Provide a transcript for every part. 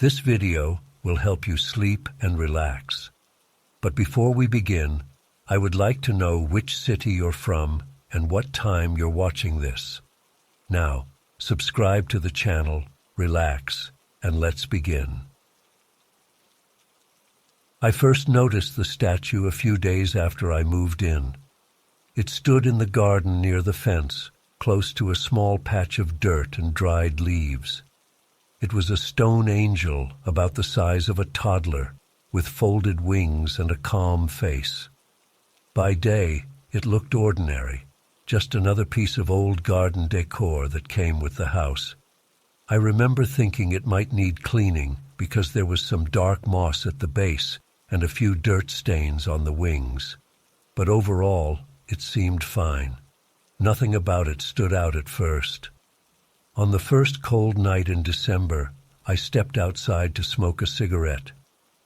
This video will help you sleep and relax. But before we begin, I would like to know which city you're from and what time you're watching this. Now, subscribe to the channel, relax, and let's begin. I first noticed the statue a few days after I moved in. It stood in the garden near the fence, close to a small patch of dirt and dried leaves. It was a stone angel about the size of a toddler, with folded wings and a calm face. By day, it looked ordinary, just another piece of old garden decor that came with the house. I remember thinking it might need cleaning because there was some dark moss at the base and a few dirt stains on the wings. But overall, it seemed fine. Nothing about it stood out at first. On the first cold night in December, I stepped outside to smoke a cigarette.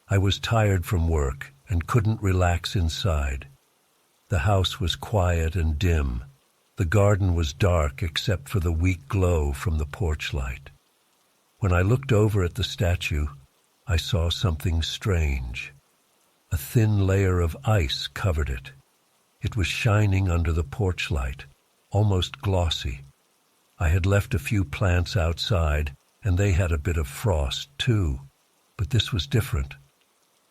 I was tired from work and couldn't relax inside. The house was quiet and dim. The garden was dark except for the weak glow from the porch light. When I looked over at the statue, I saw something strange. A thin layer of ice covered it. It was shining under the porch light, almost glossy. I had left a few plants outside, and they had a bit of frost, too. But this was different.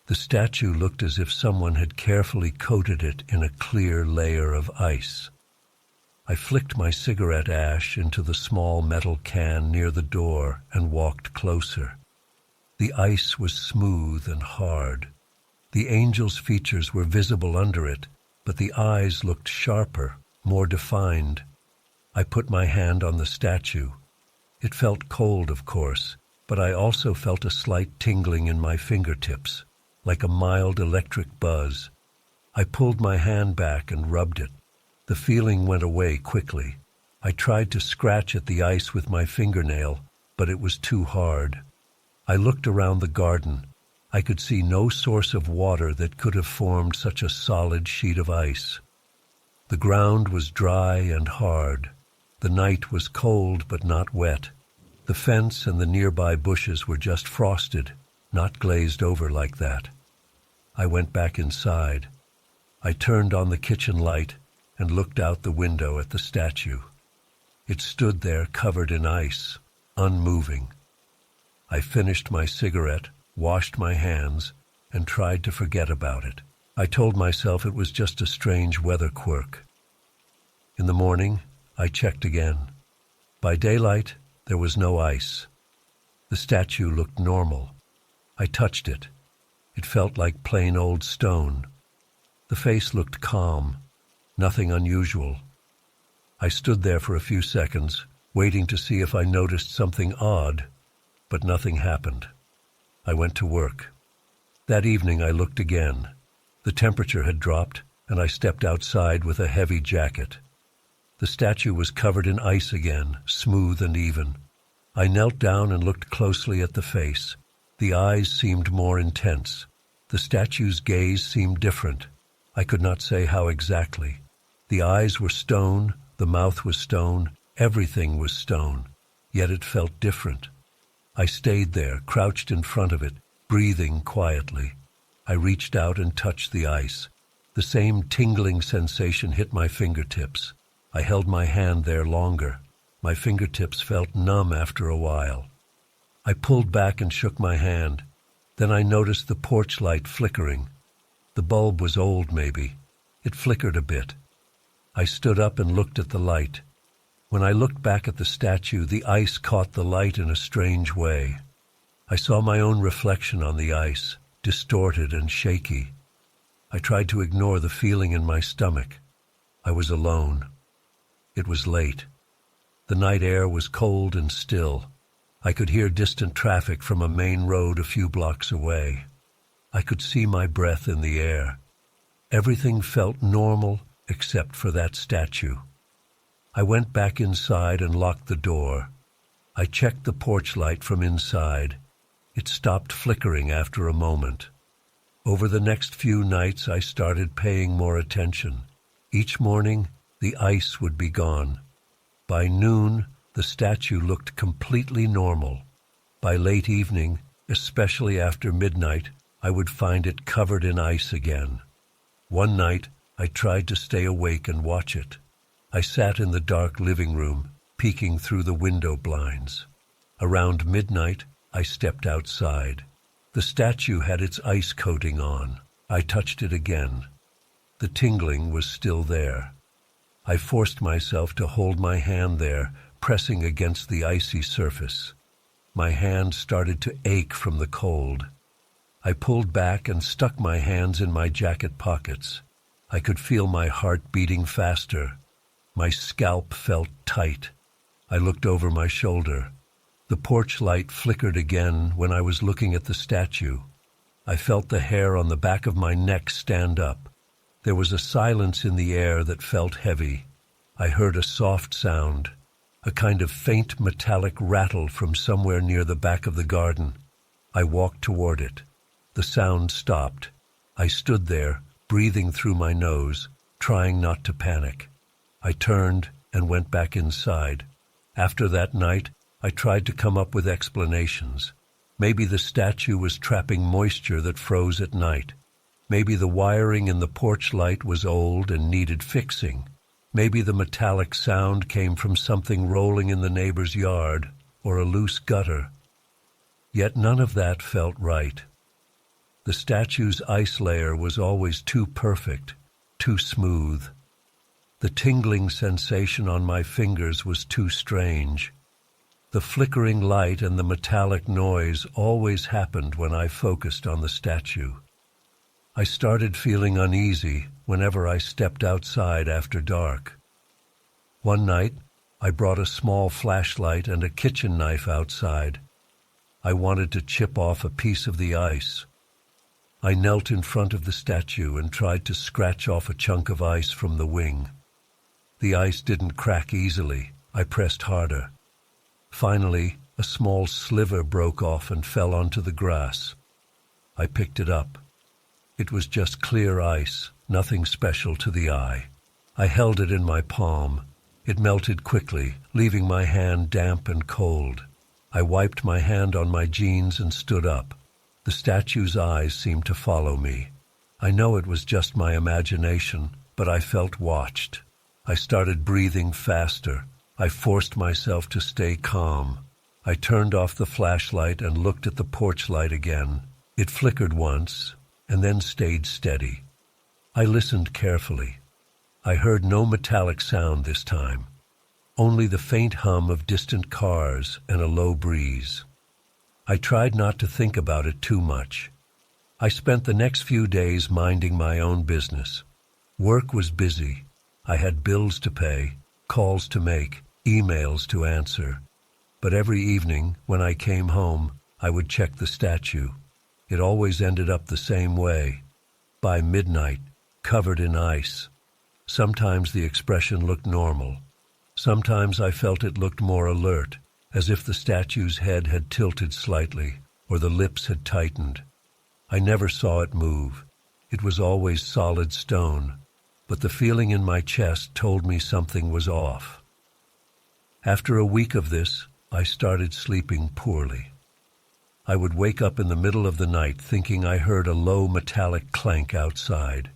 The statue looked as if someone had carefully coated it in a clear layer of ice. I flicked my cigarette ash into the small metal can near the door and walked closer. The ice was smooth and hard. The angel's features were visible under it, but the eyes looked sharper, more defined. I put my hand on the statue. It felt cold, of course, but I also felt a slight tingling in my fingertips, like a mild electric buzz. I pulled my hand back and rubbed it. The feeling went away quickly. I tried to scratch at the ice with my fingernail, but it was too hard. I looked around the garden. I could see no source of water that could have formed such a solid sheet of ice. The ground was dry and hard. The night was cold but not wet. The fence and the nearby bushes were just frosted, not glazed over like that. I went back inside. I turned on the kitchen light and looked out the window at the statue. It stood there covered in ice, unmoving. I finished my cigarette, washed my hands, and tried to forget about it. I told myself it was just a strange weather quirk. In the morning, I checked again. By daylight, there was no ice. The statue looked normal. I touched it. It felt like plain old stone. The face looked calm, nothing unusual. I stood there for a few seconds, waiting to see if I noticed something odd, but nothing happened. I went to work. That evening I looked again. The temperature had dropped, and I stepped outside with a heavy jacket. The statue was covered in ice again, smooth and even. I knelt down and looked closely at the face. The eyes seemed more intense. The statue's gaze seemed different. I could not say how exactly. The eyes were stone, the mouth was stone, everything was stone. Yet it felt different. I stayed there, crouched in front of it, breathing quietly. I reached out and touched the ice. The same tingling sensation hit my fingertips. I held my hand there longer. My fingertips felt numb after a while. I pulled back and shook my hand. Then I noticed the porch light flickering. The bulb was old, maybe. It flickered a bit. I stood up and looked at the light. When I looked back at the statue, the ice caught the light in a strange way. I saw my own reflection on the ice, distorted and shaky. I tried to ignore the feeling in my stomach. I was alone. It was late. The night air was cold and still. I could hear distant traffic from a main road a few blocks away. I could see my breath in the air. Everything felt normal except for that statue. I went back inside and locked the door. I checked the porch light from inside. It stopped flickering after a moment. Over the next few nights, I started paying more attention. Each morning, the ice would be gone. By noon, the statue looked completely normal. By late evening, Especially after midnight, I would find it covered in ice again. One night, I tried to stay awake and watch it. I sat in the dark living room, peeking through the window blinds. Around midnight, I stepped outside. The statue had its ice coating on. I touched it again. The tingling was still there. I forced myself to hold my hand there, pressing against the icy surface. My hand started to ache from the cold. I pulled back and stuck my hands in my jacket pockets. I could feel my heart beating faster. My scalp felt tight. I looked over my shoulder. The porch light flickered again when I was looking at the statue. I felt the hair on the back of my neck stand up. There was a silence in the air that felt heavy. I heard a soft sound, a kind of faint metallic rattle from somewhere near the back of the garden. I walked toward it. The sound stopped. I stood there, breathing through my nose, trying not to panic. I turned and went back inside. After that night, I tried to come up with explanations. Maybe the statue was trapping moisture that froze at night. Maybe the wiring in the porch light was old and needed fixing. Maybe the metallic sound came from something rolling in the neighbor's yard or a loose gutter. Yet none of that felt right. The statue's ice layer was always too perfect, too smooth. The tingling sensation on my fingers was too strange. The flickering light and the metallic noise always happened when I focused on the statue. I started feeling uneasy whenever I stepped outside after dark. One night, I brought a small flashlight and a kitchen knife outside. I wanted to chip off a piece of the ice. I knelt in front of the statue and tried to scratch off a chunk of ice from the wing. The ice didn't crack easily. I pressed harder. Finally, a small sliver broke off and fell onto the grass. I picked it up. It was just clear ice, nothing special to the eye. I held it in my palm. It melted quickly, leaving my hand damp and cold. I wiped my hand on my jeans and stood up. The statue's eyes seemed to follow me. I know it was just my imagination, but I felt watched. I started breathing faster. I forced myself to stay calm. I turned off the flashlight and looked at the porch light again. It flickered once, and then stayed steady. I listened carefully. I heard no metallic sound this time, only the faint hum of distant cars and a low breeze. I tried not to think about it too much. I spent the next few days minding my own business. Work was busy. I had bills to pay, calls to make, emails to answer. But every evening, when I came home, I would check the statue. It always ended up the same way. By midnight, covered in ice. Sometimes the expression looked normal. Sometimes I felt it looked more alert, as if the statue's head had tilted slightly, or the lips had tightened. I never saw it move. It was always solid stone, but the feeling in my chest told me something was off. After a week of this, I started sleeping poorly. I would wake up in the middle of the night thinking I heard a low metallic clank outside.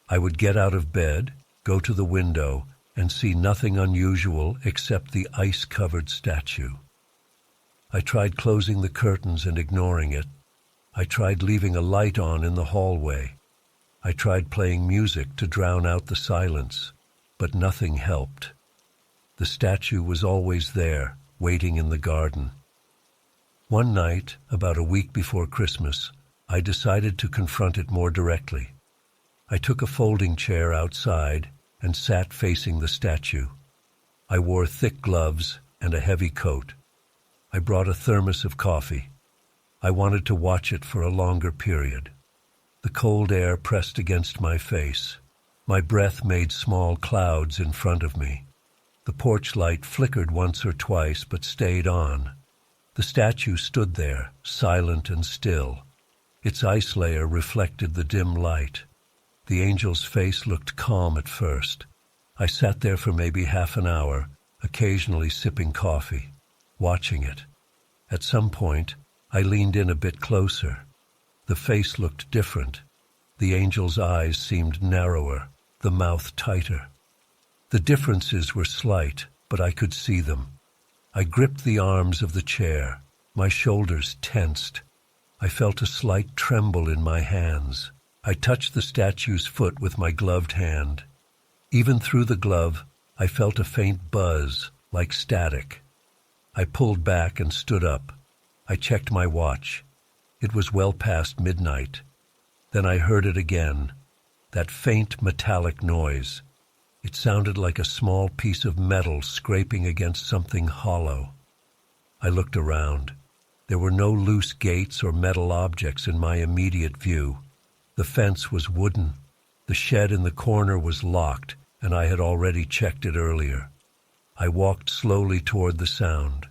I would get out of bed, go to the window, and see nothing unusual except the ice-covered statue. I tried closing the curtains and ignoring it. I tried leaving a light on in the hallway. I tried playing music to drown out the silence, but nothing helped. The statue was always there, waiting in the garden. One night, about a week before Christmas, I decided to confront it more directly. I took a folding chair outside and sat facing the statue. I wore thick gloves and a heavy coat. I brought a thermos of coffee. I wanted to watch it for a longer period. The cold air pressed against my face. My breath made small clouds in front of me. The porch light flickered once or twice but stayed on. The statue stood there, silent and still. Its ice layer reflected the dim light. The angel's face looked calm at first. I sat there for maybe half an hour, occasionally sipping coffee, watching it. At some point, I leaned in a bit closer. The face looked different. The angel's eyes seemed narrower, the mouth tighter. The differences were slight, but I could see them. I gripped the arms of the chair. My shoulders tensed. I felt a slight tremble in my hands. I touched the statue's foot with my gloved hand. Even through the glove, I felt a faint buzz, like static. I pulled back and stood up. I checked my watch. It was well past midnight. Then I heard it again, that faint metallic noise. It sounded like a small piece of metal scraping against something hollow. I looked around. There were no loose gates or metal objects in my immediate view. The fence was wooden. The shed in the corner was locked, and I had already checked it earlier. I walked slowly toward the sound.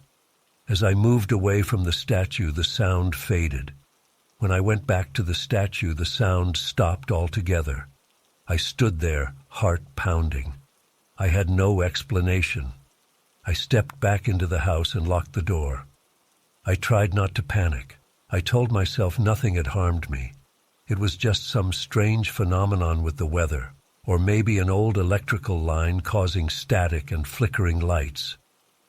As I moved away from the statue, the sound faded. When I went back to the statue, the sound stopped altogether. I stood there, heart pounding. I had no explanation. I stepped back into the house and locked the door. I tried not to panic. I told myself nothing had harmed me. It was just some strange phenomenon with the weather, or maybe an old electrical line causing static and flickering lights.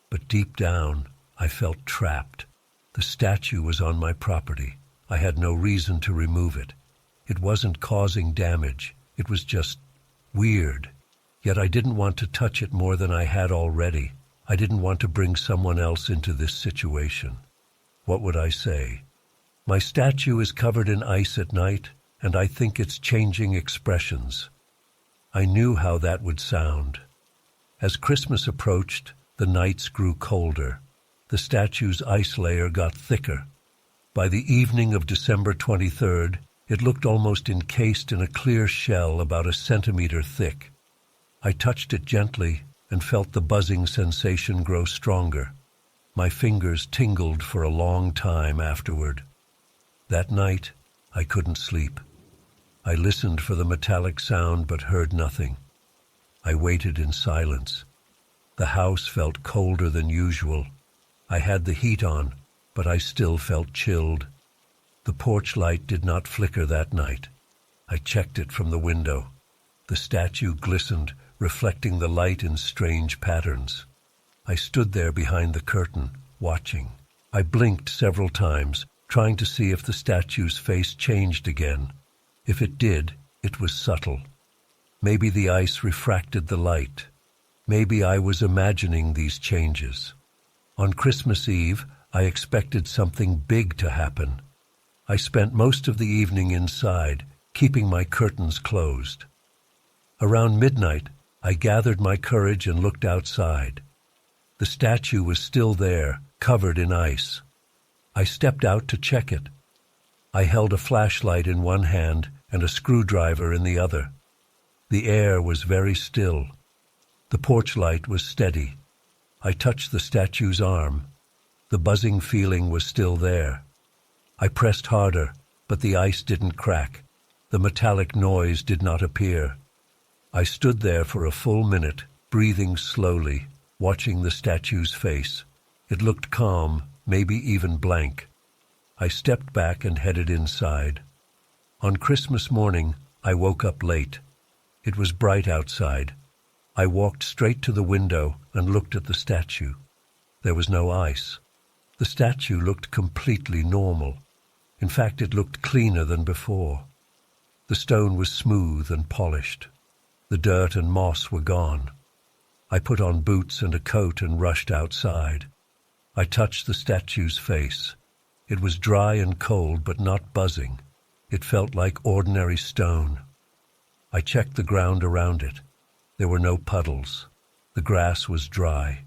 But deep down, I felt trapped. The statue was on my property. I had no reason to remove it. It wasn't causing damage. It was just weird. Yet I didn't want to touch it more than I had already. I didn't want to bring someone else into this situation. What would I say? My statue is covered in ice at night, and I think it's changing expressions. I knew how that would sound. As Christmas approached, the nights grew colder. The statue's ice layer got thicker. By the evening of December 23rd, it looked almost encased in a clear shell about a centimeter thick. I touched it gently and felt the buzzing sensation grow stronger. My fingers tingled for a long time afterward. That night, I couldn't sleep. I listened for the metallic sound but heard nothing. I waited in silence. The house felt colder than usual. I had the heat on, but I still felt chilled. The porch light did not flicker that night. I checked it from the window. The statue glistened, reflecting the light in strange patterns. I stood there behind the curtain, watching. I blinked several times, trying to see if the statue's face changed again. If it did, it was subtle. Maybe the ice refracted the light. Maybe I was imagining these changes. On Christmas Eve, I expected something big to happen. I spent most of the evening inside, keeping my curtains closed. Around midnight, I gathered my courage and looked outside. The statue was still there, covered in ice. I stepped out to check it. I held a flashlight in one hand and a screwdriver in the other. The air was very still. The porch light was steady. I touched the statue's arm. The buzzing feeling was still there. I pressed harder, but the ice didn't crack. The metallic noise did not appear. I stood there for a full minute, breathing slowly, watching the statue's face. It looked calm, maybe even blank. I stepped back and headed inside. On Christmas morning, I woke up late. It was bright outside. I walked straight to the window and looked at the statue. There was no ice. The statue looked completely normal. In fact, it looked cleaner than before. The stone was smooth and polished. The dirt and moss were gone. I put on boots and a coat and rushed outside. I touched the statue's face. It was dry and cold, but not buzzing. It felt like ordinary stone. I checked the ground around it. There were no puddles. The grass was dry.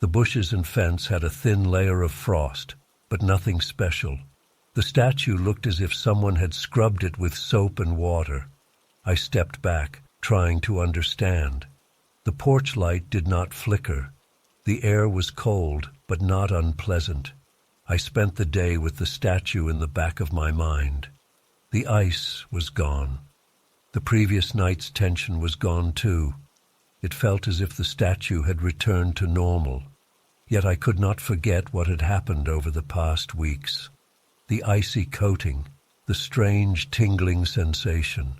The bushes and fence had a thin layer of frost, but nothing special. The statue looked as if someone had scrubbed it with soap and water. I stepped back, trying to understand. The porch light did not flicker. The air was cold, but not unpleasant. I spent the day with the statue in the back of my mind. The ice was gone. The previous night's tension was gone too. It felt as if the statue had returned to normal. Yet I could not forget what had happened over the past weeks. the icy coating, the strange tingling sensation,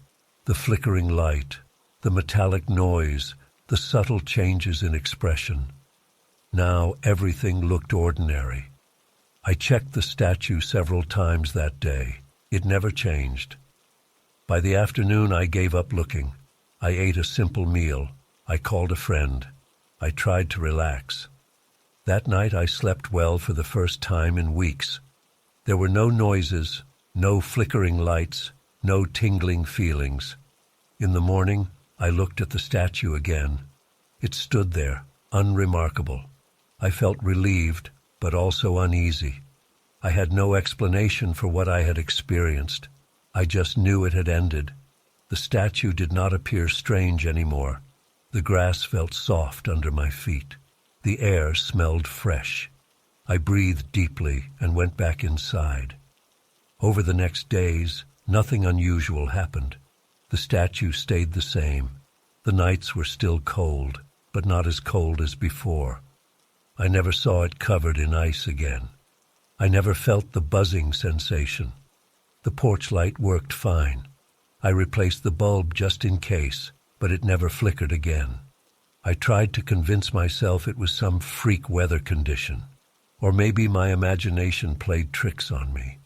the flickering light, the metallic noise, the subtle changes in expression. Now everything looked ordinary. I checked the statue several times that day. It never changed. By the afternoon, I gave up looking. I ate a simple meal. I called a friend. I tried to relax. That night I slept well for the first time in weeks. There were no noises, no flickering lights, no tingling feelings. In the morning, I looked at the statue again. It stood there, unremarkable. I felt relieved, but also uneasy. I had no explanation for what I had experienced. I just knew it had ended. The statue did not appear strange anymore. The grass felt soft under my feet. The air smelled fresh. I breathed deeply and went back inside. Over the next days, nothing unusual happened. The statue stayed the same. The nights were still cold, but not as cold as before. I never saw it covered in ice again. I never felt the buzzing sensation. The porch light worked fine. I replaced the bulb just in case, but it never flickered again. I tried to convince myself it was some freak weather condition, or maybe my imagination played tricks on me.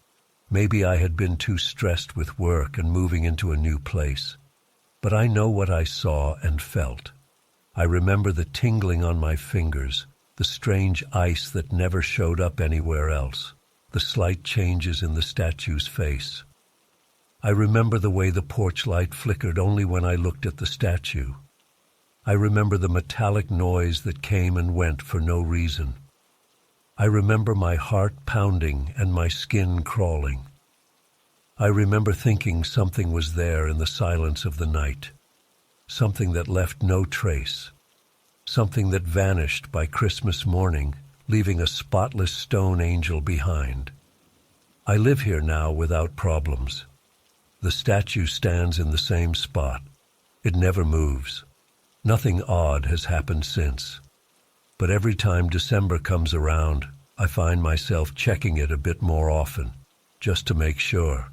Maybe I had been too stressed with work and moving into a new place. But I know what I saw and felt. I remember the tingling on my fingers, the strange ice that never showed up anywhere else, the slight changes in the statue's face. I remember the way the porch light flickered only when I looked at the statue. I remember the metallic noise that came and went for no reason. I remember my heart pounding and my skin crawling. I remember thinking something was there in the silence of the night, something that left no trace, something that vanished by Christmas morning, leaving a spotless stone angel behind. I live here now without problems. The statue stands in the same spot. It never moves. Nothing odd has happened since. But every time December comes around, I find myself checking it a bit more often, just to make sure.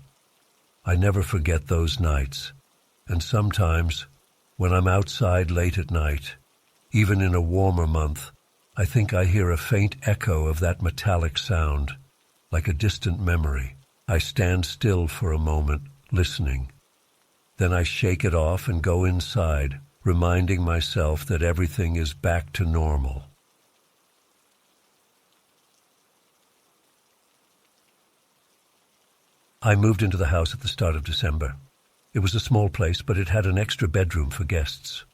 I never forget those nights, and sometimes, when I'm outside late at night, even in a warmer month, I think I hear a faint echo of that metallic sound, like a distant memory. I stand still for a moment, listening. Then I shake it off and go inside, reminding myself that everything is back to normal. I moved into the house at the start of December. It was a small place, but it had an extra bedroom for guests.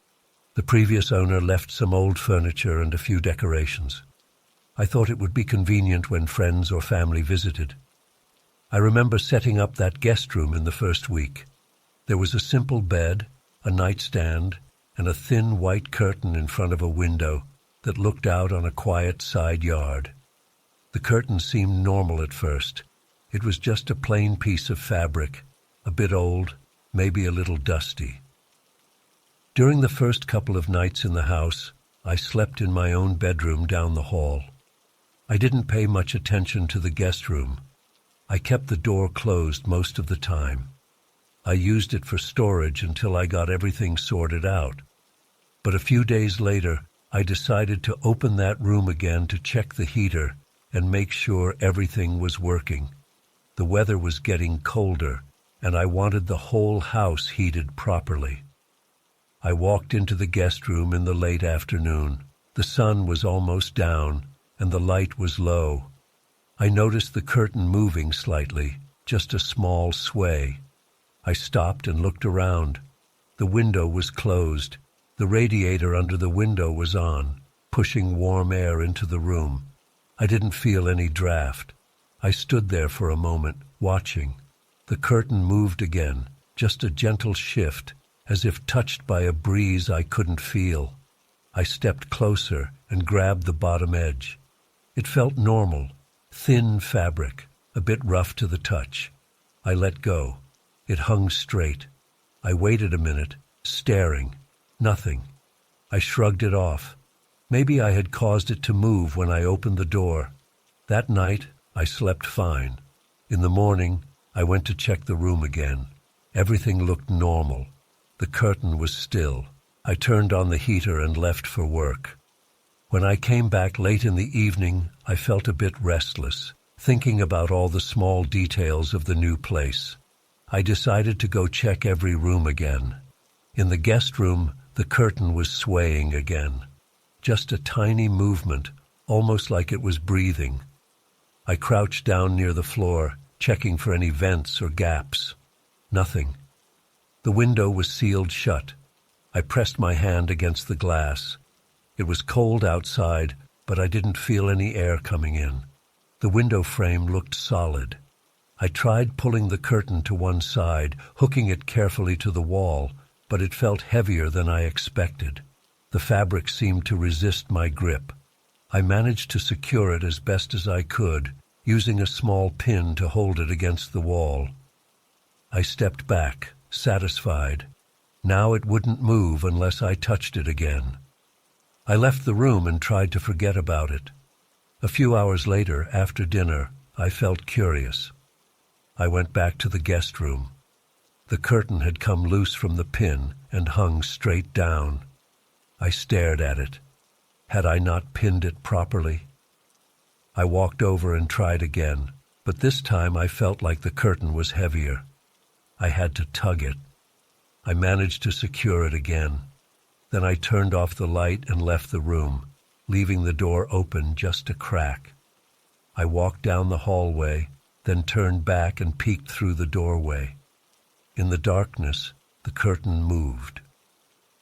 The previous owner left some old furniture and a few decorations. I thought it would be convenient when friends or family visited. I remember setting up that guest room in the first week. There was a simple bed, a nightstand, and a thin white curtain in front of a window that looked out on a quiet side yard. The curtain seemed normal at first. It was just a plain piece of fabric, a bit old, maybe a little dusty. During the first couple of nights in the house, I slept in my own bedroom down the hall. I didn't pay much attention to the guest room. I kept the door closed most of the time. I used it for storage until I got everything sorted out. But a few days later, I decided to open that room again to check the heater and make sure everything was working. The weather was getting colder, and I wanted the whole house heated properly. I walked into the guest room in the late afternoon. The sun was almost down, and the light was low. I noticed the curtain moving slightly, just a small sway. I stopped and looked around. The window was closed. The radiator under the window was on, pushing warm air into the room. I didn't feel any draft. I stood there for a moment, watching. The curtain moved again, just a gentle shift, as if touched by a breeze I couldn't feel. I stepped closer and grabbed the bottom edge. It felt normal, thin fabric, a bit rough to the touch. I let go. It hung straight. I waited a minute, staring. Nothing. I shrugged it off. Maybe I had caused it to move when I opened the door. That night, I slept fine. In the morning, I went to check the room again. Everything looked normal. The curtain was still. I turned on the heater and left for work. When I came back late in the evening, I felt a bit restless, thinking about all the small details of the new place. I decided to go check every room again. In the guest room, the curtain was swaying again. Just a tiny movement, almost like it was breathing. I crouched down near the floor, checking for any vents or gaps. Nothing. The window was sealed shut. I pressed my hand against the glass. It was cold outside, but I didn't feel any air coming in. The window frame looked solid. I tried pulling the curtain to one side, hooking it carefully to the wall, but it felt heavier than I expected. The fabric seemed to resist my grip. I managed to secure it as best as I could, using a small pin to hold it against the wall. I stepped back, satisfied. Now it wouldn't move unless I touched it again. I left the room and tried to forget about it. A few hours later, after dinner, I felt curious. I went back to the guest room. The curtain had come loose from the pin and hung straight down. I stared at it. Had I not pinned it properly? I walked over and tried again, but this time I felt like the curtain was heavier. I had to tug it. I managed to secure it again. Then I turned off the light and left the room, leaving the door open just a crack. I walked down the hallway, then turned back and peeked through the doorway. In the darkness, the curtain moved.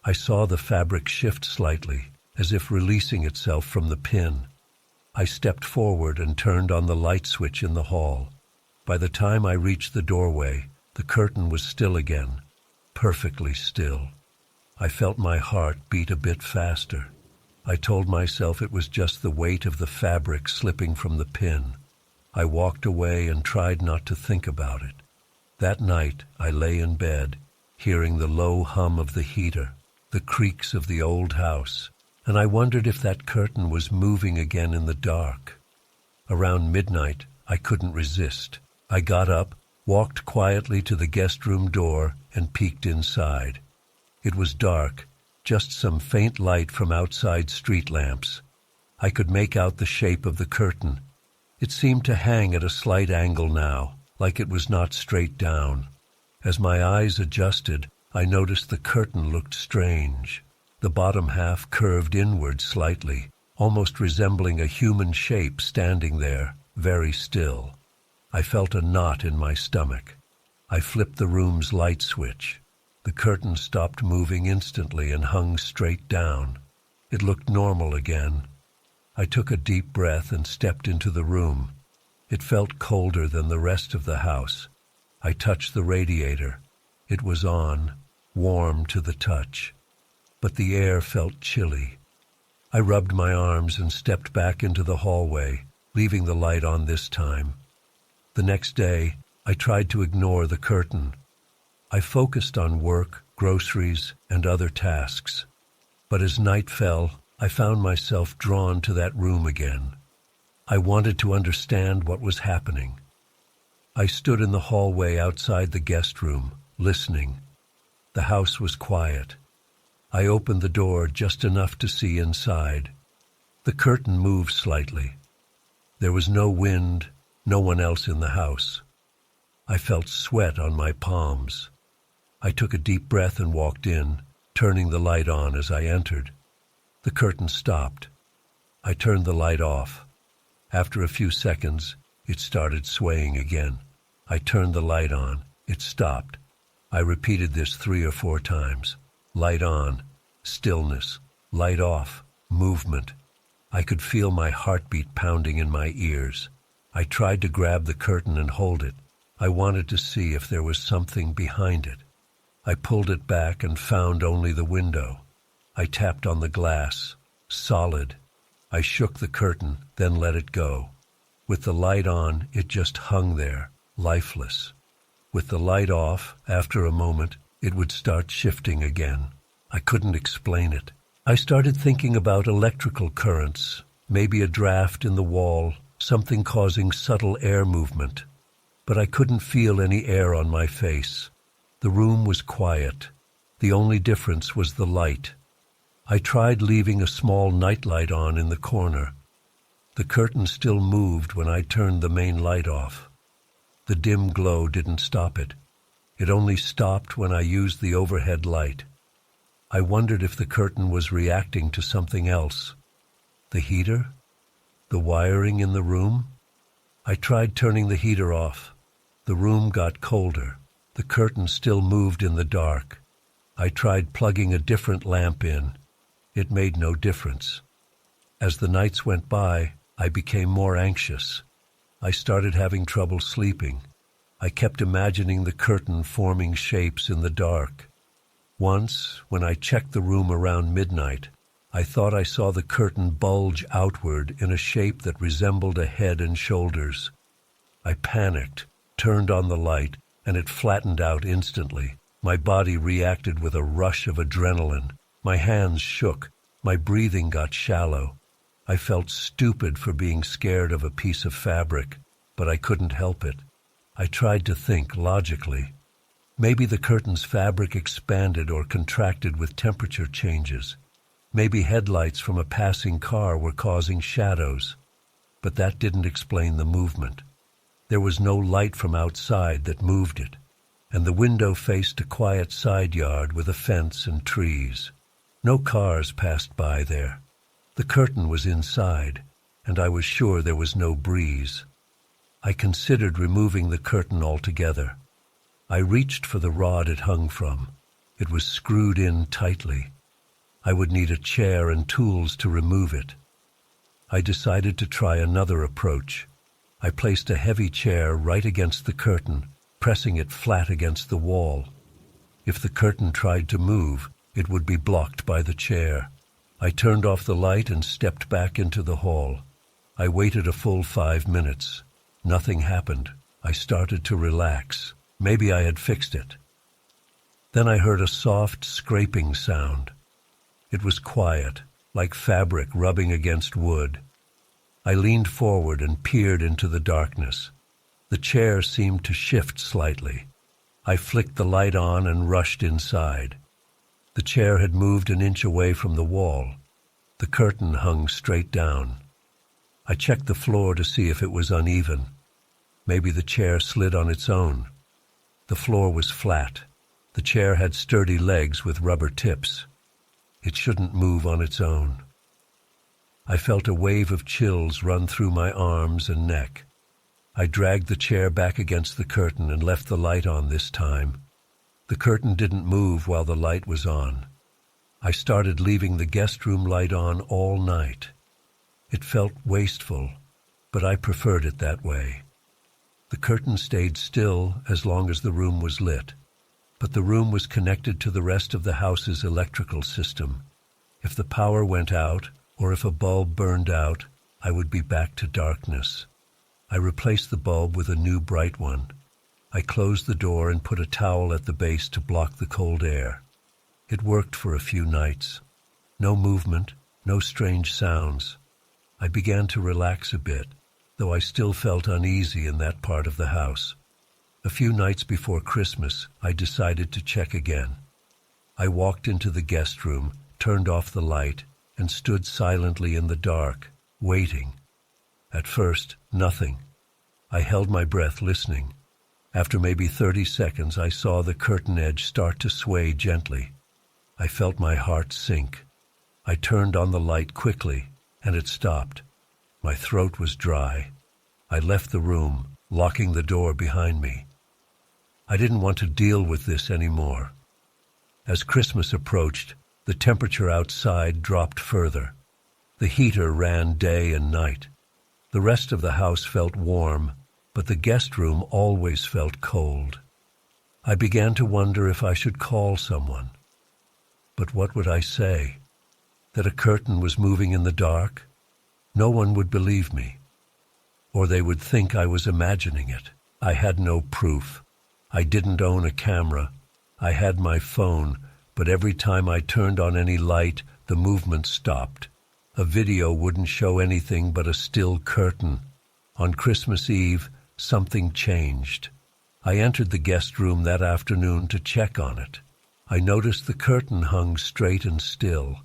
I saw the fabric shift slightly, as if releasing itself from the pin. I stepped forward and turned on the light switch in the hall. By the time I reached the doorway, the curtain was still again, perfectly still. I felt my heart beat a bit faster. I told myself it was just the weight of the fabric slipping from the pin. I walked away and tried not to think about it. That night, I lay in bed, hearing the low hum of the heater, the creaks of the old house, and I wondered if that curtain was moving again in the dark. Around midnight, I couldn't resist. I got up, walked quietly to the guest room door, and peeked inside. It was dark, just some faint light from outside street lamps. I could make out the shape of the curtain. It seemed to hang at a slight angle now, like it was not straight down. As my eyes adjusted, I noticed the curtain looked strange. The bottom half curved inward slightly, almost resembling a human shape standing there, very still. I felt a knot in my stomach. I flipped the room's light switch. The curtain stopped moving instantly and hung straight down. It looked normal again. I took a deep breath and stepped into the room. It felt colder than the rest of the house. I touched the radiator. It was on, warm to the touch. But the air felt chilly. I rubbed my arms and stepped back into the hallway, leaving the light on this time. The next day, I tried to ignore the curtain. I focused on work, groceries, and other tasks. But as night fell, I found myself drawn to that room again. I wanted to understand what was happening. I stood in the hallway outside the guest room, listening. The house was quiet. I opened the door just enough to see inside. The curtain moved slightly. There was no wind, no one else in the house. I felt sweat on my palms. I took a deep breath and walked in, turning the light on as I entered. The curtain stopped. I turned the light off. After a few seconds, it started swaying again. I turned the light on. It stopped. I repeated this 3 or 4 times. Light on, stillness, light off, movement. I could feel my heartbeat pounding in my ears. I tried to grab the curtain and hold it. I wanted to see if there was something behind it. I pulled it back and found only the window. I tapped on the glass. Solid. I shook the curtain, then let it go. With the light on, it just hung there, lifeless. With the light off, after a moment, it would start shifting again. I couldn't explain it. I started thinking about electrical currents, maybe a draft in the wall, something causing subtle air movement. but I couldn't feel any air on my face. The room was quiet. The only difference was the light. I tried leaving a small nightlight on in the corner. The curtain still moved when I turned the main light off. The dim glow didn't stop it. It only stopped when I used the overhead light. I wondered if the curtain was reacting to something else. The heater? The wiring in the room? I tried turning the heater off. The room got colder. The curtain still moved in the dark. I tried plugging a different lamp in. It made no difference. As the nights went by, I became more anxious. I started having trouble sleeping. I kept imagining the curtain forming shapes in the dark. Once, when I checked the room around midnight, I thought I saw the curtain bulge outward in a shape that resembled a head and shoulders. I panicked, turned on the light, and it flattened out instantly. My body reacted with a rush of adrenaline. My hands shook. My breathing got shallow. I felt stupid for being scared of a piece of fabric, but I couldn't help it. I tried to think logically. Maybe the curtain's fabric expanded or contracted with temperature changes. Maybe headlights from a passing car were causing shadows. But that didn't explain the movement. There was no light from outside that moved it, and the window faced a quiet side yard with a fence and trees. No cars passed by there. The curtain was inside, and I was sure there was no breeze. I considered removing the curtain altogether. I reached for the rod it hung from. It was screwed in tightly. I would need a chair and tools to remove it. I decided to try another approach. I placed a heavy chair right against the curtain, pressing it flat against the wall. If the curtain tried to move, it would be blocked by the chair. I turned off the light and stepped back into the hall. I waited a full 5 minutes. Nothing happened. I started to relax. Maybe I had fixed it. Then I heard a soft scraping sound. It was quiet, like fabric rubbing against wood. I leaned forward and peered into the darkness. The chair seemed to shift slightly. I flicked the light on and rushed inside. The chair had moved an inch away from the wall. The curtain hung straight down. I checked the floor to see if it was uneven. Maybe the chair slid on its own. The floor was flat. The chair had sturdy legs with rubber tips. It shouldn't move on its own. I felt a wave of chills run through my arms and neck. I dragged the chair back against the curtain and left the light on this time. The curtain didn't move while the light was on. I started leaving the guest room light on all night. It felt wasteful, but I preferred it that way. The curtain stayed still as long as the room was lit, but the room was connected to the rest of the house's electrical system. If the power went out, or if a bulb burned out, I would be back to darkness. I replaced the bulb with a new bright one. I closed the door and put a towel at the base to block the cold air. It worked for a few nights. No movement, no strange sounds. I began to relax a bit, though I still felt uneasy in that part of the house. A few nights before Christmas, I decided to check again. I walked into the guest room, turned off the light, and stood silently in the dark, waiting. At first, nothing. I held my breath listening. After maybe 30 seconds, I saw the curtain edge start to sway gently. I felt my heart sink. I turned on the light quickly, and it stopped. My throat was dry. I left the room, locking the door behind me. I didn't want to deal with this anymore. As Christmas approached, the temperature outside dropped further. The heater ran day and night. The rest of the house felt warm, but the guest room always felt cold. I began to wonder if I should call someone. But what would I say? That a curtain was moving in the dark? No one would believe me. Or they would think I was imagining it. I had no proof. I didn't own a camera. I had my phone, but every time I turned on any light, the movement stopped. A video wouldn't show anything but a still curtain. On Christmas Eve, something changed. I entered the guest room that afternoon to check on it. I noticed the curtain hung straight and still.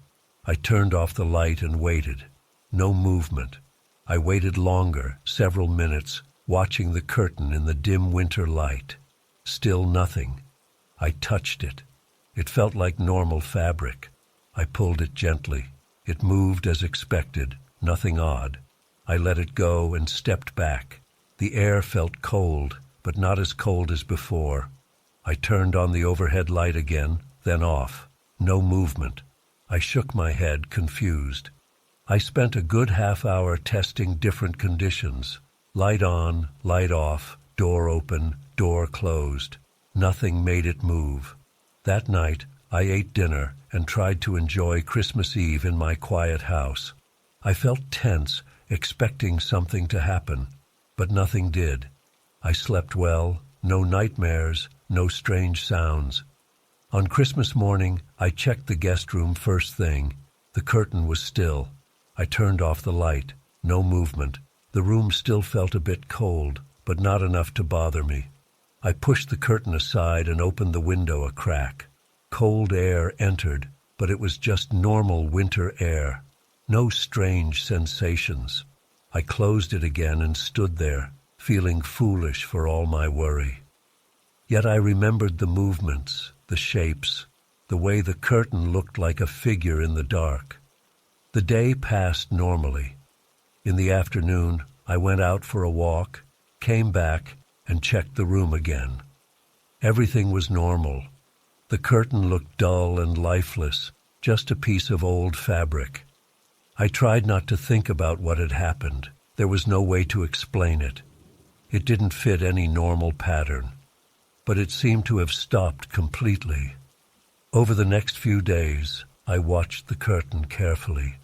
I turned off the light and waited. No movement. I waited longer, several minutes, watching the curtain in the dim winter light. Still nothing. I touched it. It felt like normal fabric. I pulled it gently. It moved as expected, nothing odd. I let it go and stepped back. The air felt cold, but not as cold as before. I turned on the overhead light again, then off. No movement. I shook my head, confused. I spent a good half-hour testing different conditions. Light on, light off, door open, door closed. Nothing made it move. That night, I ate dinner and tried to enjoy Christmas Eve in my quiet house. I felt tense, expecting something to happen, but nothing did. I slept well, no nightmares, no strange sounds. On Christmas morning, I checked the guest room first thing. The curtain was still. I turned off the light. No movement. The room still felt a bit cold, but not enough to bother me. I pushed the curtain aside and opened the window a crack. Cold air entered, but it was just normal winter air. No strange sensations. I closed it again and stood there, feeling foolish for all my worry. Yet I remembered the movements, the shapes, the way the curtain looked like a figure in the dark. The day passed normally. In the afternoon, I went out for a walk, came back, and checked the room again. Everything was normal. The curtain looked dull and lifeless, just a piece of old fabric. I tried not to think about what had happened. There was no way to explain it. It didn't fit any normal pattern. But it seemed to have stopped completely. Over the next few days, I watched the curtain carefully.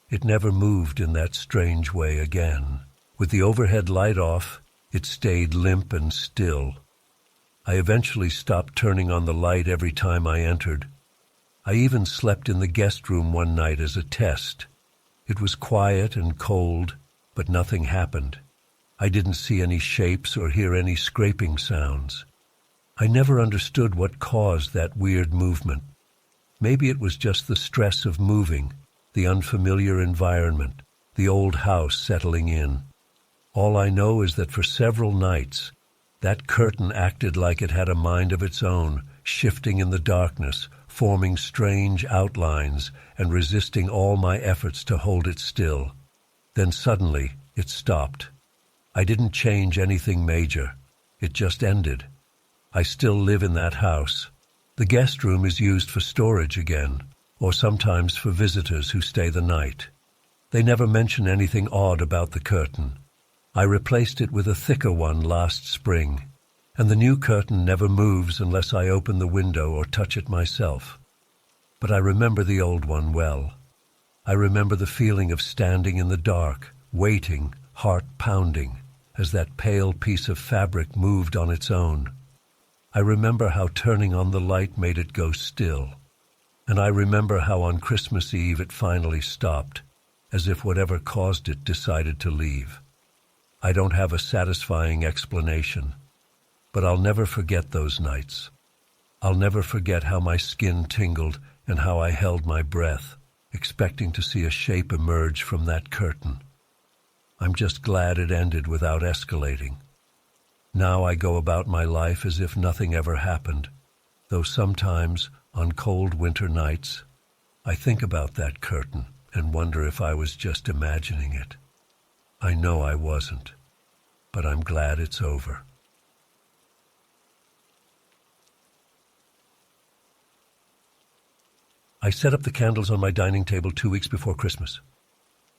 It never moved in that strange way again. With the overhead light off, it stayed limp and still. I eventually stopped turning on the light every time I entered. I even slept in the guest room one night as a test. It was quiet and cold, but nothing happened. I didn't see any shapes or hear any scraping sounds. I never understood what caused that weird movement. Maybe it was just the stress of moving, the unfamiliar environment, the old house settling in. All I know is that for several nights, that curtain acted like it had a mind of its own, shifting in the darkness, forming strange outlines and resisting all my efforts to hold it still. Then suddenly, it stopped. I didn't change anything major. It just ended. I still live in that house. The guest room is used for storage again, or sometimes for visitors who stay the night. They never mention anything odd about the curtain. I replaced it with a thicker one last spring, and the new curtain never moves unless I open the window or touch it myself. But I remember the old one well. I remember the feeling of standing in the dark, waiting, heart pounding, as that pale piece of fabric moved on its own. I remember how turning on the light made it go still. And I remember how on Christmas Eve it finally stopped, as if whatever caused it decided to leave. I don't have a satisfying explanation, but I'll never forget those nights. I'll never forget how my skin tingled and how I held my breath, expecting to see a shape emerge from that curtain. I'm just glad it ended without escalating. Now I go about my life as if nothing ever happened, though sometimes, on cold winter nights, I think about that curtain and wonder if I was just imagining it. I know I wasn't, but I'm glad it's over. I set up the candles on my dining table 2 weeks before Christmas.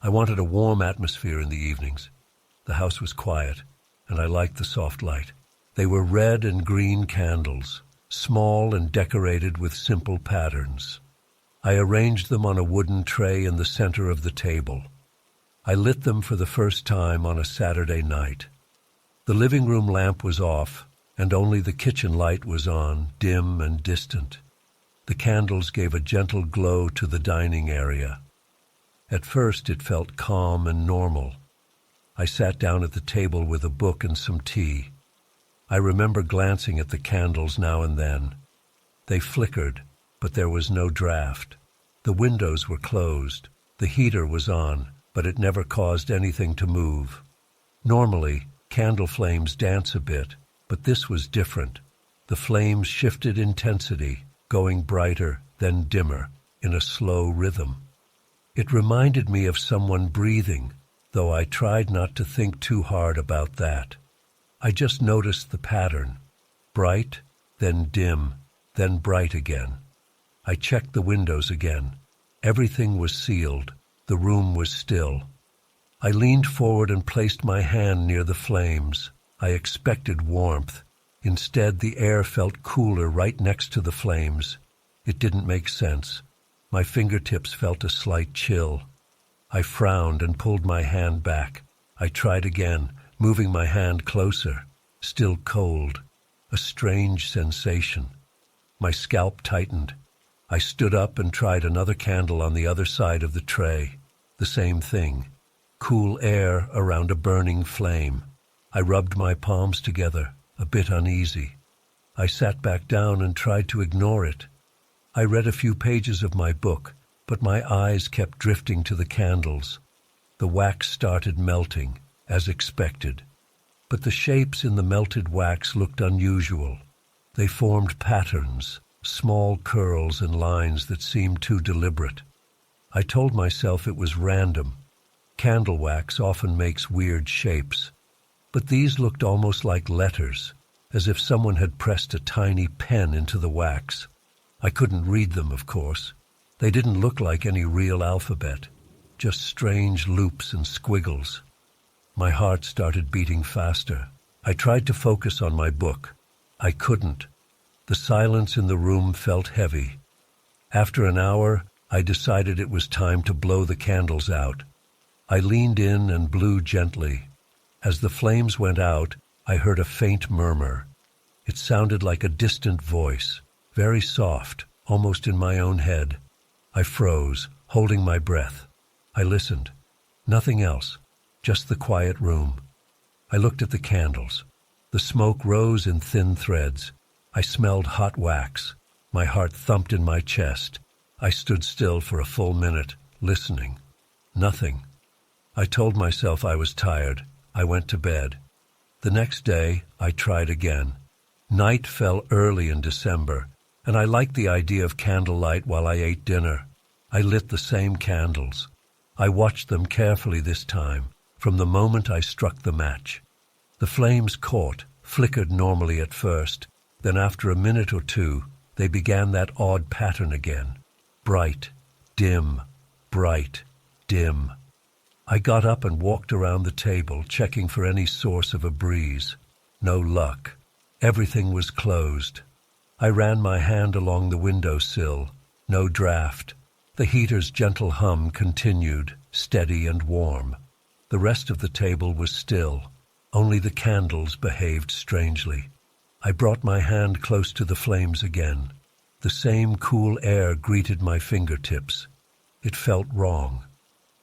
I wanted a warm atmosphere in the evenings. The house was quiet, and I liked the soft light. They were red and green candles, small and decorated with simple patterns. I arranged them on a wooden tray in the center of the table. I lit them for the first time on a Saturday night. The living room lamp was off, and only the kitchen light was on, dim and distant. The candles gave a gentle glow to the dining area. At first it felt calm and normal. I sat down at the table with a book and some tea. I remember glancing at the candles now and then. They flickered, but there was no draft. The windows were closed. The heater was on, but it never caused anything to move. Normally, candle flames dance a bit, but this was different. The flames shifted intensity, going brighter, then dimmer, in a slow rhythm. It reminded me of someone breathing, though I tried not to think too hard about that. I just noticed the pattern. Bright, then dim, then bright again. I checked the windows again. Everything was sealed. The room was still. I leaned forward and placed my hand near the flames. I expected warmth. Instead, the air felt cooler right next to the flames. It didn't make sense. My fingertips felt a slight chill. I frowned and pulled my hand back. I tried again, moving my hand closer. Still cold. A strange sensation. My scalp tightened. I stood up and tried another candle on the other side of the tray. The same thing. Cool air around a burning flame. I rubbed my palms together, a bit uneasy. I sat back down and tried to ignore it. I read a few pages of my book, but my eyes kept drifting to the candles. The wax started melting, as expected. But the shapes in the melted wax looked unusual. They formed patterns, small curls and lines that seemed too deliberate. I told myself it was random. Candle wax often makes weird shapes. But these looked almost like letters, as if someone had pressed a tiny pen into the wax. I couldn't read them, of course. They didn't look like any real alphabet, just strange loops and squiggles. My heart started beating faster. I tried to focus on my book. I couldn't. The silence in the room felt heavy. After an hour, I decided it was time to blow the candles out. I leaned in and blew gently. As the flames went out, I heard a faint murmur. It sounded like a distant voice, very soft, almost in my own head. I froze, holding my breath. I listened. Nothing else, just the quiet room. I looked at the candles. The smoke rose in thin threads. I smelled hot wax. My heart thumped in my chest. I stood still for a full minute, listening. Nothing. I told myself I was tired. I went to bed. The next day, I tried again. Night fell early in December, and I liked the idea of candlelight while I ate dinner. I lit the same candles. I watched them carefully this time, from the moment I struck the match. The flames caught, flickered normally at first, then after a minute or two, they began that odd pattern again. Bright, dim, bright, dim. I got up and walked around the table, checking for any source of a breeze. No luck. Everything was closed. I ran my hand along the windowsill. No draft. The heater's gentle hum continued, steady and warm. The rest of the table was still. Only the candles behaved strangely. I brought my hand close to the flames again. The same cool air greeted my fingertips. It felt wrong.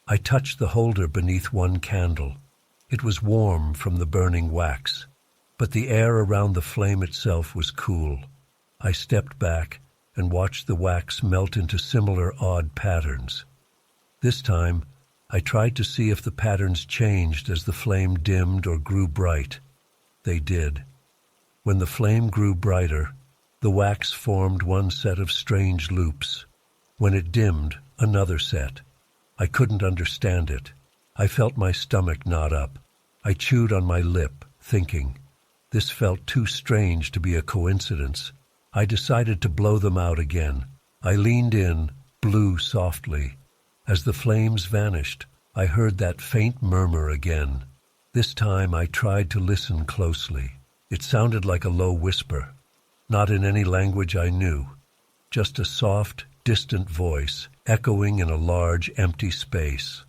I touched the holder beneath one candle. It was warm from the burning wax, but the air around the flame itself was cool. I stepped back and watched the wax melt into similar odd patterns. This time, I tried to see if the patterns changed as the flame dimmed or grew bright. They did. When the flame grew brighter, the wax formed one set of strange loops. When it dimmed, another set. I couldn't understand it. I felt my stomach knot up. I chewed on my lip, thinking. This felt too strange to be a coincidence. I decided to blow them out again. I leaned in, blew softly. As the flames vanished, I heard that faint murmur again. This time I tried to listen closely. It sounded like a low whisper, not in any language I knew, just a soft, distant voice echoing in a large, empty space.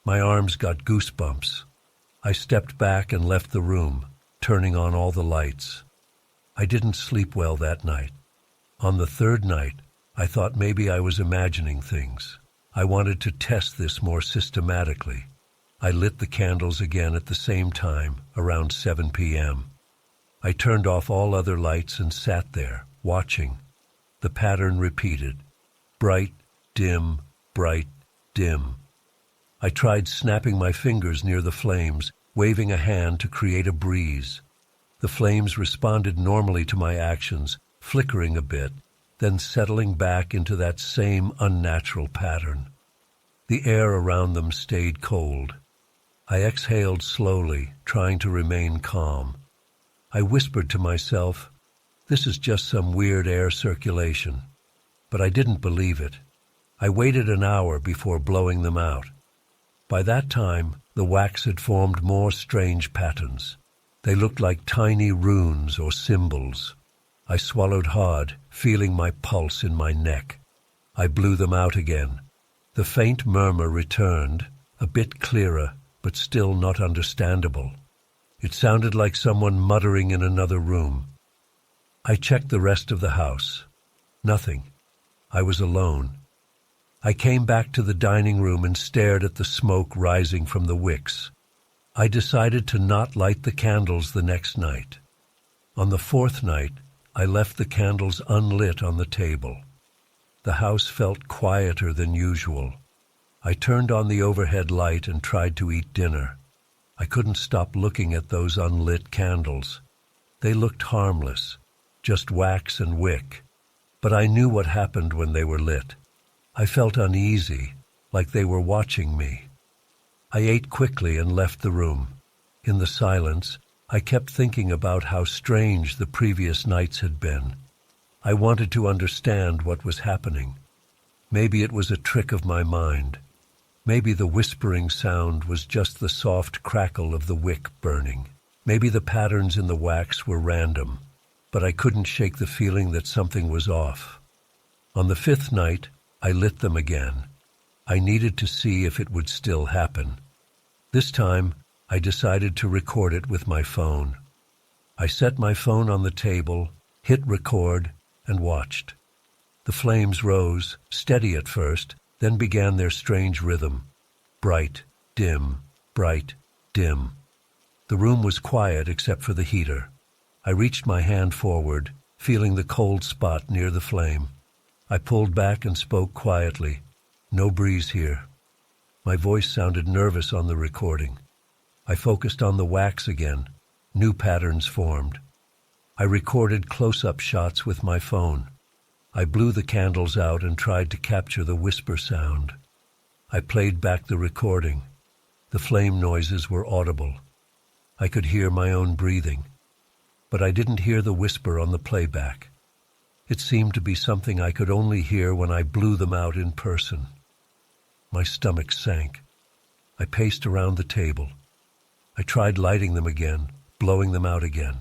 My arms got goosebumps. I stepped back and left the room, turning on all the lights. I didn't sleep well that night. On the third night, I thought maybe I was imagining things. I wanted to test this more systematically. I lit the candles again at the same time, around 7 p.m. I turned off all other lights and sat there, watching. The pattern repeated. Bright, dim, bright, dim. I tried snapping my fingers near the flames, waving a hand to create a breeze. The flames responded normally to my actions, flickering a bit, then settling back into that same unnatural pattern. The air around them stayed cold. I exhaled slowly, trying to remain calm. I whispered to myself, "This is just some weird air circulation." But I didn't believe it. I waited an hour before blowing them out. By that time, the wax had formed more strange patterns. They looked like tiny runes or symbols. I swallowed hard, feeling my pulse in my neck. I blew them out again. The faint murmur returned, a bit clearer, but still not understandable. It sounded like someone muttering in another room. I checked the rest of the house. Nothing. I was alone. I came back to the dining room and stared at the smoke rising from the wicks. I decided to not light the candles the next night. On the fourth night, I left the candles unlit on the table. The house felt quieter than usual. I turned on the overhead light and tried to eat dinner. I couldn't stop looking at those unlit candles. They looked harmless, just wax and wick. But I knew what happened when they were lit. I felt uneasy, like they were watching me. I ate quickly and left the room. In the silence, I kept thinking about how strange the previous nights had been. I wanted to understand what was happening. Maybe it was a trick of my mind. Maybe the whispering sound was just the soft crackle of the wick burning. Maybe the patterns in the wax were random, but I couldn't shake the feeling that something was off. On the fifth night, I lit them again. I needed to see if it would still happen. This time, I decided to record it with my phone. I set my phone on the table, hit record, and watched. The flames rose, steady at first, then began their strange rhythm. Bright, dim, bright, dim. The room was quiet except for the heater. I reached my hand forward, feeling the cold spot near the flame. I pulled back and spoke quietly. "No breeze here." My voice sounded nervous on the recording. I focused on the wax again. New patterns formed. I recorded close-up shots with my phone. I blew the candles out and tried to capture the whisper sound. I played back the recording. The flame noises were audible. I could hear my own breathing. But I didn't hear the whisper on the playback. It seemed to be something I could only hear when I blew them out in person. My stomach sank. I paced around the table. I tried lighting them again, blowing them out again.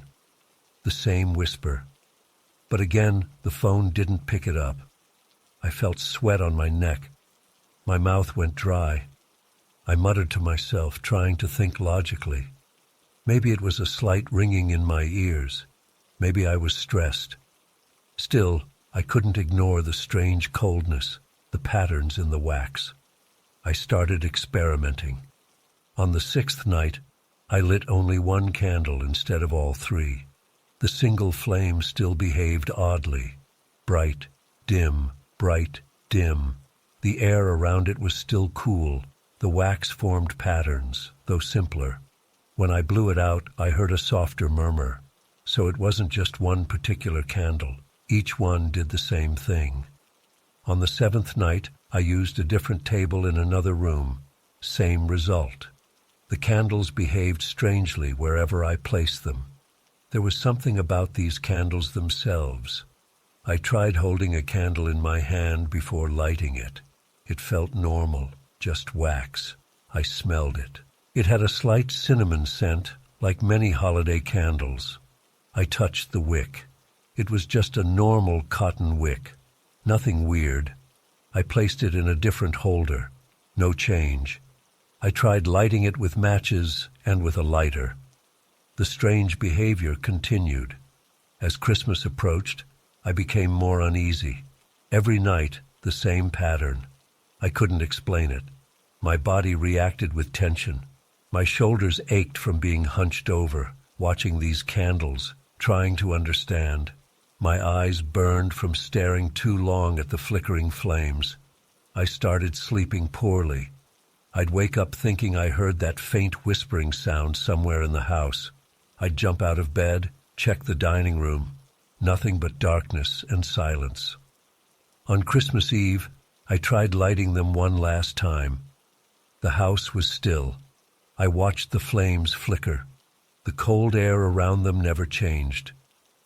The same whisper. But again, the phone didn't pick it up. I felt sweat on my neck. My mouth went dry. I muttered to myself, trying to think logically. Maybe it was a slight ringing in my ears. Maybe I was stressed. Still, I couldn't ignore the strange coldness, the patterns in the wax. I started experimenting. On the sixth night, I lit only one candle instead of all three. The single flame still behaved oddly. Bright, dim, bright, dim. The air around it was still cool. The wax formed patterns, though simpler. When I blew it out, I heard a softer murmur. So it wasn't just one particular candle. Each one did the same thing. On the seventh night, I used a different table in another room. Same result. The candles behaved strangely wherever I placed them. There was something about these candles themselves. I tried holding a candle in my hand before lighting it. It felt normal, just wax. I smelled it. It had a slight cinnamon scent, like many holiday candles. I touched the wick. It was just a normal cotton wick. Nothing weird. I placed it in a different holder. No change. I tried lighting it with matches and with a lighter. The strange behavior continued. As Christmas approached, I became more uneasy. Every night, the same pattern. I couldn't explain it. My body reacted with tension. My shoulders ached from being hunched over, watching these candles, trying to understand. My eyes burned from staring too long at the flickering flames. I started sleeping poorly. I'd wake up thinking I heard that faint whispering sound somewhere in the house. I'd jump out of bed, check the dining room. Nothing but darkness and silence. On Christmas Eve, I tried lighting them one last time. The house was still. I watched the flames flicker. The cold air around them never changed.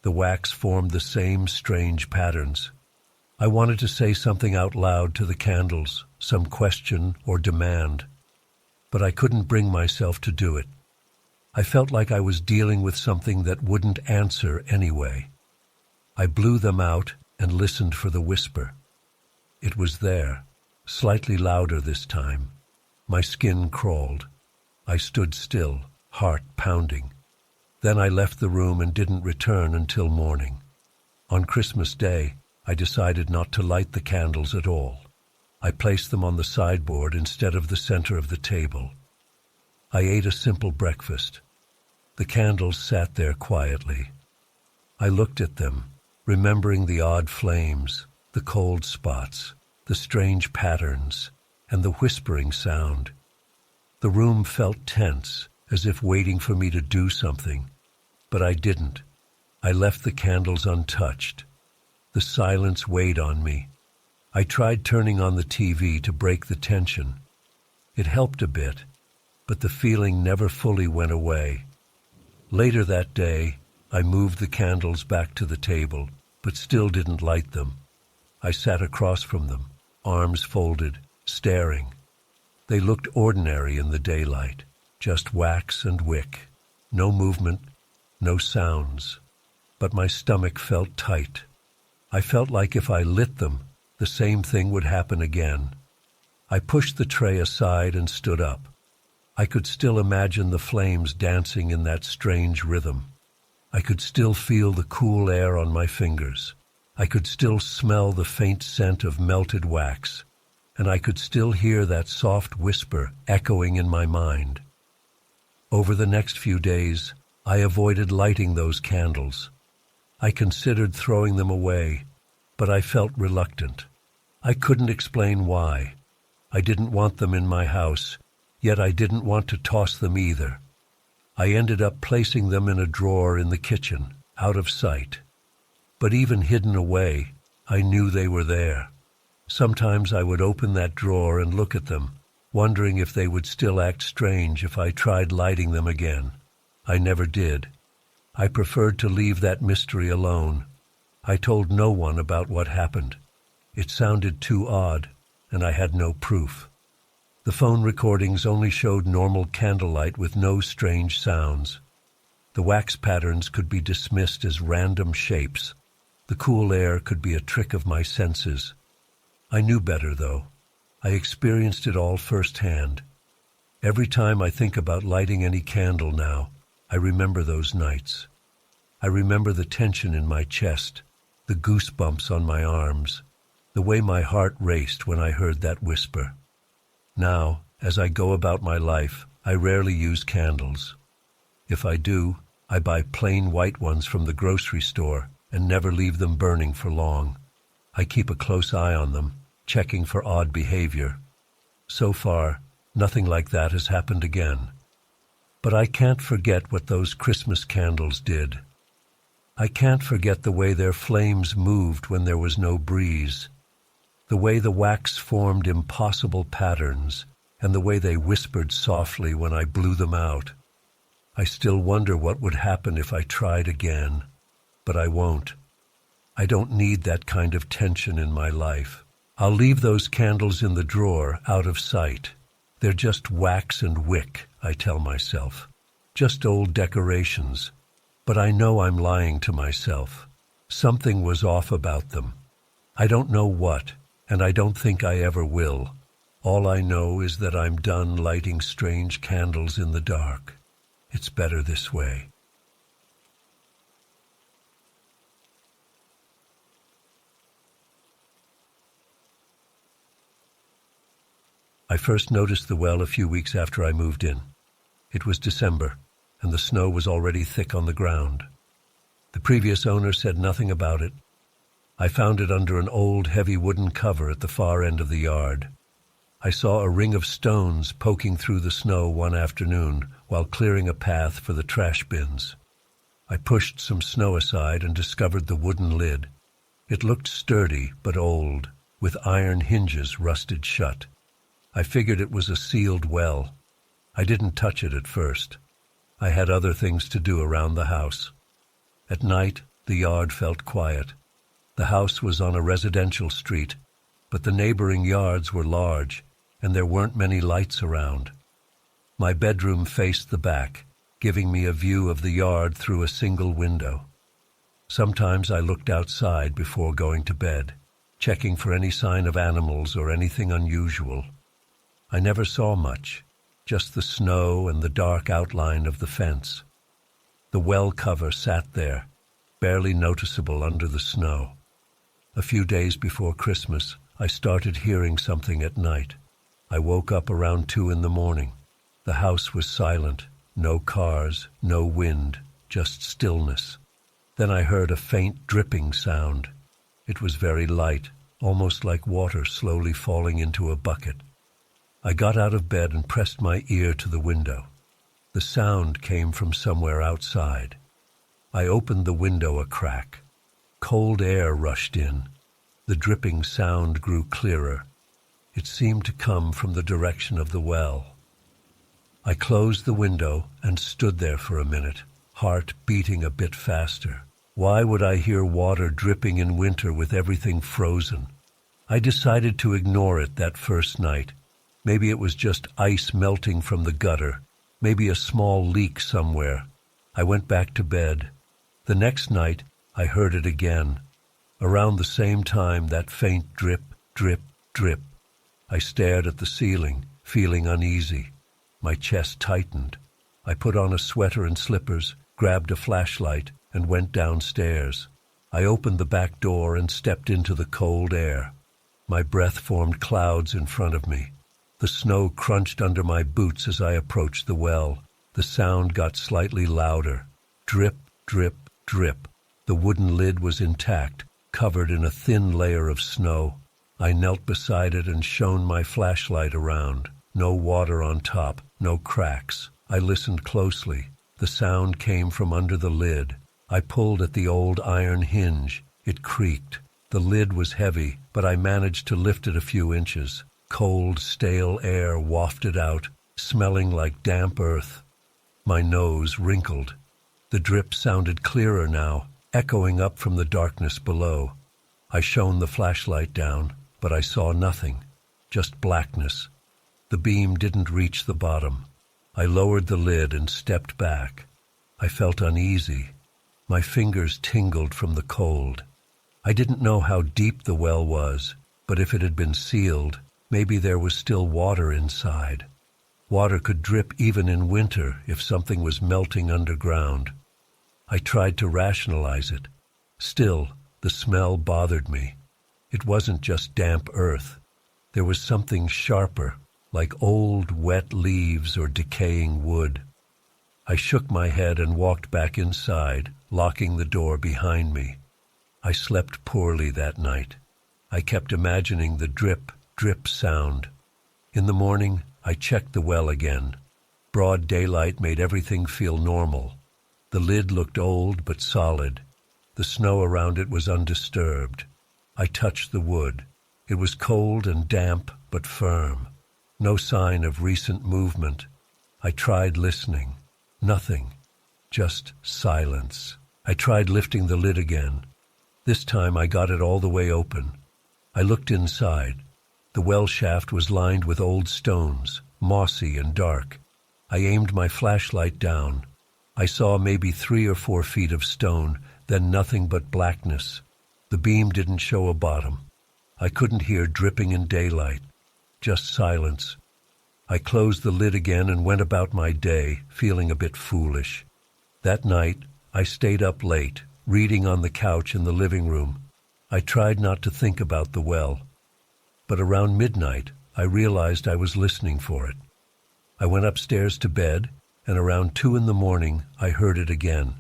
The wax formed the same strange patterns. I wanted to say something out loud to the candles, some question or demand, but I couldn't bring myself to do it. I felt like I was dealing with something that wouldn't answer anyway. I blew them out and listened for the whisper. It was there, slightly louder this time. My skin crawled. I stood still, heart pounding. Then I left the room and didn't return until morning. On Christmas Day, I decided not to light the candles at all. I placed them on the sideboard instead of the center of the table. I ate a simple breakfast. The candles sat there quietly. I looked at them, remembering the odd flames, the cold spots, the strange patterns, and the whispering sound. The room felt tense, as if waiting for me to do something, but I didn't. I left the candles untouched. The silence weighed on me. I tried turning on the TV to break the tension. It helped a bit, but the feeling never fully went away. Later that day, I moved the candles back to the table, but still didn't light them. I sat across from them, arms folded, staring. They looked ordinary in the daylight, just wax and wick. No movement, no sounds. But my stomach felt tight. I felt like if I lit them, the same thing would happen again. I pushed the tray aside and stood up. I could still imagine the flames dancing in that strange rhythm. I could still feel the cool air on my fingers. I could still smell the faint scent of melted wax, and I could still hear that soft whisper echoing in my mind. Over the next few days, I avoided lighting those candles. I considered throwing them away, but I felt reluctant. I couldn't explain why. I didn't want them in my house, yet I didn't want to toss them either. I ended up placing them in a drawer in the kitchen, out of sight. But even hidden away, I knew they were there. Sometimes I would open that drawer and look at them, wondering if they would still act strange if I tried lighting them again. I never did. I preferred to leave that mystery alone. I told no one about what happened. It sounded too odd, and I had no proof. The phone recordings only showed normal candlelight with no strange sounds. The wax patterns could be dismissed as random shapes. The cool air could be a trick of my senses. I knew better, though. I experienced it all firsthand. Every time I think about lighting any candle now, I remember those nights. I remember the tension in my chest, the goosebumps on my arms, the way my heart raced when I heard that whisper. Now, as I go about my life, I rarely use candles. If I do, I buy plain white ones from the grocery store and never leave them burning for long. I keep a close eye on them, checking for odd behavior. So far, nothing like that has happened again. But I can't forget what those Christmas candles did. I can't forget the way their flames moved when there was no breeze, the way the wax formed impossible patterns, and the way they whispered softly when I blew them out. I still wonder what would happen if I tried again, but I won't. I don't need that kind of tension in my life. I'll leave those candles in the drawer, out of sight. They're just wax and wick, I tell myself. Just old decorations. But I know I'm lying to myself. Something was off about them. I don't know what, and I don't think I ever will. All I know is that I'm done lighting strange candles in the dark. It's better this way. I first noticed the well a few weeks after I moved in. It was December, and the snow was already thick on the ground. The previous owner said nothing about it. I found it under an old, heavy wooden cover at the far end of the yard. I saw a ring of stones poking through the snow one afternoon while clearing a path for the trash bins. I pushed some snow aside and discovered the wooden lid. It looked sturdy but old, with iron hinges rusted shut. I figured it was a sealed well. I didn't touch it at first. I had other things to do around the house. At night, the yard felt quiet. The house was on a residential street, but the neighboring yards were large, and there weren't many lights around. My bedroom faced the back, giving me a view of the yard through a single window. Sometimes I looked outside before going to bed, checking for any sign of animals or anything unusual. I never saw much, just the snow and the dark outline of the fence. The well cover sat there, barely noticeable under the snow. A few days before Christmas, I started hearing something at night. I woke up around 2 in the morning. The house was silent, no cars, no wind, just stillness. Then I heard a faint dripping sound. It was very light, almost like water slowly falling into a bucket. I got out of bed and pressed my ear to the window. The sound came from somewhere outside. I opened the window a crack. Cold air rushed in. The dripping sound grew clearer. It seemed to come from the direction of the well. I closed the window and stood there for a minute, heart beating a bit faster. Why would I hear water dripping in winter with everything frozen? I decided to ignore it that first night. Maybe it was just ice melting from the gutter, maybe a small leak somewhere. I went back to bed. The next night, I heard it again. Around the same time, that faint drip, drip, drip. I stared at the ceiling, feeling uneasy. My chest tightened. I put on a sweater and slippers, grabbed a flashlight, and went downstairs. I opened the back door and stepped into the cold air. My breath formed clouds in front of me. The snow crunched under my boots as I approached the well. The sound got slightly louder. Drip, drip, drip. The wooden lid was intact, covered in a thin layer of snow. I knelt beside it and shone my flashlight around. No water on top, no cracks. I listened closely. The sound came from under the lid. I pulled at the old iron hinge. It creaked. The lid was heavy, but I managed to lift it a few inches. Cold, stale air wafted out, smelling like damp earth. My nose wrinkled. The drip sounded clearer now, echoing up from the darkness below. I shone the flashlight down, but I saw nothing, just blackness. The beam didn't reach the bottom. I lowered the lid and stepped back. I felt uneasy. My fingers tingled from the cold. I didn't know how deep the well was, but if it had been sealed, maybe there was still water inside. Water could drip even in winter if something was melting underground. I tried to rationalize it. Still, the smell bothered me. It wasn't just damp earth. There was something sharper, like old, wet leaves or decaying wood. I shook my head and walked back inside, locking the door behind me. I slept poorly that night. I kept imagining the drip, drip sound. In the morning, I checked the well again. Broad daylight made everything feel normal. The lid looked old but solid. The snow around it was undisturbed. I touched the wood. It was cold and damp but firm. No sign of recent movement. I tried listening. Nothing. Just silence. I tried lifting the lid again. This time I got it all the way open. I looked inside. The well shaft was lined with old stones, mossy and dark. I aimed my flashlight down. I saw maybe 3 or 4 feet of stone, then nothing but blackness. The beam didn't show a bottom. I couldn't hear dripping in daylight. Just silence. I closed the lid again and went about my day, feeling a bit foolish. That night, I stayed up late, reading on the couch in the living room. I tried not to think about the well. But around midnight, I realized I was listening for it. I went upstairs to bed and around 2 in the morning I heard it again.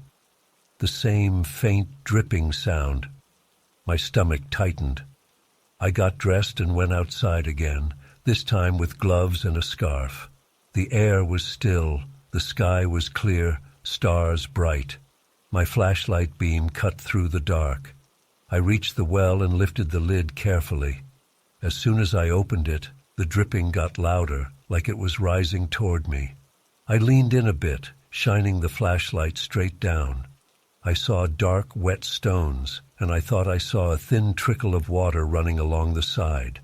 The same faint dripping sound. My stomach tightened. I got dressed and went outside again, this time with gloves and a scarf. The air was still, the sky was clear, stars bright. My flashlight beam cut through the dark. I reached the well and lifted the lid carefully. As soon as I opened it, the dripping got louder, like it was rising toward me. I leaned in a bit, shining the flashlight straight down. I saw dark, wet stones, and I thought I saw a thin trickle of water running along the side.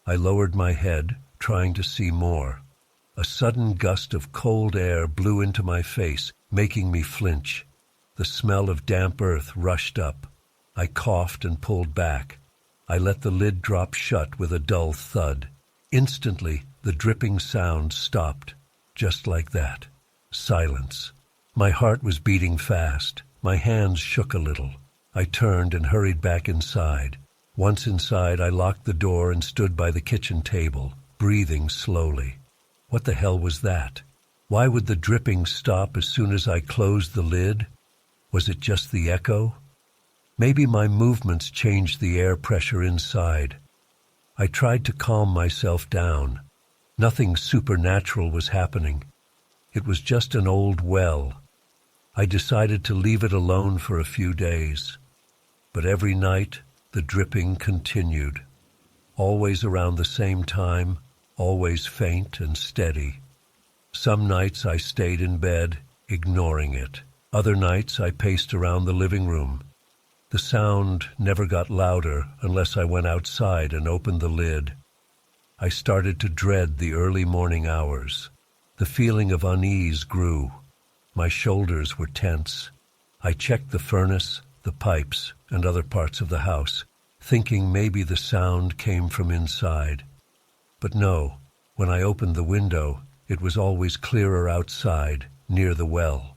I lowered my head, trying to see more. A sudden gust of cold air blew into my face, making me flinch. The smell of damp earth rushed up. I coughed and pulled back. I let the lid drop shut with a dull thud. Instantly, the dripping sound stopped. Just like that. Silence. My heart was beating fast. My hands shook a little. I turned and hurried back inside. Once inside, I locked the door and stood by the kitchen table, breathing slowly. What the hell was that? Why would the dripping stop as soon as I closed the lid? Was it just the echo? Maybe my movements changed the air pressure inside. I tried to calm myself down. Nothing supernatural was happening. It was just an old well. I decided to leave it alone for a few days. But every night, the dripping continued. Always around the same time, always faint and steady. Some nights I stayed in bed, ignoring it. Other nights I paced around the living room. The sound never got louder unless I went outside and opened the lid. I started to dread the early morning hours. The feeling of unease grew. My shoulders were tense. I checked the furnace, the pipes, and other parts of the house, thinking maybe the sound came from inside. But no, when I opened the window, it was always clearer outside, near the well.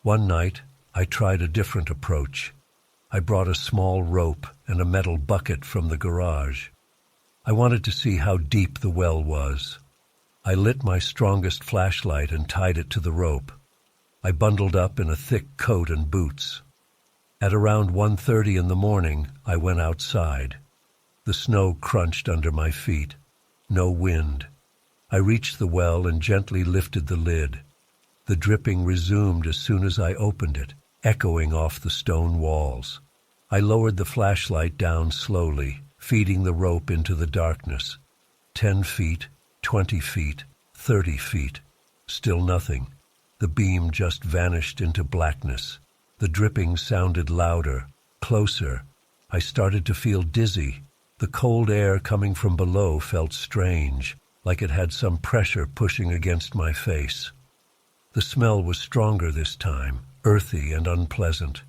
One night, I tried a different approach. I brought a small rope and a metal bucket from the garage. I wanted to see how deep the well was. I lit my strongest flashlight and tied it to the rope. I bundled up in a thick coat and boots. At around 1:30 in the morning, I went outside. The snow crunched under my feet. No wind. I reached the well and gently lifted the lid. The dripping resumed as soon as I opened it, echoing off the stone walls. I lowered the flashlight down slowly, feeding the rope into the darkness. 10 feet, 20 feet, 30 feet. Still nothing. The beam just vanished into blackness. The dripping sounded louder, closer. I started to feel dizzy. The cold air coming from below felt strange, like it had some pressure pushing against my face. The smell was stronger this time, earthy and unpleasant.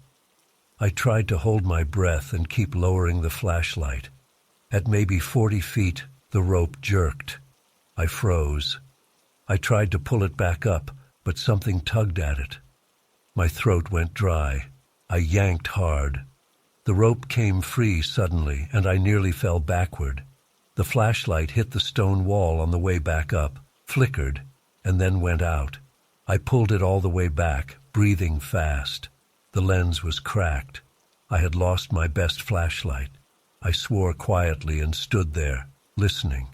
I tried to hold my breath and keep lowering the flashlight. At maybe 40 feet, the rope jerked. I froze. I tried to pull it back up, but something tugged at it. My throat went dry. I yanked hard. The rope came free suddenly, and I nearly fell backward. The flashlight hit the stone wall on the way back up, flickered, and then went out. I pulled it all the way back, breathing fast. The lens was cracked. I had lost my best flashlight. I swore quietly and stood there, listening.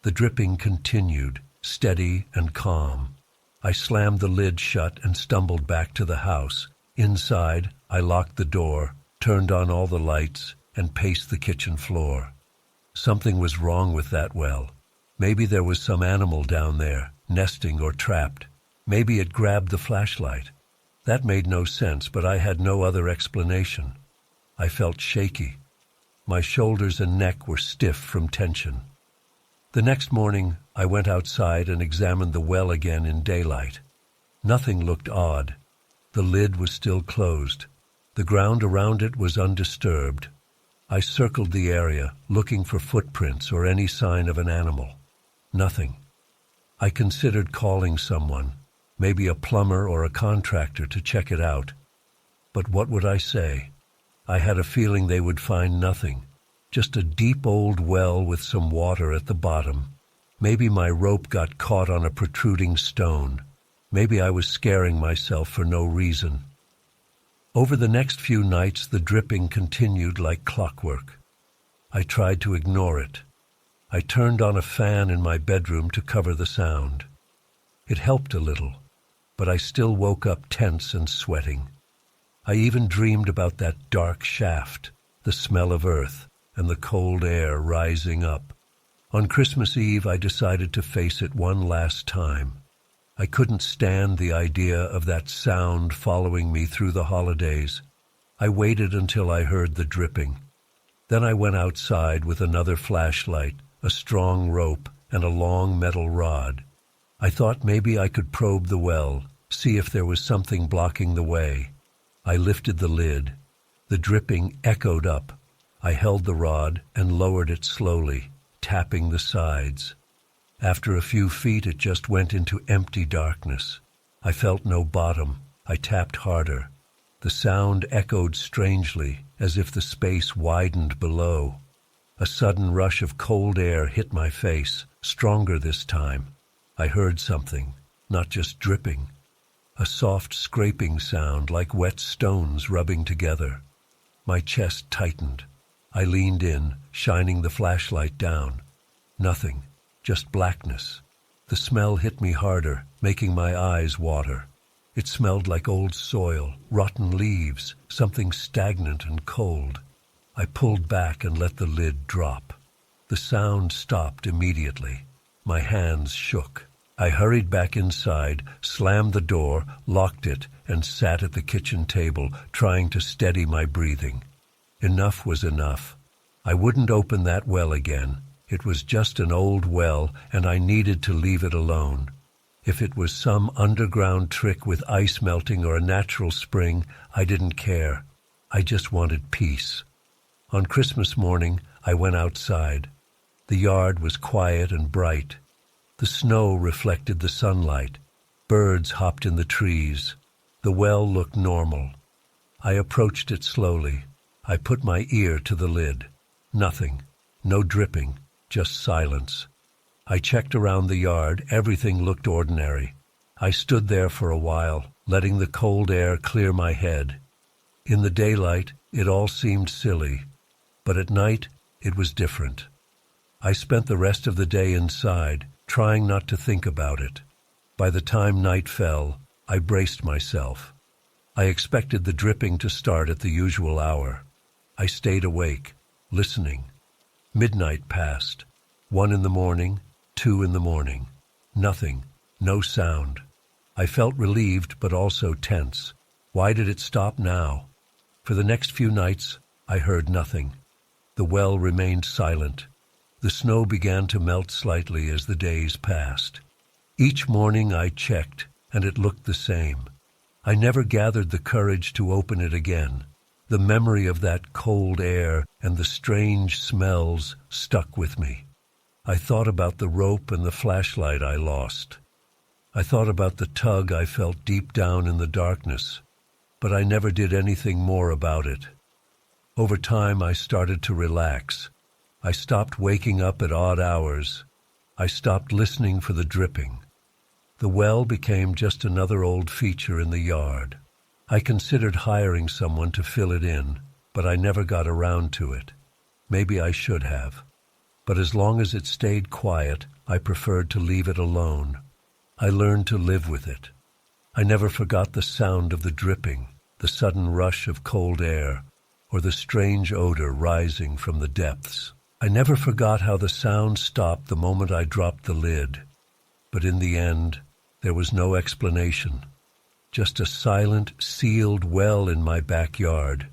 The dripping continued, steady and calm. I slammed the lid shut and stumbled back to the house. Inside, I locked the door, turned on all the lights, and paced the kitchen floor. Something was wrong with that well. Maybe there was some animal down there, nesting or trapped. Maybe it grabbed the flashlight. That made no sense, but I had no other explanation. I felt shaky. My shoulders and neck were stiff from tension. The next morning, I went outside and examined the well again in daylight. Nothing looked odd. The lid was still closed. The ground around it was undisturbed. I circled the area, looking for footprints or any sign of an animal. Nothing. I considered calling someone, maybe a plumber or a contractor, to check it out. But what would I say? I had a feeling they would find nothing. Just a deep old well with some water at the bottom. Maybe my rope got caught on a protruding stone. Maybe I was scaring myself for no reason. Over the next few nights, the dripping continued like clockwork. I tried to ignore it. I turned on a fan in my bedroom to cover the sound. It helped a little, but I still woke up tense and sweating. I even dreamed about that dark shaft, the smell of earth, and the cold air rising up. On Christmas Eve, I decided to face it one last time. I couldn't stand the idea of that sound following me through the holidays. I waited until I heard the dripping. Then I went outside with another flashlight, a strong rope, and a long metal rod. I thought maybe I could probe the well, see if there was something blocking the way. I lifted the lid. The dripping echoed up. I held the rod and lowered it slowly, tapping the sides. After a few feet, it just went into empty darkness. I felt no bottom. I tapped harder. The sound echoed strangely, as if the space widened below. A sudden rush of cold air hit my face, stronger this time. I heard something, not just dripping. A soft scraping sound like wet stones rubbing together. My chest tightened. I leaned in, shining the flashlight down. Nothing, just blackness. The smell hit me harder, making my eyes water. It smelled like old soil, rotten leaves, something stagnant and cold. I pulled back and let the lid drop. The sound stopped immediately. My hands shook. I hurried back inside, slammed the door, locked it, and sat at the kitchen table, trying to steady my breathing. Enough was enough. I wouldn't open that well again. It was just an old well, and I needed to leave it alone. If it was some underground trick with ice melting or a natural spring, I didn't care. I just wanted peace. On Christmas morning, I went outside. The yard was quiet and bright. The snow reflected the sunlight. Birds hopped in the trees. The well looked normal. I approached it slowly. I put my ear to the lid. Nothing. No dripping. Just silence. I checked around the yard. Everything looked ordinary. I stood there for a while, letting the cold air clear my head. In the daylight, it all seemed silly. But at night, it was different. I spent the rest of the day inside, trying not to think about it. By the time night fell, I braced myself. I expected the dripping to start at the usual hour. I stayed awake, listening. Midnight passed. 1 in the morning, 2 in the morning. Nothing, no sound. I felt relieved but also tense. Why did it stop now? For the next few nights, I heard nothing. The well remained silent. The snow began to melt slightly as the days passed. Each morning I checked, and it looked the same. I never gathered the courage to open it again. The memory of that cold air and the strange smells stuck with me. I thought about the rope and the flashlight I lost. I thought about the tug I felt deep down in the darkness, but I never did anything more about it. Over time, I started to relax. I stopped waking up at odd hours. I stopped listening for the dripping. The well became just another old feature in the yard. I considered hiring someone to fill it in, but I never got around to it. Maybe I should have. But as long as it stayed quiet, I preferred to leave it alone. I learned to live with it. I never forgot the sound of the dripping, the sudden rush of cold air, or the strange odor rising from the depths. I never forgot how the sound stopped the moment I dropped the lid. But in the end, there was no explanation. Just a silent, sealed well in my backyard,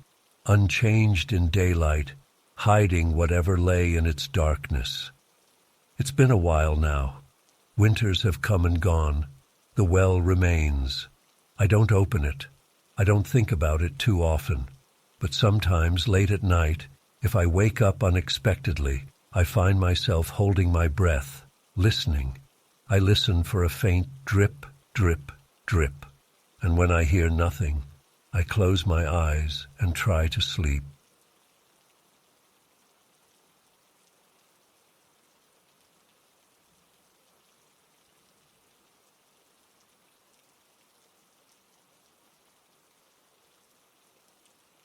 unchanged in daylight, hiding whatever lay in its darkness. It's been a while now. Winters have come and gone. The well remains. I don't open it. I don't think about it too often. But sometimes, late at night, if I wake up unexpectedly, I find myself holding my breath, listening. I listen for a faint drip, drip, drip. And when I hear nothing, I close my eyes and try to sleep.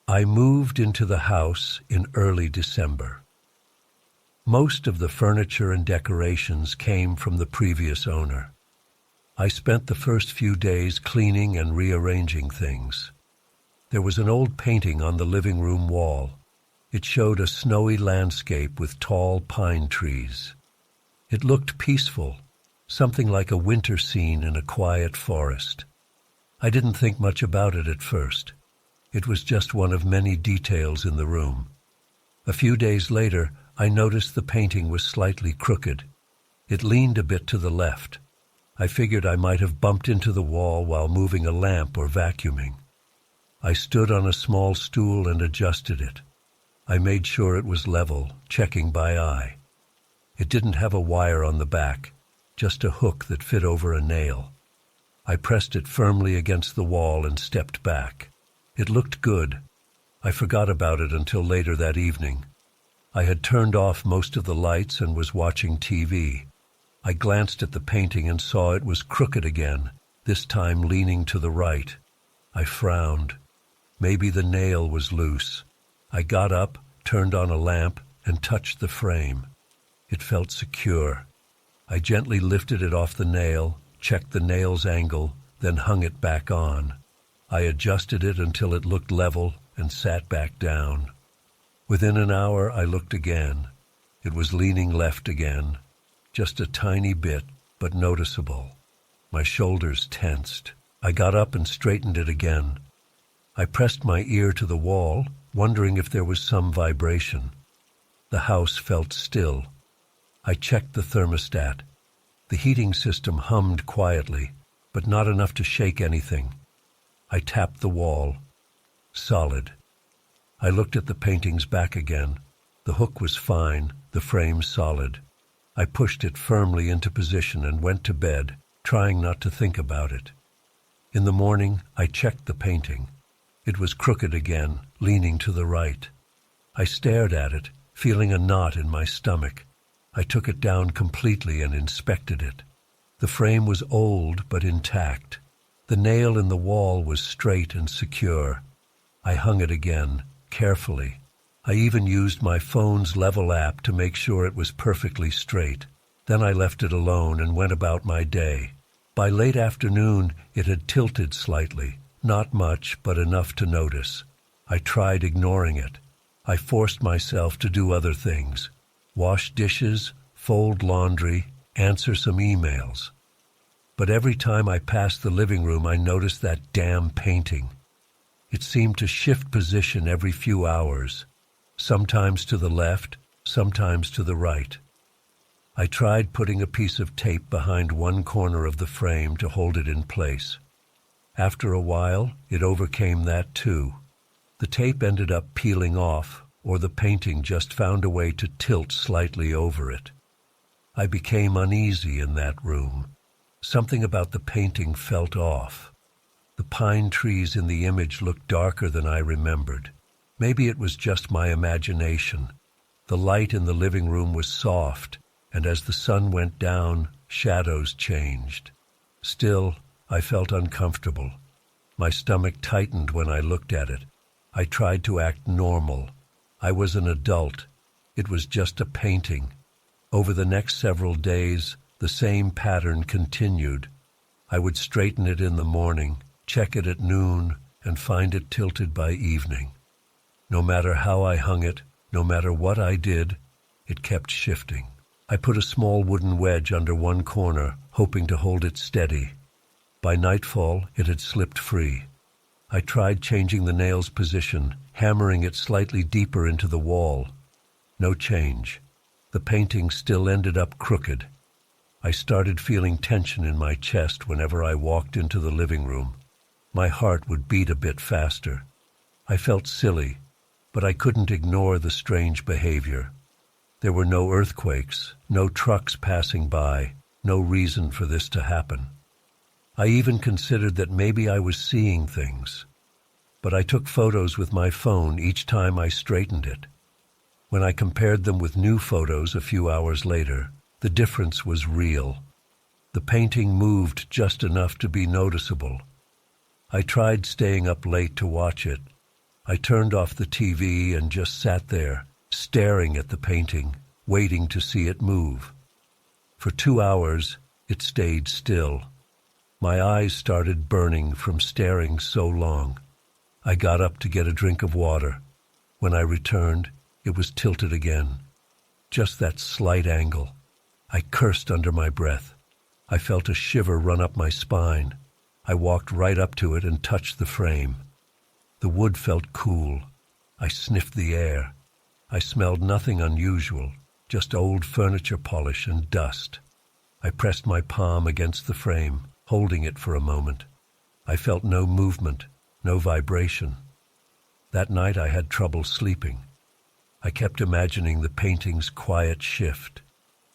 I moved into the house in early December. Most of the furniture and decorations came from the previous owner. I spent the first few days cleaning and rearranging things. There was an old painting on the living room wall. It showed a snowy landscape with tall pine trees. It looked peaceful, something like a winter scene in a quiet forest. I didn't think much about it at first. It was just one of many details in the room. A few days later, I noticed the painting was slightly crooked. It leaned a bit to the left. I figured I might have bumped into the wall while moving a lamp or vacuuming. I stood on a small stool and adjusted it. I made sure it was level, checking by eye. It didn't have a wire on the back, just a hook that fit over a nail. I pressed it firmly against the wall and stepped back. It looked good. I forgot about it until later that evening. I had turned off most of the lights and was watching TV. I glanced at the painting and saw it was crooked again, this time leaning to the right. I frowned. Maybe the nail was loose. I got up, turned on a lamp, and touched the frame. It felt secure. I gently lifted it off the nail, checked the nail's angle, then hung it back on. I adjusted it until it looked level and sat back down. Within an hour, I looked again. It was leaning left again, just a tiny bit, but noticeable. My shoulders tensed. I got up and straightened it again. I pressed my ear to the wall, wondering if there was some vibration. The house felt still. I checked the thermostat. The heating system hummed quietly, but not enough to shake anything. I tapped the wall. Solid. I looked at the painting's back again. The hook was fine, the frame solid. I pushed it firmly into position and went to bed, trying not to think about it. In the morning, I checked the painting. It was crooked again, leaning to the right. I stared at it, feeling a knot in my stomach. I took it down completely and inspected it. The frame was old but intact. The nail in the wall was straight and secure. I hung it again, carefully. I even used my phone's level app to make sure it was perfectly straight. Then I left it alone and went about my day. By late afternoon, it had tilted slightly. Not much, but enough to notice. I tried ignoring it. I forced myself to do other things. Wash dishes, fold laundry, answer some emails. But every time I passed the living room, I noticed that damn painting. It seemed to shift position every few hours, sometimes to the left, sometimes to the right. I tried putting a piece of tape behind one corner of the frame to hold it in place. After a while, it overcame that too. The tape ended up peeling off, or the painting just found a way to tilt slightly over it. I became uneasy in that room. Something about the painting felt off. The pine trees in the image looked darker than I remembered. Maybe it was just my imagination. The light in the living room was soft, and as the sun went down, shadows changed. Still, I felt uncomfortable. My stomach tightened when I looked at it. I tried to act normal. I was an adult. It was just a painting. Over the next several days, the same pattern continued. I would straighten it in the morning, check it at noon, and find it tilted by evening. No matter how I hung it, no matter what I did, it kept shifting. I put a small wooden wedge under one corner, hoping to hold it steady. By nightfall, it had slipped free. I tried changing the nail's position, hammering it slightly deeper into the wall. No change. The painting still ended up crooked. I started feeling tension in my chest whenever I walked into the living room. My heart would beat a bit faster. I felt silly, but I couldn't ignore the strange behavior. There were no earthquakes, no trucks passing by, no reason for this to happen. I even considered that maybe I was seeing things. But I took photos with my phone each time I straightened it. When I compared them with new photos a few hours later, the difference was real. The painting moved just enough to be noticeable. I tried staying up late to watch it, I turned off the TV and just sat there, staring at the painting, waiting to see it move. For 2 hours, it stayed still. My eyes started burning from staring so long. I got up to get a drink of water. When I returned, it was tilted again. Just that slight angle. I cursed under my breath. I felt a shiver run up my spine. I walked right up to it and touched the frame. The wood felt cool. I sniffed the air. I smelled nothing unusual, just old furniture polish and dust. I pressed my palm against the frame, holding it for a moment. I felt no movement, no vibration. That night I had trouble sleeping. I kept imagining the painting's quiet shift.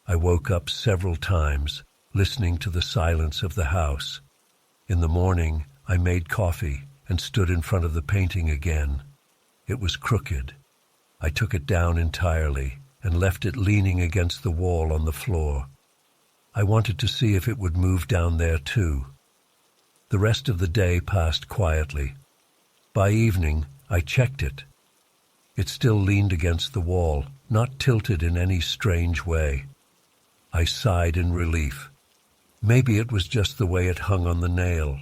I woke up several times, listening to the silence of the house. In the morning, I made coffee and stood in front of the painting again. It was crooked. I took it down entirely and left it leaning against the wall on the floor. I wanted to see if it would move down there too. The rest of the day passed quietly. By evening, I checked it. It still leaned against the wall, not tilted in any strange way. I sighed in relief. Maybe it was just the way it hung on the nail.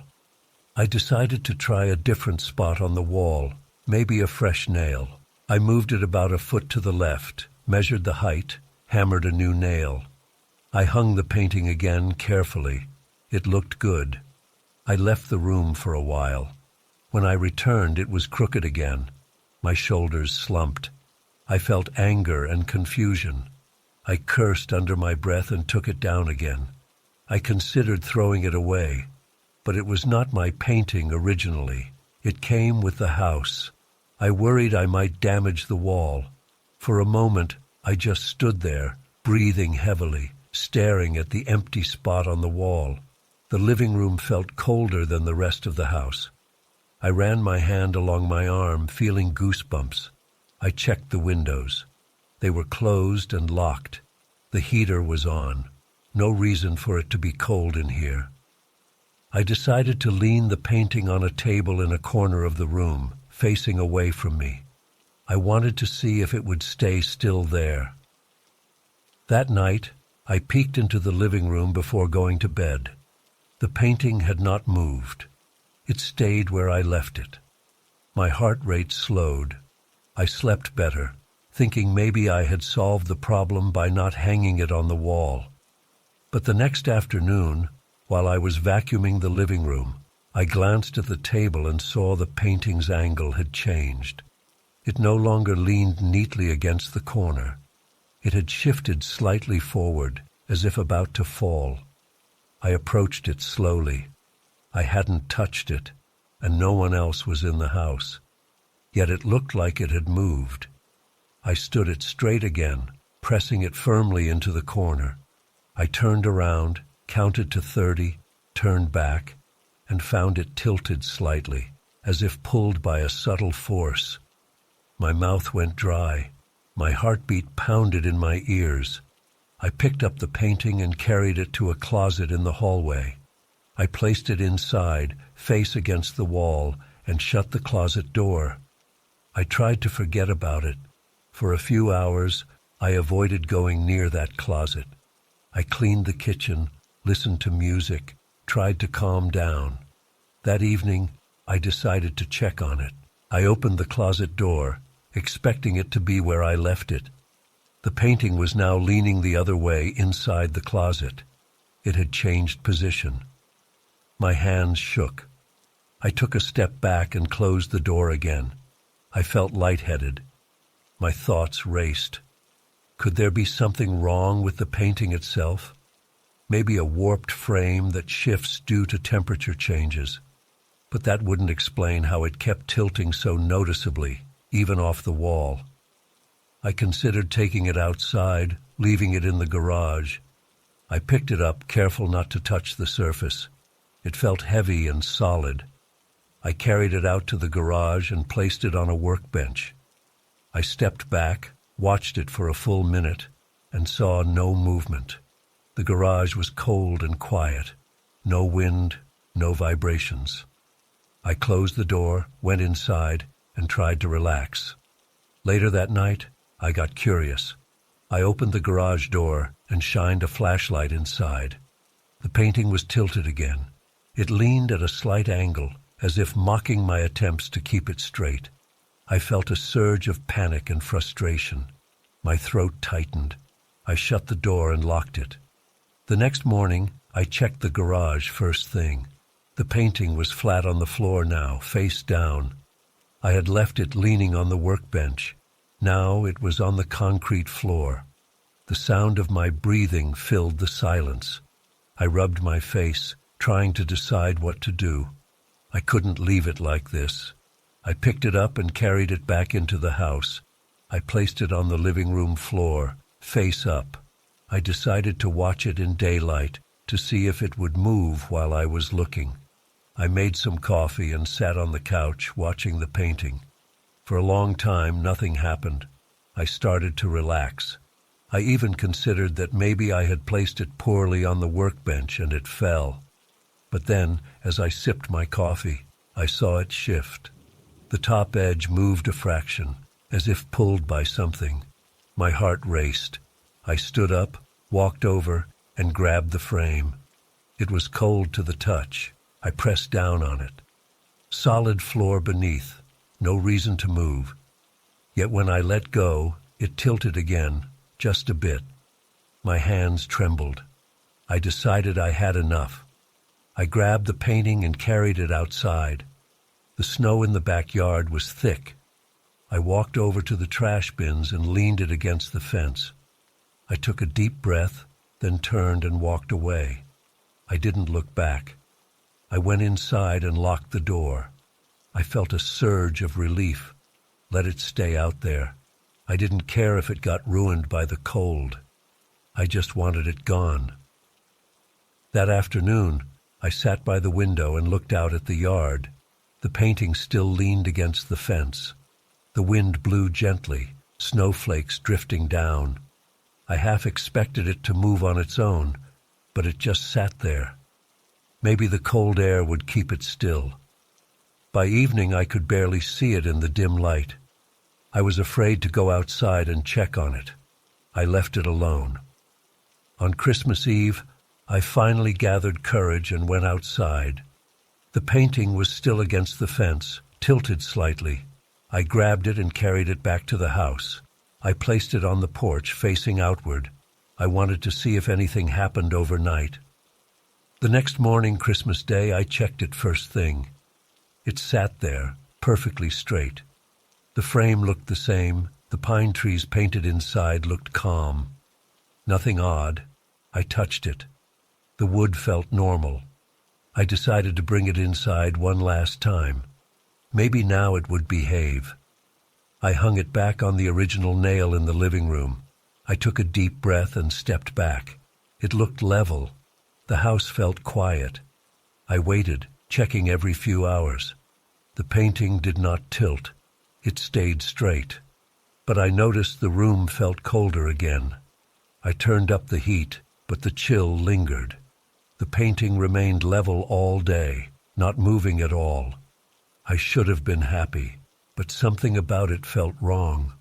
I decided to try a different spot on the wall, maybe a fresh nail. I moved it about a foot to the left, measured the height, hammered a new nail. I hung the painting again carefully. It looked good. I left the room for a while. When I returned, it was crooked again. My shoulders slumped. I felt anger and confusion. I cursed under my breath and took it down again. I considered throwing it away, but it was not my painting originally. It came with the house. I worried I might damage the wall. For a moment, I just stood there, breathing heavily, staring at the empty spot on the wall. The living room felt colder than the rest of the house. I ran my hand along my arm, feeling goosebumps. I checked the windows. They were closed and locked. The heater was on. No reason for it to be cold in here. I decided to lean the painting on a table in a corner of the room, facing away from me. I wanted to see if it would stay still there. That night, I peeked into the living room before going to bed. The painting had not moved. It stayed where I left it. My heart rate slowed. I slept better, thinking maybe I had solved the problem by not hanging it on the wall. But the next afternoon, while I was vacuuming the living room, I glanced at the table and saw the painting's angle had changed. It no longer leaned neatly against the corner. It had shifted slightly forward, as if about to fall. I approached it slowly. I hadn't touched it, and no one else was in the house. Yet it looked like it had moved. I stood it straight again, pressing it firmly into the corner. I turned around, counted to 30, turned back, and found it tilted slightly, as if pulled by a subtle force. My mouth went dry. My heartbeat pounded in my ears. I picked up the painting and carried it to a closet in the hallway. I placed it inside, face against the wall, and shut the closet door. I tried to forget about it. For a few hours, I avoided going near that closet. I cleaned the kitchen, listened to music, tried to calm down. That evening, I decided to check on it. I opened the closet door, expecting it to be where I left it. The painting was now leaning the other way inside the closet. It had changed position. My hands shook. I took a step back and closed the door again. I felt lightheaded. My thoughts raced. Could there be something wrong with the painting itself? Maybe a warped frame that shifts due to temperature changes. But that wouldn't explain how it kept tilting so noticeably, even off the wall. I considered taking it outside, leaving it in the garage. I picked it up, careful not to touch the surface. It felt heavy and solid. I carried it out to the garage and placed it on a workbench. I stepped back, watched it for a full minute, and saw no movement. The garage was cold and quiet. No wind, no vibrations. I closed the door, went inside, and tried to relax. Later that night, I got curious. I opened the garage door and shined a flashlight inside. The painting was tilted again. It leaned at a slight angle, as if mocking my attempts to keep it straight. I felt a surge of panic and frustration. My throat tightened. I shut the door and locked it. The next morning, I checked the garage first thing. The painting was flat on the floor now, face down. I had left it leaning on the workbench. Now it was on the concrete floor. The sound of my breathing filled the silence. I rubbed my face, trying to decide what to do. I couldn't leave it like this. I picked it up and carried it back into the house. I placed it on the living room floor, face up. I decided to watch it in daylight to see if it would move while I was looking. I made some coffee and sat on the couch watching the painting. For a long time, nothing happened. I started to relax. I even considered that maybe I had placed it poorly on the workbench and it fell. But then, as I sipped my coffee, I saw it shift. The top edge moved a fraction, as if pulled by something. My heart raced. I stood up, walked over, and grabbed the frame. It was cold to the touch. I pressed down on it. Solid floor beneath, no reason to move. Yet when I let go, it tilted again, just a bit. My hands trembled. I decided I had enough. I grabbed the painting and carried it outside. The snow in the backyard was thick. I walked over to the trash bins and leaned it against the fence. I took a deep breath, then turned and walked away. I didn't look back. I went inside and locked the door. I felt a surge of relief. Let it stay out there. I didn't care if it got ruined by the cold. I just wanted it gone. That afternoon, I sat by the window and looked out at the yard. The painting still leaned against the fence. The wind blew gently, snowflakes drifting down. I half expected it to move on its own, but it just sat there. Maybe the cold air would keep it still. By evening, I could barely see it in the dim light. I was afraid to go outside and check on it. I left it alone. On Christmas Eve, I finally gathered courage and went outside. The painting was still against the fence, tilted slightly. I grabbed it and carried it back to the house. I placed it on the porch, facing outward. I wanted to see if anything happened overnight. The next morning, Christmas Day, I checked it first thing. It sat there, perfectly straight. The frame looked the same. The pine trees painted inside looked calm. Nothing odd. I touched it. The wood felt normal. I decided to bring it inside one last time. Maybe now it would behave. I hung it back on the original nail in the living room. I took a deep breath and stepped back. It looked level. The house felt quiet. I waited, checking every few hours. The painting did not tilt. It stayed straight. But I noticed the room felt colder again. I turned up the heat, but the chill lingered. The painting remained level all day, not moving at all. I should have been happy, but something about it felt wrong.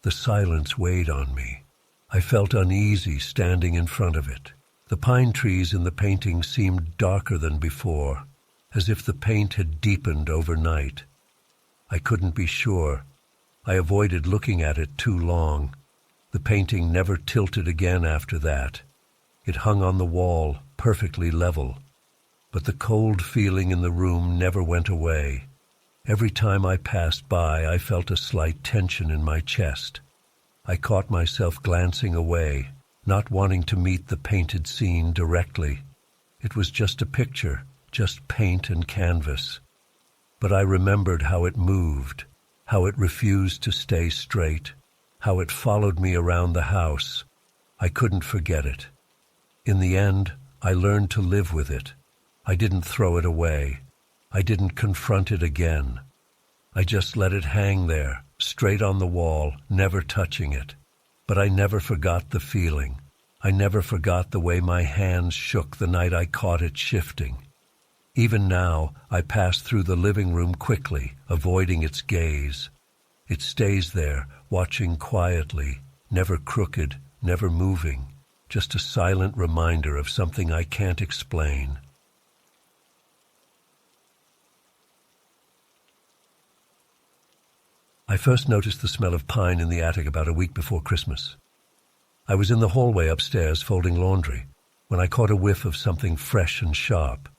The silence weighed on me. I felt uneasy standing in front of it. The pine trees in the painting seemed darker than before, as if the paint had deepened overnight. I couldn't be sure. I avoided looking at it too long. The painting never tilted again after that. It hung on the wall, perfectly level. But the cold feeling in the room never went away. Every time I passed by, I felt a slight tension in my chest. I caught myself glancing away, not wanting to meet the painted scene directly. It was just a picture, just paint and canvas. But I remembered how it moved, how it refused to stay straight, how it followed me around the house. I couldn't forget it. In the end, I learned to live with it. I didn't throw it away. I didn't confront it again. I just let it hang there, straight on the wall, never touching it. But I never forgot the feeling. I never forgot the way my hands shook the night I caught it shifting. Even now, I pass through the living room quickly, avoiding its gaze. It stays there, watching quietly, never crooked, never moving, just a silent reminder of something I can't explain. I first noticed the smell of pine in the attic about a week before Christmas. I was in the hallway upstairs folding laundry when I caught a whiff of something fresh and sharp.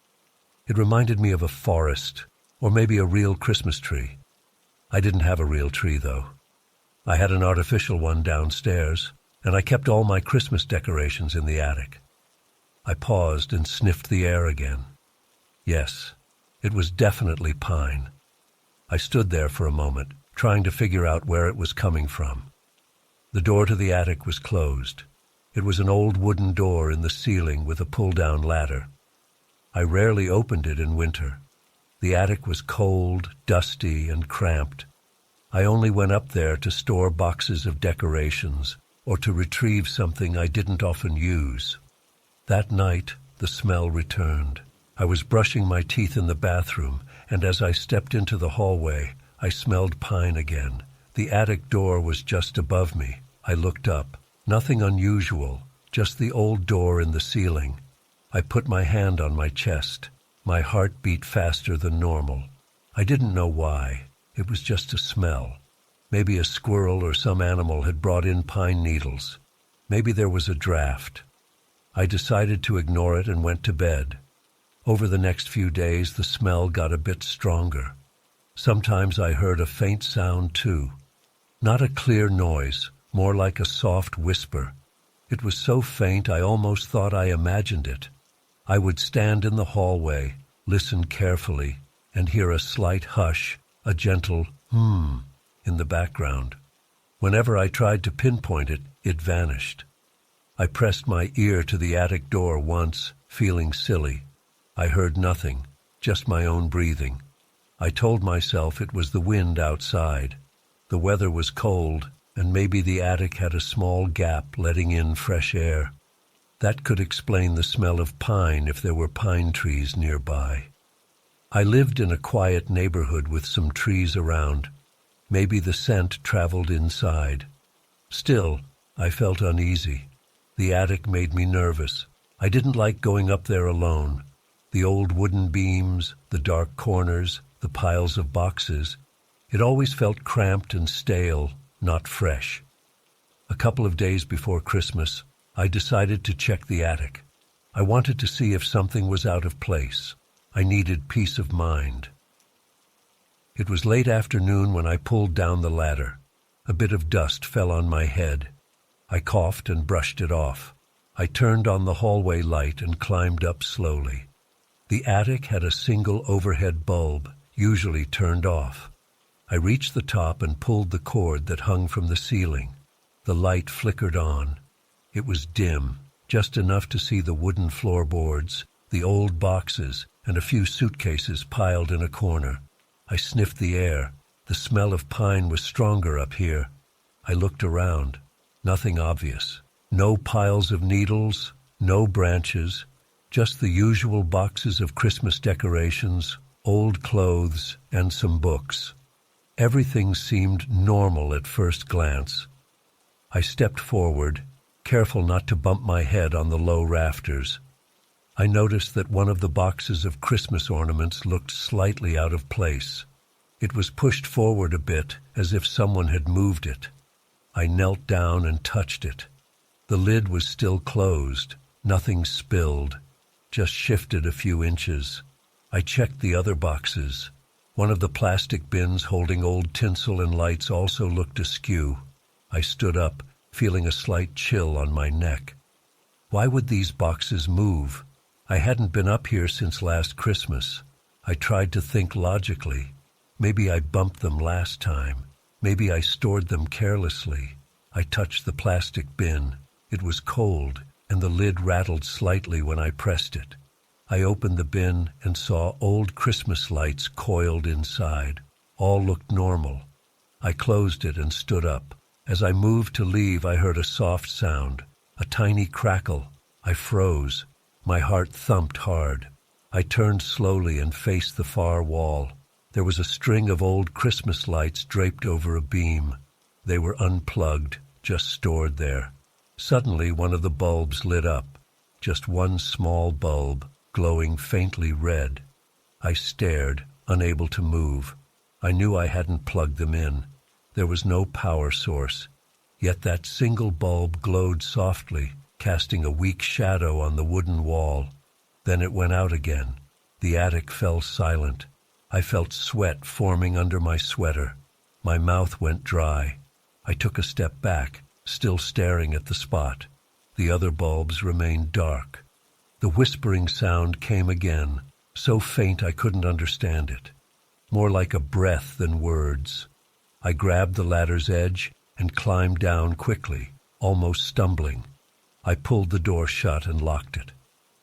It reminded me of a forest, or maybe a real Christmas tree. I didn't have a real tree, though. I had an artificial one downstairs, and I kept all my Christmas decorations in the attic. I paused and sniffed the air again. Yes, it was definitely pine. I stood there for a moment, trying to figure out where it was coming from. The door to the attic was closed. It was an old wooden door in the ceiling with a pull-down ladder. I rarely opened it in winter. The attic was cold, dusty, and cramped. I only went up there to store boxes of decorations or to retrieve something I didn't often use. That night, the smell returned. I was brushing my teeth in the bathroom, and as I stepped into the hallway, I smelled pine again. The attic door was just above me. I looked up. Nothing unusual, just the old door in the ceiling. I put my hand on my chest. My heart beat faster than normal. I didn't know why. It was just a smell. Maybe a squirrel or some animal had brought in pine needles. Maybe there was a draft. I decided to ignore it and went to bed. Over the next few days, the smell got a bit stronger. Sometimes I heard a faint sound, too. Not a clear noise, more like a soft whisper. It was so faint I almost thought I imagined it. I would stand in the hallway, listen carefully, and hear a slight hush, a gentle in the background. Whenever I tried to pinpoint it, it vanished. I pressed my ear to the attic door once, feeling silly. I heard nothing, just my own breathing. I told myself it was the wind outside. The weather was cold, and maybe the attic had a small gap letting in fresh air. That could explain the smell of pine if there were pine trees nearby. I lived in a quiet neighborhood with some trees around. Maybe the scent traveled inside. Still, I felt uneasy. The attic made me nervous. I didn't like going up there alone. The old wooden beams, the dark corners, the piles of boxes. It always felt cramped and stale, not fresh. A couple of days before Christmas, I decided to check the attic. I wanted to see if something was out of place. I needed peace of mind. It was late afternoon when I pulled down the ladder. A bit of dust fell on my head. I coughed and brushed it off. I turned on the hallway light and climbed up slowly. The attic had a single overhead bulb, usually turned off. I reached the top and pulled the cord that hung from the ceiling. The light flickered on. It was dim, just enough to see the wooden floorboards, the old boxes, and a few suitcases piled in a corner. I sniffed the air. The smell of pine was stronger up here. I looked around. Nothing obvious. No piles of needles, no branches, just the usual boxes of Christmas decorations, old clothes, and some books. Everything seemed normal at first glance. I stepped forward, careful not to bump my head on the low rafters. I noticed that one of the boxes of Christmas ornaments looked slightly out of place. It was pushed forward a bit, as if someone had moved it. I knelt down and touched it. The lid was still closed, nothing spilled, just shifted a few inches. I checked the other boxes. One of the plastic bins holding old tinsel and lights also looked askew. I stood up, feeling a slight chill on my neck. Why would these boxes move? I hadn't been up here since last Christmas. I tried to think logically. Maybe I bumped them last time. Maybe I stored them carelessly. I touched the plastic bin. It was cold, and the lid rattled slightly when I pressed it. I opened the bin and saw old Christmas lights coiled inside. All looked normal. I closed it and stood up. As I moved to leave, I heard a soft sound, a tiny crackle. I froze. My heart thumped hard. I turned slowly and faced the far wall. There was a string of old Christmas lights draped over a beam. They were unplugged, just stored there. Suddenly, one of the bulbs lit up. Just one small bulb, glowing faintly red. I stared, unable to move. I knew I hadn't plugged them in. There was no power source. Yet that single bulb glowed softly, casting a weak shadow on the wooden wall. Then it went out again. The attic fell silent. I felt sweat forming under my sweater. My mouth went dry. I took a step back, still staring at the spot. The other bulbs remained dark. The whispering sound came again, so faint I couldn't understand it. More like a breath than words. I grabbed the ladder's edge and climbed down quickly, almost stumbling. I pulled the door shut and locked it.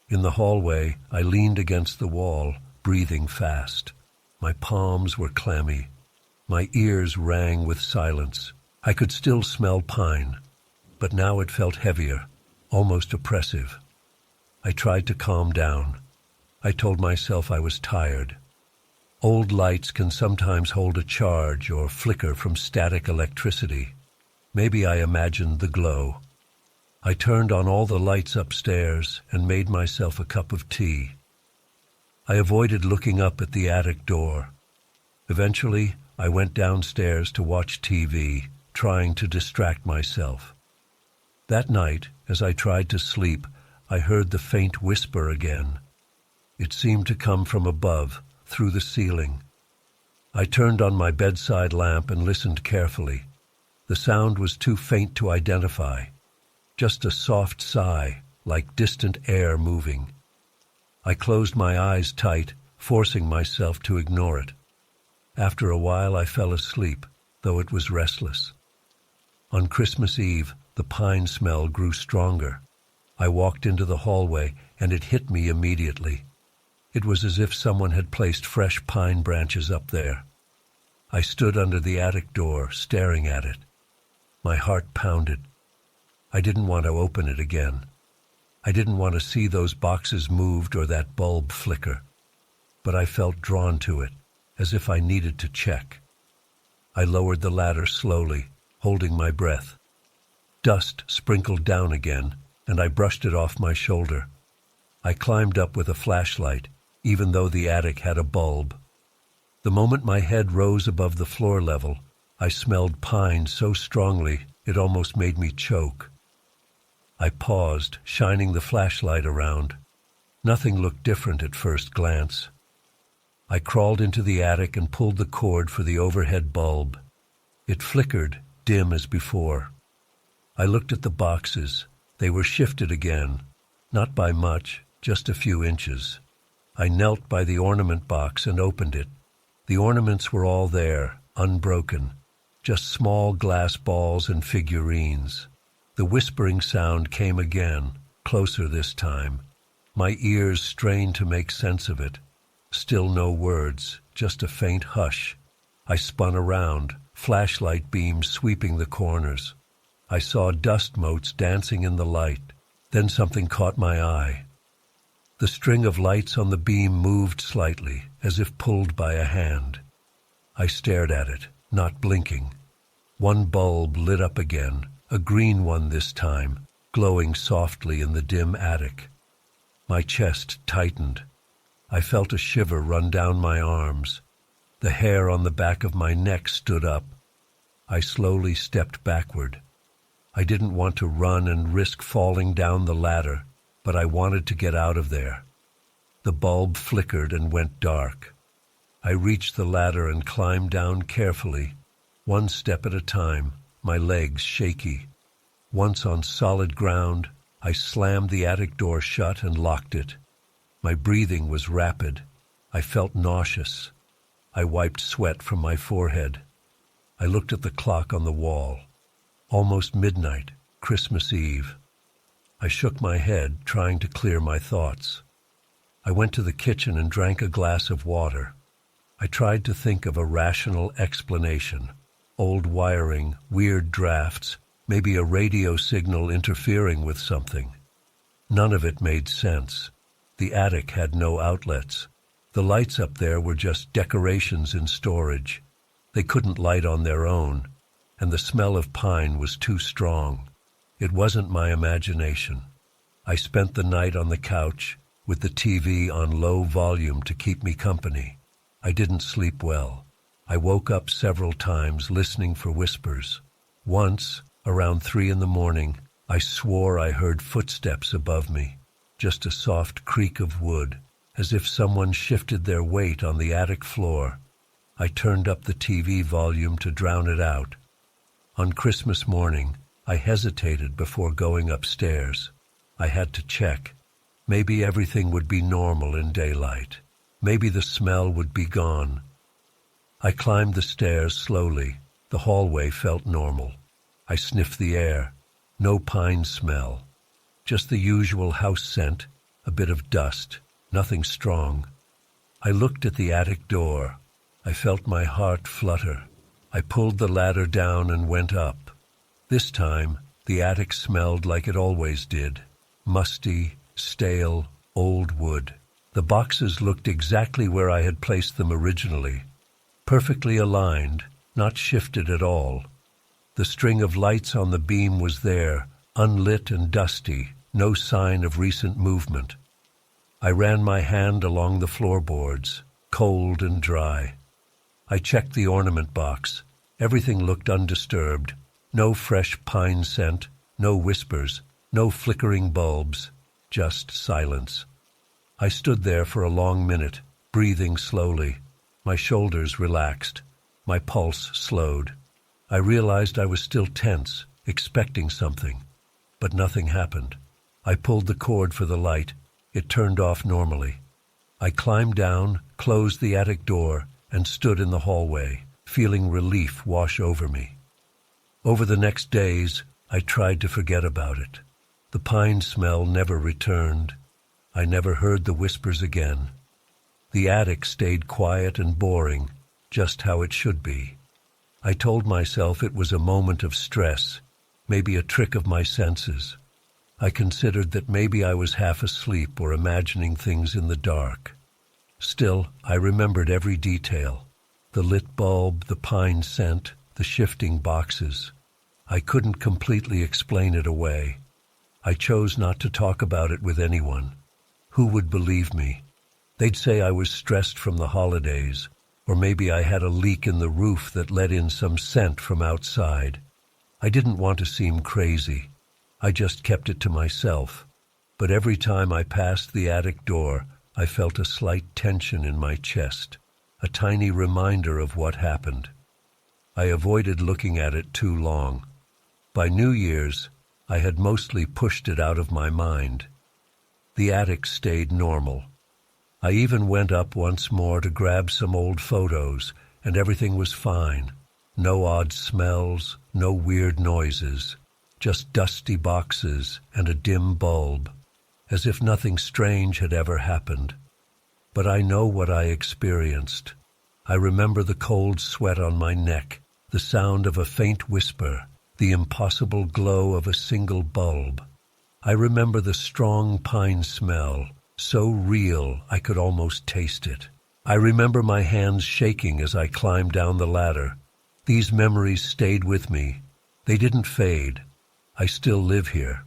In the hallway, I leaned against the wall, breathing fast. My palms were clammy. My ears rang with silence. I could still smell pine, but now it felt heavier, almost oppressive. I tried to calm down. I told myself I was tired. Old lights can sometimes hold a charge or flicker from static electricity. Maybe I imagined the glow. I turned on all the lights upstairs and made myself a cup of tea. I avoided looking up at the attic door. Eventually, I went downstairs to watch TV, trying to distract myself. That night, as I tried to sleep, I heard the faint whisper again. It seemed to come from above, through the ceiling. I turned on my bedside lamp and listened carefully. The sound was too faint to identify. Just a soft sigh, like distant air moving. I closed my eyes tight, forcing myself to ignore it. After a while I fell asleep, though it was restless. On Christmas Eve, the pine smell grew stronger. I walked into the hallway, and it hit me immediately. It was as if someone had placed fresh pine branches up there. I stood under the attic door, staring at it. My heart pounded. I didn't want to open it again. I didn't want to see those boxes moved or that bulb flicker. But I felt drawn to it, as if I needed to check. I lowered the ladder slowly, holding my breath. Dust sprinkled down again, and I brushed it off my shoulder. I climbed up with a flashlight, even though the attic had a bulb. The moment my head rose above the floor level, I smelled pine so strongly it almost made me choke. I paused, shining the flashlight around. Nothing looked different at first glance. I crawled into the attic and pulled the cord for the overhead bulb. It flickered, dim as before. I looked at the boxes. They were shifted again, not by much, just a few inches. I knelt by the ornament box and opened it. The ornaments were all there, unbroken, just small glass balls and figurines. The whispering sound came again, closer this time. My ears strained to make sense of it. Still no words, just a faint hush. I spun around, flashlight beams sweeping the corners. I saw dust motes dancing in the light. Then something caught my eye. The string of lights on the beam moved slightly, as if pulled by a hand. I stared at it, not blinking. One bulb lit up again, a green one this time, glowing softly in the dim attic. My chest tightened. I felt a shiver run down my arms. The hair on the back of my neck stood up. I slowly stepped backward. I didn't want to run and risk falling down the ladder, but I wanted to get out of there. The bulb flickered and went dark. I reached the ladder and climbed down carefully, one step at a time, my legs shaky. Once on solid ground, I slammed the attic door shut and locked it. My breathing was rapid. I felt nauseous. I wiped sweat from my forehead. I looked at the clock on the wall. Almost midnight, Christmas Eve. I shook my head, trying to clear my thoughts. I went to the kitchen and drank a glass of water. I tried to think of a rational explanation. Old wiring, weird drafts, maybe a radio signal interfering with something. None of it made sense. The attic had no outlets. The lights up there were just decorations in storage. They couldn't light on their own, and the smell of pine was too strong. It wasn't my imagination. I spent the night on the couch, with the TV on low volume to keep me company. I didn't sleep well. I woke up several times listening for whispers. Once, around 3 a.m, I swore I heard footsteps above me, just a soft creak of wood, as if someone shifted their weight on the attic floor. I turned up the TV volume to drown it out. On Christmas morning, I hesitated before going upstairs. I had to check. Maybe everything would be normal in daylight. Maybe the smell would be gone. I climbed the stairs slowly. The hallway felt normal. I sniffed the air. No pine smell. Just the usual house scent, a bit of dust, nothing strong. I looked at the attic door. I felt my heart flutter. I pulled the ladder down and went up. This time, the attic smelled like it always did. Musty, stale, old wood. The boxes looked exactly where I had placed them originally. Perfectly aligned, not shifted at all. The string of lights on the beam was there, unlit and dusty, no sign of recent movement. I ran my hand along the floorboards, cold and dry. I checked the ornament box. Everything looked undisturbed. No fresh pine scent, no whispers, no flickering bulbs, just silence. I stood there for a long minute, breathing slowly. My shoulders relaxed. My pulse slowed. I realized I was still tense, expecting something, but nothing happened. I pulled the cord for the light. It turned off normally. I climbed down, closed the attic door, and stood in the hallway, feeling relief wash over me. Over the next days, I tried to forget about it. The pine smell never returned. I never heard the whispers again. The attic stayed quiet and boring, just how it should be. I told myself it was a moment of stress, maybe a trick of my senses. I considered that maybe I was half asleep or imagining things in the dark. Still, I remembered every detail. The lit bulb, the pine scent, the shifting boxes. I couldn't completely explain it away. I chose not to talk about it with anyone. Who would believe me? They'd say I was stressed from the holidays, or maybe I had a leak in the roof that let in some scent from outside. I didn't want to seem crazy. I just kept it to myself. But every time I passed the attic door, I felt a slight tension in my chest, a tiny reminder of what happened. I avoided looking at it too long. By New Year's, I had mostly pushed it out of my mind. The attic stayed normal. I even went up once more to grab some old photos, and everything was fine. No odd smells, no weird noises, just dusty boxes and a dim bulb, as if nothing strange had ever happened. But I know what I experienced. I remember the cold sweat on my neck, the sound of a faint whisper, the impossible glow of a single bulb. I remember the strong pine smell, so real I could almost taste it. I remember my hands shaking as I climbed down the ladder. These memories stayed with me. They didn't fade. I still live here.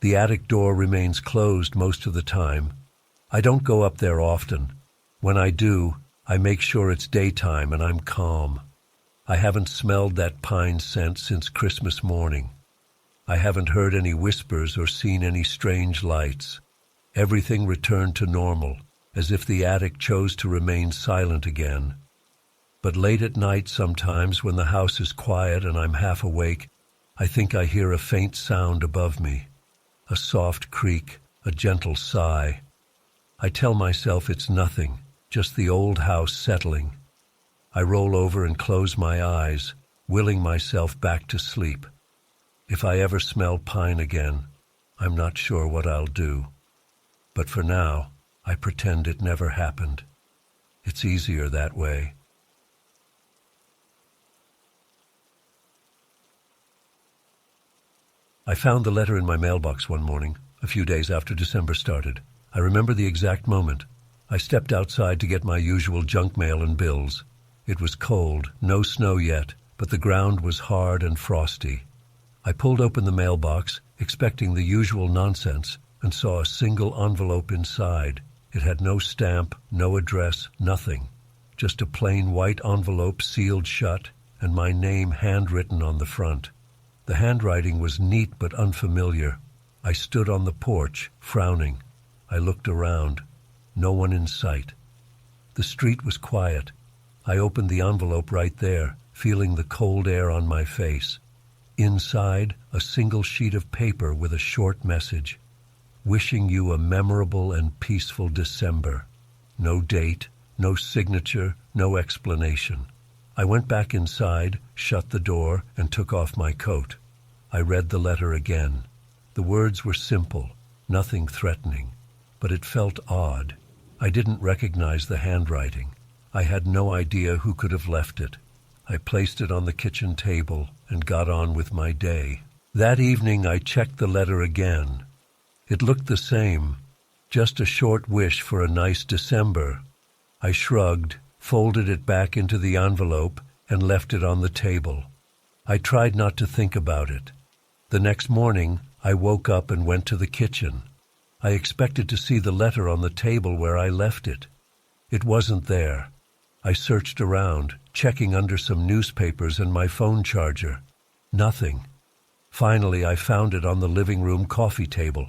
The attic door remains closed most of the time. I don't go up there often. When I do, I make sure it's daytime and I'm calm. I haven't smelled that pine scent since Christmas morning. I haven't heard any whispers or seen any strange lights. Everything returned to normal, as if the attic chose to remain silent again. But late at night sometimes, when the house is quiet and I'm half awake, I think I hear a faint sound above me. A soft creak, a gentle sigh. I tell myself it's nothing, just the old house settling. I roll over and close my eyes, willing myself back to sleep. If I ever smell pine again, I'm not sure what I'll do. But for now, I pretend it never happened. It's easier that way. I found the letter in my mailbox one morning, a few days after December started. I remember the exact moment. I stepped outside to get my usual junk mail and bills. It was cold, no snow yet, but the ground was hard and frosty. I pulled open the mailbox, expecting the usual nonsense, and saw a single envelope inside. It had no stamp, no address, nothing. Just a plain white envelope sealed shut, and my name handwritten on the front. The handwriting was neat but unfamiliar. I stood on the porch, frowning. I looked around. No one in sight. The street was quiet. I opened the envelope right there, feeling the cold air on my face. Inside, a single sheet of paper with a short message. Wishing you a memorable and peaceful December. No date, no signature, no explanation. I went back inside, shut the door, and took off my coat. I read the letter again. The words were simple, nothing threatening, but it felt odd. I didn't recognize the handwriting. I had no idea who could have left it. I placed it on the kitchen table and got on with my day. That evening I checked the letter again. It looked the same, just a short wish for a nice December. I shrugged, folded it back into the envelope, and left it on the table. I tried not to think about it. The next morning, I woke up and went to the kitchen. I expected to see the letter on the table where I left it. It wasn't there. I searched around, checking under some newspapers and my phone charger. Nothing. Finally, I found it on the living room coffee table.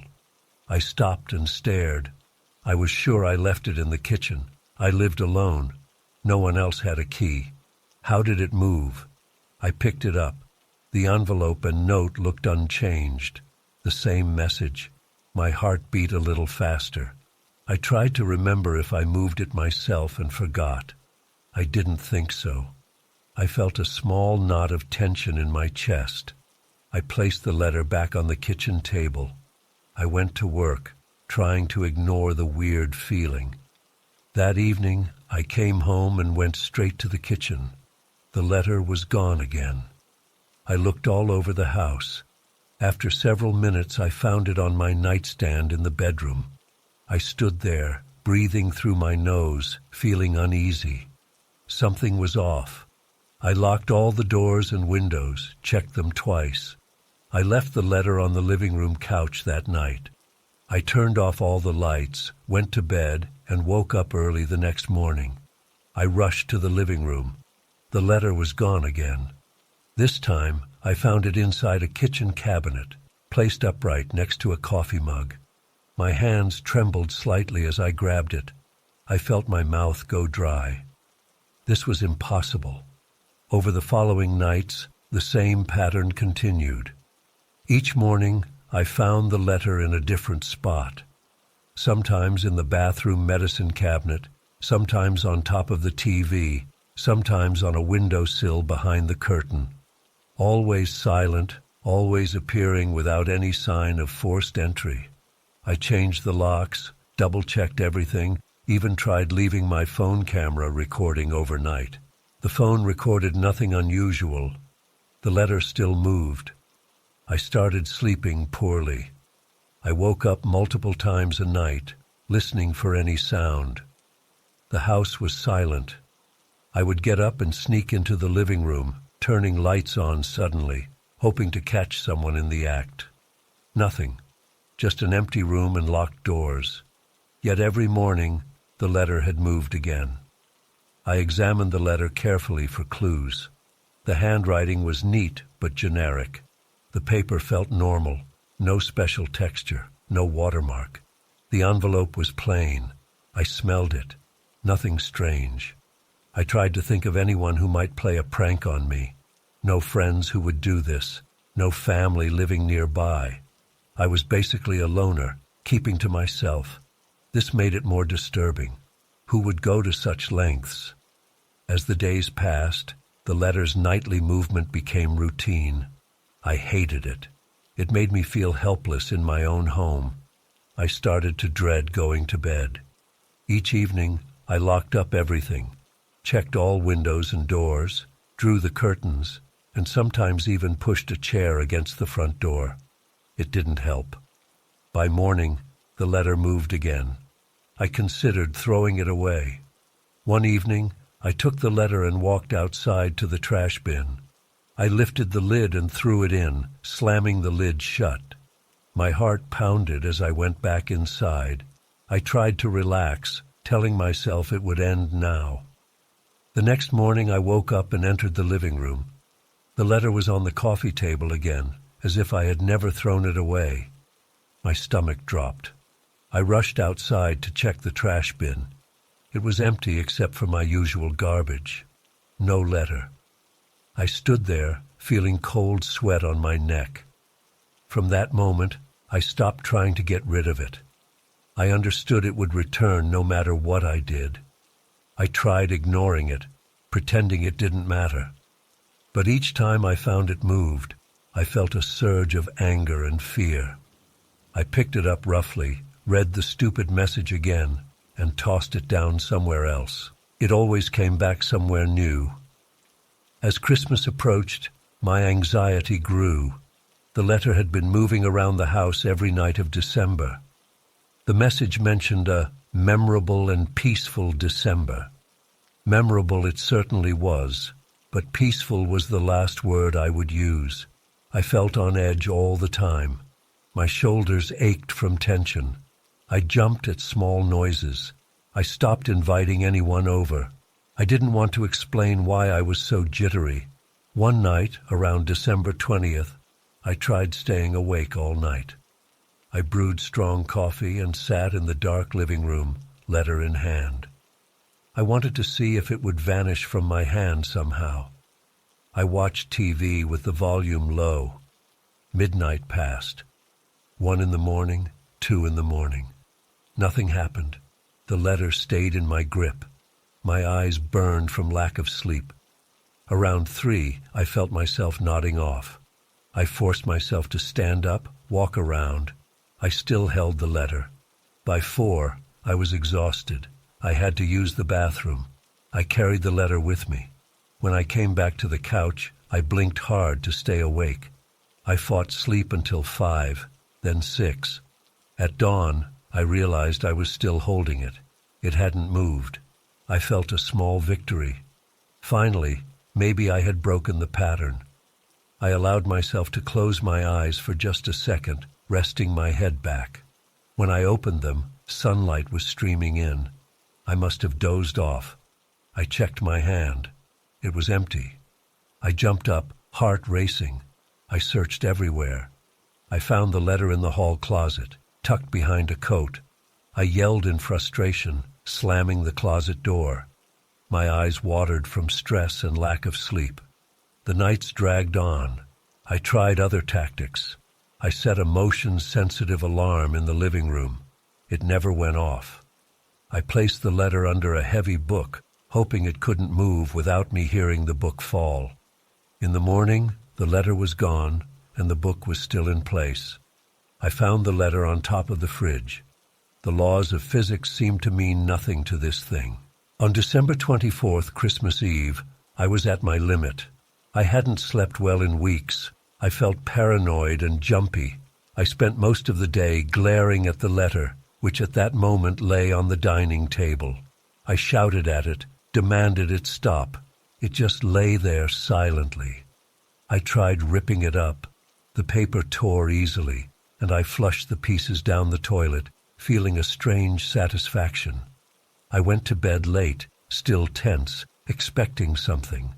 I stopped and stared. I was sure I left it in the kitchen. I lived alone. No one else had a key. How did it move? I picked it up. The envelope and note looked unchanged. The same message. My heart beat a little faster. I tried to remember if I moved it myself and forgot. I didn't think so. I felt a small knot of tension in my chest. I placed the letter back on the kitchen table. I went to work, trying to ignore the weird feeling. That evening, I came home and went straight to the kitchen. The letter was gone again. I looked all over the house. After several minutes, I found it on my nightstand in the bedroom. I stood there, breathing through my nose, feeling uneasy. Something was off. I locked all the doors and windows, checked them twice. I left the letter on the living room couch that night. I turned off all the lights, went to bed, and woke up early the next morning. I rushed to the living room. The letter was gone again. This time, I found it inside a kitchen cabinet, placed upright next to a coffee mug. My hands trembled slightly as I grabbed it. I felt my mouth go dry. This was impossible. Over the following nights, the same pattern continued. Each morning, I found the letter in a different spot. Sometimes in the bathroom medicine cabinet, sometimes on top of the TV, sometimes on a windowsill behind the curtain. Always silent, always appearing without any sign of forced entry. I changed the locks, double-checked everything, even tried leaving my phone camera recording overnight. The phone recorded nothing unusual. The letter still moved. I started sleeping poorly. I woke up multiple times a night, listening for any sound. The house was silent. I would get up and sneak into the living room, turning lights on suddenly, hoping to catch someone in the act. Nothing. Just an empty room and locked doors. Yet every morning, the letter had moved again. I examined the letter carefully for clues. The handwriting was neat but generic. The paper felt normal, no special texture, no watermark. The envelope was plain. I smelled it. Nothing strange. I tried to think of anyone who might play a prank on me. No friends who would do this. No family living nearby. I was basically a loner, keeping to myself. This made it more disturbing. Who would go to such lengths? As the days passed, the letter's nightly movement became routine. I hated it. It made me feel helpless in my own home. I started to dread going to bed. Each evening, I locked up everything, checked all windows and doors, drew the curtains, and sometimes even pushed a chair against the front door. It didn't help. By morning, The letter moved again. I considered throwing it away. One evening, I took the letter and walked outside to the trash bin. I lifted the lid and threw it in, slamming the lid shut. My heart pounded as I went back inside. I tried to relax, telling myself it would end now. The next morning I woke up and entered the living room. The letter was on the coffee table again, as if I had never thrown it away. My stomach dropped. I rushed outside to check the trash bin. It was empty except for my usual garbage. No letter. I stood there, feeling cold sweat on my neck. From that moment, I stopped trying to get rid of it. I understood it would return no matter what I did. I tried ignoring it, pretending it didn't matter. But each time I found it moved, I felt a surge of anger and fear. I picked it up roughly, read the stupid message again, and tossed it down somewhere else. It always came back somewhere new. As Christmas approached, my anxiety grew. The letter had been moving around the house every night of December. The message mentioned a memorable and peaceful December. Memorable it certainly was, but peaceful was the last word I would use. I felt on edge all the time. My shoulders ached from tension. I jumped at small noises. I stopped inviting anyone over. I didn't want to explain why I was so jittery. One night, around December 20th, I tried staying awake all night. I brewed strong coffee and sat in the dark living room, letter in hand. I wanted to see if it would vanish from my hand somehow. I watched TV with the volume low. Midnight passed. 1 in the morning, 2 in the morning. Nothing happened. The letter stayed in my grip. My eyes burned from lack of sleep. Around 3, I felt myself nodding off. I forced myself to stand up, walk around. I still held the letter. By 4, I was exhausted. I had to use the bathroom. I carried the letter with me. When I came back to the couch, I blinked hard to stay awake. I fought sleep until 5, then 6. At dawn, I realized I was still holding it. It hadn't moved. I felt a small victory. Finally, maybe I had broken the pattern. I allowed myself to close my eyes for just a second, resting my head back. When I opened them, sunlight was streaming in. I must have dozed off. I checked my hand. It was empty. I jumped up, heart racing. I searched everywhere. I found the letter in the hall closet, tucked behind a coat. I yelled in frustration, slamming the closet door. My eyes watered from stress and lack of sleep. The nights dragged on. I tried other tactics. I set a motion-sensitive alarm in the living room. It never went off. I placed the letter under a heavy book, hoping it couldn't move without me hearing the book fall. In the morning, the letter was gone, and the book was still in place. I found the letter on top of the fridge. The laws of physics seemed to mean nothing to this thing. On December 24th, Christmas Eve, I was at my limit. I hadn't slept well in weeks. I felt paranoid and jumpy. I spent most of the day glaring at the letter, which at that moment lay on the dining table. I shouted at it, demanded it stop. It just lay there silently. I tried ripping it up. The paper tore easily, and I flushed the pieces down the toilet, feeling a strange satisfaction. I went to bed late, still tense, expecting something.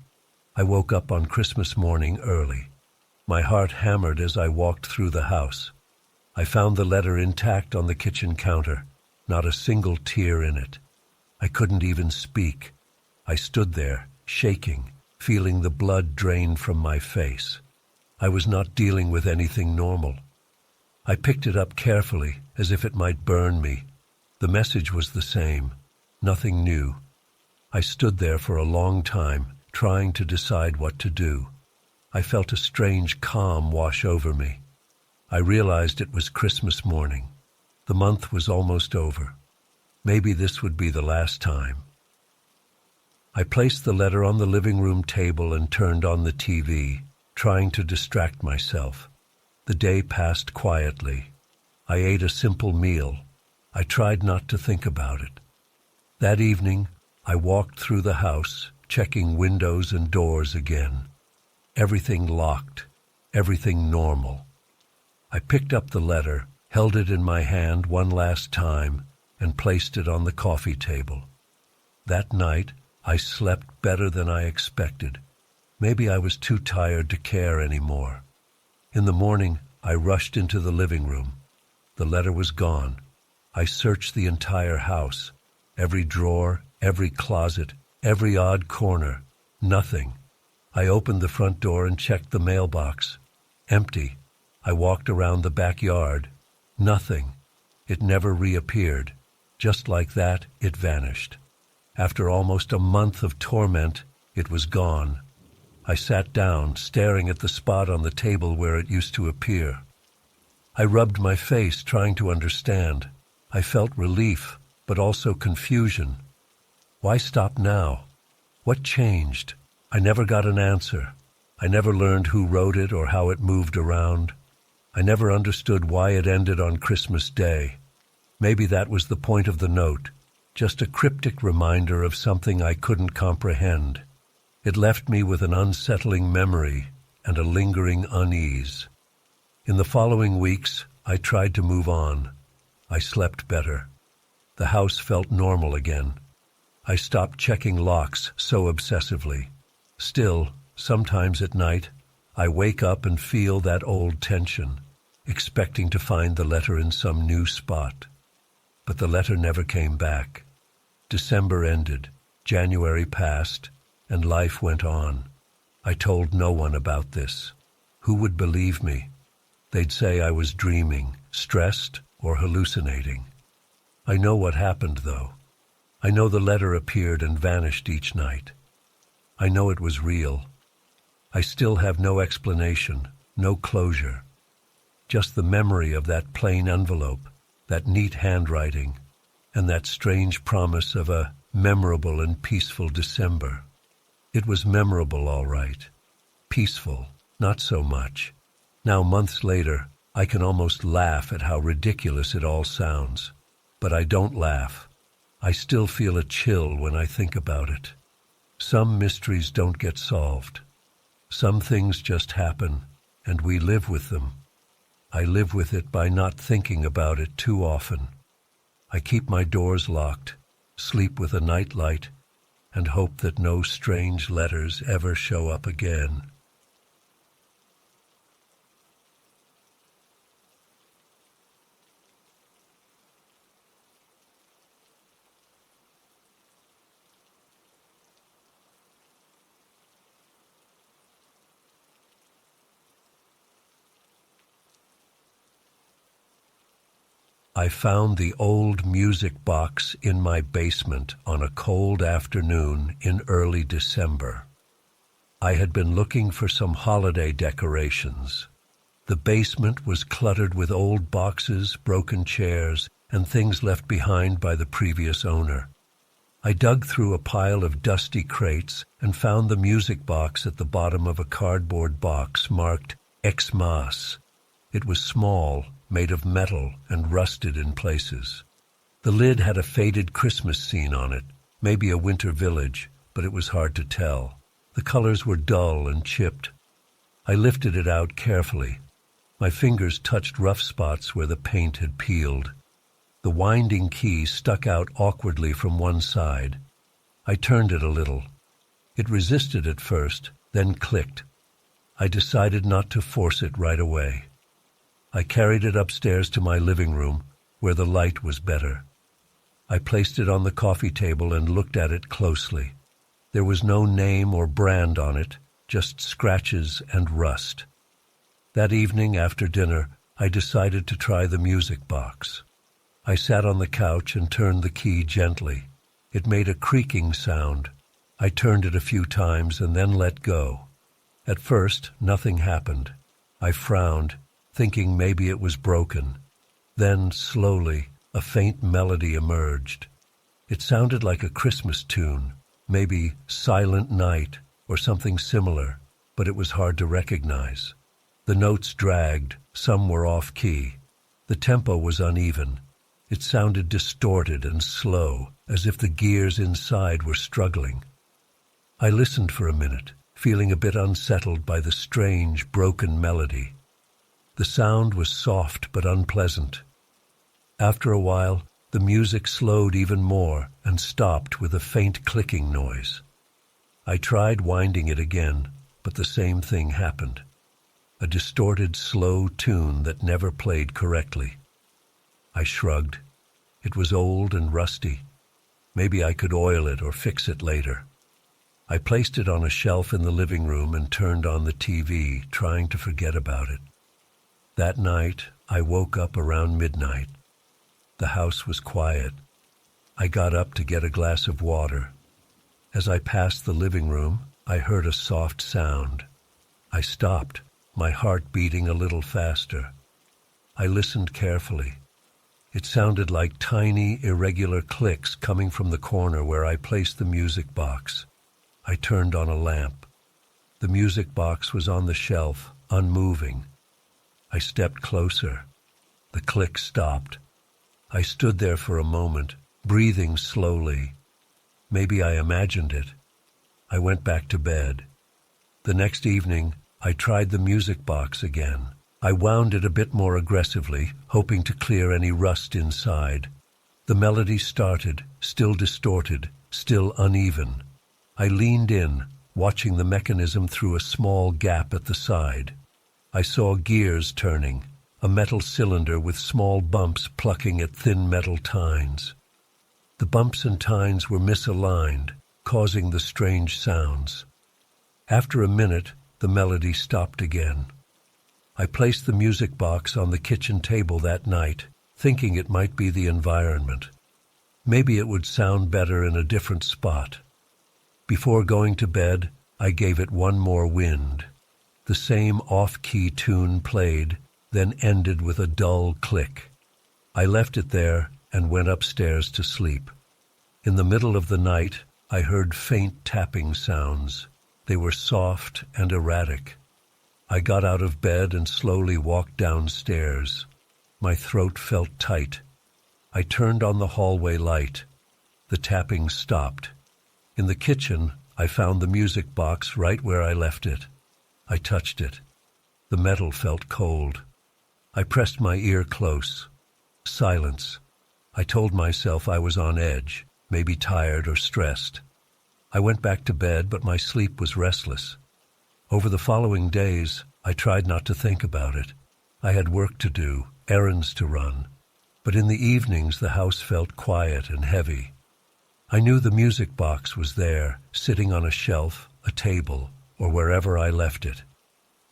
I woke up on Christmas morning early. My heart hammered as I walked through the house. I found the letter intact on the kitchen counter, not a single tear in it. I couldn't even speak. I stood there, shaking, feeling the blood drain from my face. I was not dealing with anything normal. I picked it up carefully, as if it might burn me. The message was the same, nothing new. I stood there for a long time, trying to decide what to do. I felt a strange calm wash over me. I realized it was Christmas morning. The month was almost over. Maybe this would be the last time. I placed the letter on the living room table and turned on the TV, trying to distract myself. The day passed quietly. I ate a simple meal, I tried not to think about it. That evening, I walked through the house, checking windows and doors again. Everything locked, everything normal. I picked up the letter, held it in my hand one last time, and placed it on the coffee table. That night, I slept better than I expected. Maybe I was too tired to care anymore. In the morning, I rushed into the living room. The letter was gone. I searched the entire house, every drawer, every closet, every odd corner. Nothing. I opened the front door and checked the mailbox. Empty. I walked around the backyard. Nothing. It never reappeared. Just like that, it vanished. After almost a month of torment, it was gone. I sat down, staring at the spot on the table where it used to appear. I rubbed my face, trying to understand. I felt relief, but also confusion. Why stop now? What changed? I never got an answer. I never learned who wrote it or how it moved around. I never understood why it ended on Christmas Day. Maybe that was the point of the note, just a cryptic reminder of something I couldn't comprehend. It left me with an unsettling memory and a lingering unease. In the following weeks, I tried to move on. I slept better. The house felt normal again. I stopped checking locks so obsessively. Still, sometimes at night, I wake up and feel that old tension, expecting to find the letter in some new spot. But the letter never came back. December ended, January passed, and life went on. I told no one about this. Who would believe me? They'd say I was dreaming, stressed, or hallucinating. I know what happened, though. I know the letter appeared and vanished each night. I know it was real. I still have no explanation, no closure. Just the memory of that plain envelope, that neat handwriting, and that strange promise of a memorable and peaceful December. It was memorable, all right. Peaceful, not so much. Now, months later, I can almost laugh at how ridiculous it all sounds. But I don't laugh. I still feel a chill when I think about it. Some mysteries don't get solved. Some things just happen, and we live with them. I live with it by not thinking about it too often. I keep my doors locked, sleep with a nightlight, and hope that no strange letters ever show up again. I found the old music box in my basement on a cold afternoon in early December. I had been looking for some holiday decorations. The basement was cluttered with old boxes, broken chairs, and things left behind by the previous owner. I dug through a pile of dusty crates and found the music box at the bottom of a cardboard box marked Xmas. It was small, made of metal and rusted in places. The lid had a faded Christmas scene on it, maybe a winter village, but it was hard to tell. The colors were dull and chipped. I lifted it out carefully. My fingers touched rough spots where the paint had peeled. The winding key stuck out awkwardly from one side. I turned it a little. It resisted at first, then clicked. I decided not to force it right away. I carried it upstairs to my living room, where the light was better. I placed it on the coffee table and looked at it closely. There was no name or brand on it, just scratches and rust. That evening after dinner, I decided to try the music box. I sat on the couch and turned the key gently. It made a creaking sound. I turned it a few times and then let go. At first, nothing happened. I frowned, thinking maybe it was broken. Then, slowly, a faint melody emerged. It sounded like a Christmas tune, maybe Silent Night or something similar, but it was hard to recognize. The notes dragged, some were off-key. The tempo was uneven. It sounded distorted and slow, as if the gears inside were struggling. I listened for a minute, feeling a bit unsettled by the strange, broken melody. The sound was soft but unpleasant. After a while, the music slowed even more and stopped with a faint clicking noise. I tried winding it again, but the same thing happened. A distorted, slow tune that never played correctly. I shrugged. It was old and rusty. Maybe I could oil it or fix it later. I placed it on a shelf in the living room and turned on the TV, trying to forget about it. That night, I woke up around midnight. The house was quiet. I got up to get a glass of water. As I passed the living room, I heard a soft sound. I stopped, my heart beating a little faster. I listened carefully. It sounded like tiny, irregular clicks coming from the corner where I placed the music box. I turned on a lamp. The music box was on the shelf, unmoving. I stepped closer. The click stopped. I stood there for a moment, breathing slowly. Maybe I imagined it. I went back to bed. The next evening, I tried the music box again. I wound it a bit more aggressively, hoping to clear any rust inside. The melody started, still distorted, still uneven. I leaned in, watching the mechanism through a small gap at the side. I saw gears turning, a metal cylinder with small bumps plucking at thin metal tines. The bumps and tines were misaligned, causing the strange sounds. After a minute, the melody stopped again. I placed the music box on the kitchen table that night, thinking it might be the environment. Maybe it would sound better in a different spot. Before going to bed, I gave it one more wind. The same off-key tune played, then ended with a dull click. I left it there and went upstairs to sleep. In the middle of the night, I heard faint tapping sounds. They were soft and erratic. I got out of bed and slowly walked downstairs. My throat felt tight. I turned on the hallway light. The tapping stopped. In the kitchen, I found the music box right where I left it. I touched it. The metal felt cold. I pressed my ear close. Silence. I told myself I was on edge, maybe tired or stressed. I went back to bed, but my sleep was restless. Over the following days, I tried not to think about it. I had work to do, errands to run. But in the evenings, the house felt quiet and heavy. I knew the music box was there, sitting on a shelf, a table, or wherever I left it.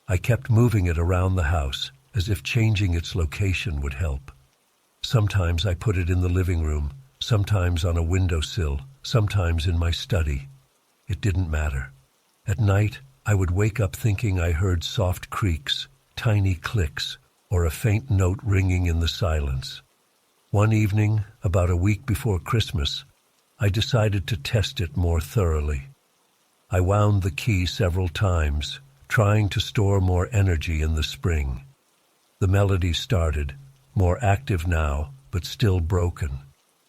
I kept moving it around the house, as if changing its location would help. Sometimes I put it in the living room, sometimes on a windowsill, sometimes in my study. It didn't matter. At night, I would wake up thinking I heard soft creaks, tiny clicks, or a faint note ringing in the silence. One evening, about a week before Christmas, I decided to test it more thoroughly. I wound the key several times, trying to store more energy in the spring. The melody started, more active now, but still broken.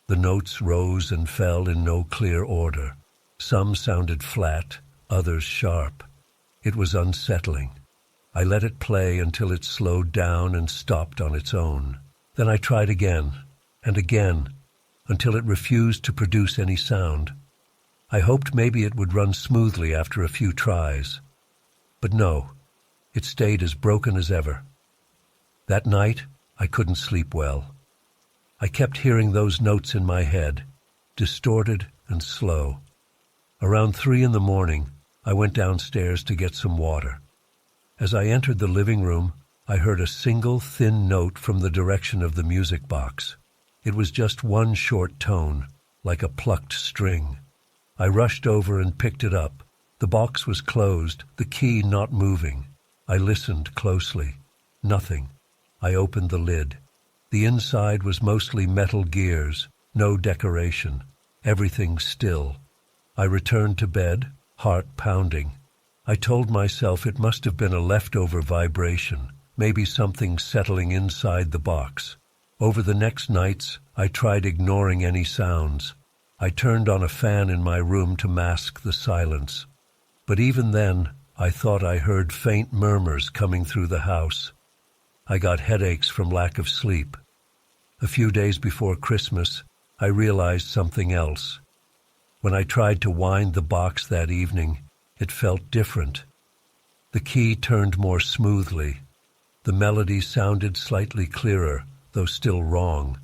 The notes rose and fell in no clear order. Some sounded flat, others sharp. It was unsettling. I let it play until it slowed down and stopped on its own. Then I tried again, and again, until it refused to produce any sound. I hoped maybe it would run smoothly after a few tries. But no, it stayed as broken as ever. That night, I couldn't sleep well. I kept hearing those notes in my head, distorted and slow. Around 3 a.m, I went downstairs to get some water. As I entered the living room, I heard a single thin note from the direction of the music box. It was just one short tone, like a plucked string. I rushed over and picked it up. The box was closed, the key not moving. I listened closely. Nothing. I opened the lid. The inside was mostly metal gears, no decoration, everything still. I returned to bed, heart pounding. I told myself it must have been a leftover vibration, maybe something settling inside the box. Over the next nights, I tried ignoring any sounds. I turned on a fan in my room to mask the silence. But even then, I thought I heard faint murmurs coming through the house. I got headaches from lack of sleep. A few days before Christmas, I realized something else. When I tried to wind the box that evening, it felt different. The key turned more smoothly. The melody sounded slightly clearer, though still wrong.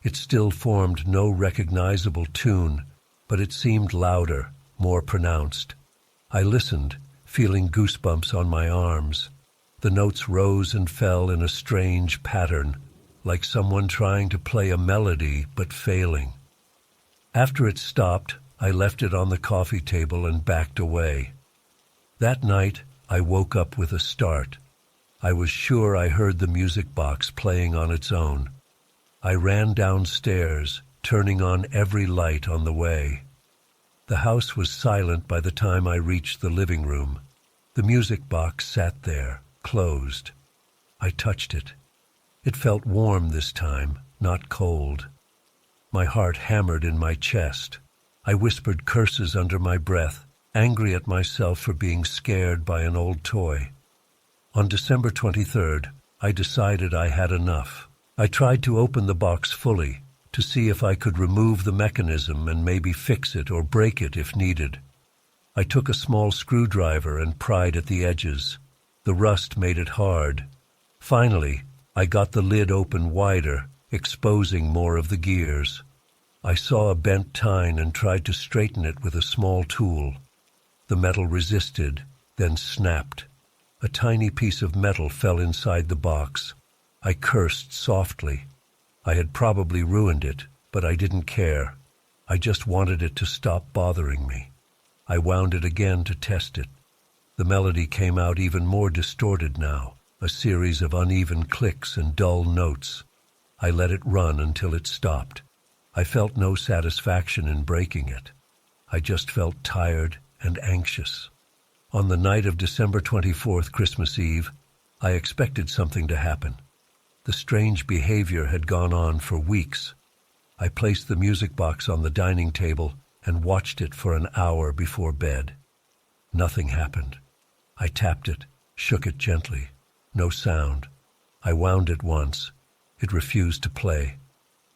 It still formed no recognizable tune, but it seemed louder, more pronounced. I listened, feeling goosebumps on my arms. The notes rose and fell in a strange pattern, like someone trying to play a melody but failing. After it stopped, I left it on the coffee table and backed away. That night, I woke up with a start. I was sure I heard the music box playing on its own. I ran downstairs, turning on every light on the way. The house was silent by the time I reached the living room. The music box sat there, closed. I touched it. It felt warm this time, not cold. My heart hammered in my chest. I whispered curses under my breath, angry at myself for being scared by an old toy. On December 23rd, I decided I had enough. I tried to open the box fully, to see if I could remove the mechanism and maybe fix it or break it if needed. I took a small screwdriver and pried at the edges. The rust made it hard. Finally, I got the lid open wider, exposing more of the gears. I saw a bent tine and tried to straighten it with a small tool. The metal resisted, then snapped. A tiny piece of metal fell inside the box. I cursed softly. I had probably ruined it, but I didn't care. I just wanted it to stop bothering me. I wound it again to test it. The melody came out even more distorted now, a series of uneven clicks and dull notes. I let it run until it stopped. I felt no satisfaction in breaking it. I just felt tired and anxious. On the night of December 24th, Christmas Eve, I expected something to happen. The strange behavior had gone on for weeks. I placed the music box on the dining table and watched it for an hour before bed. Nothing happened. I tapped it, shook it gently. No sound. I wound it once. It refused to play.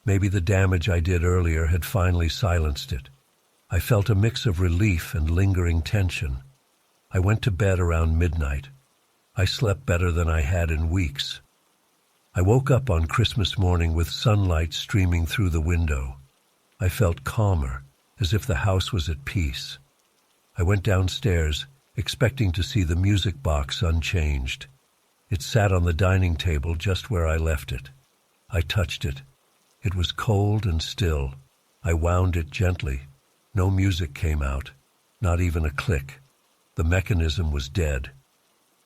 Maybe the damage I did earlier had finally silenced it. I felt a mix of relief and lingering tension. I went to bed around midnight. I slept better than I had in weeks. I woke up on Christmas morning with sunlight streaming through the window. I felt calmer, as if the house was at peace. I went downstairs, expecting to see the music box unchanged. It sat on the dining table just where I left it. I touched it. It was cold and still. I wound it gently. No music came out, not even a click. The mechanism was dead.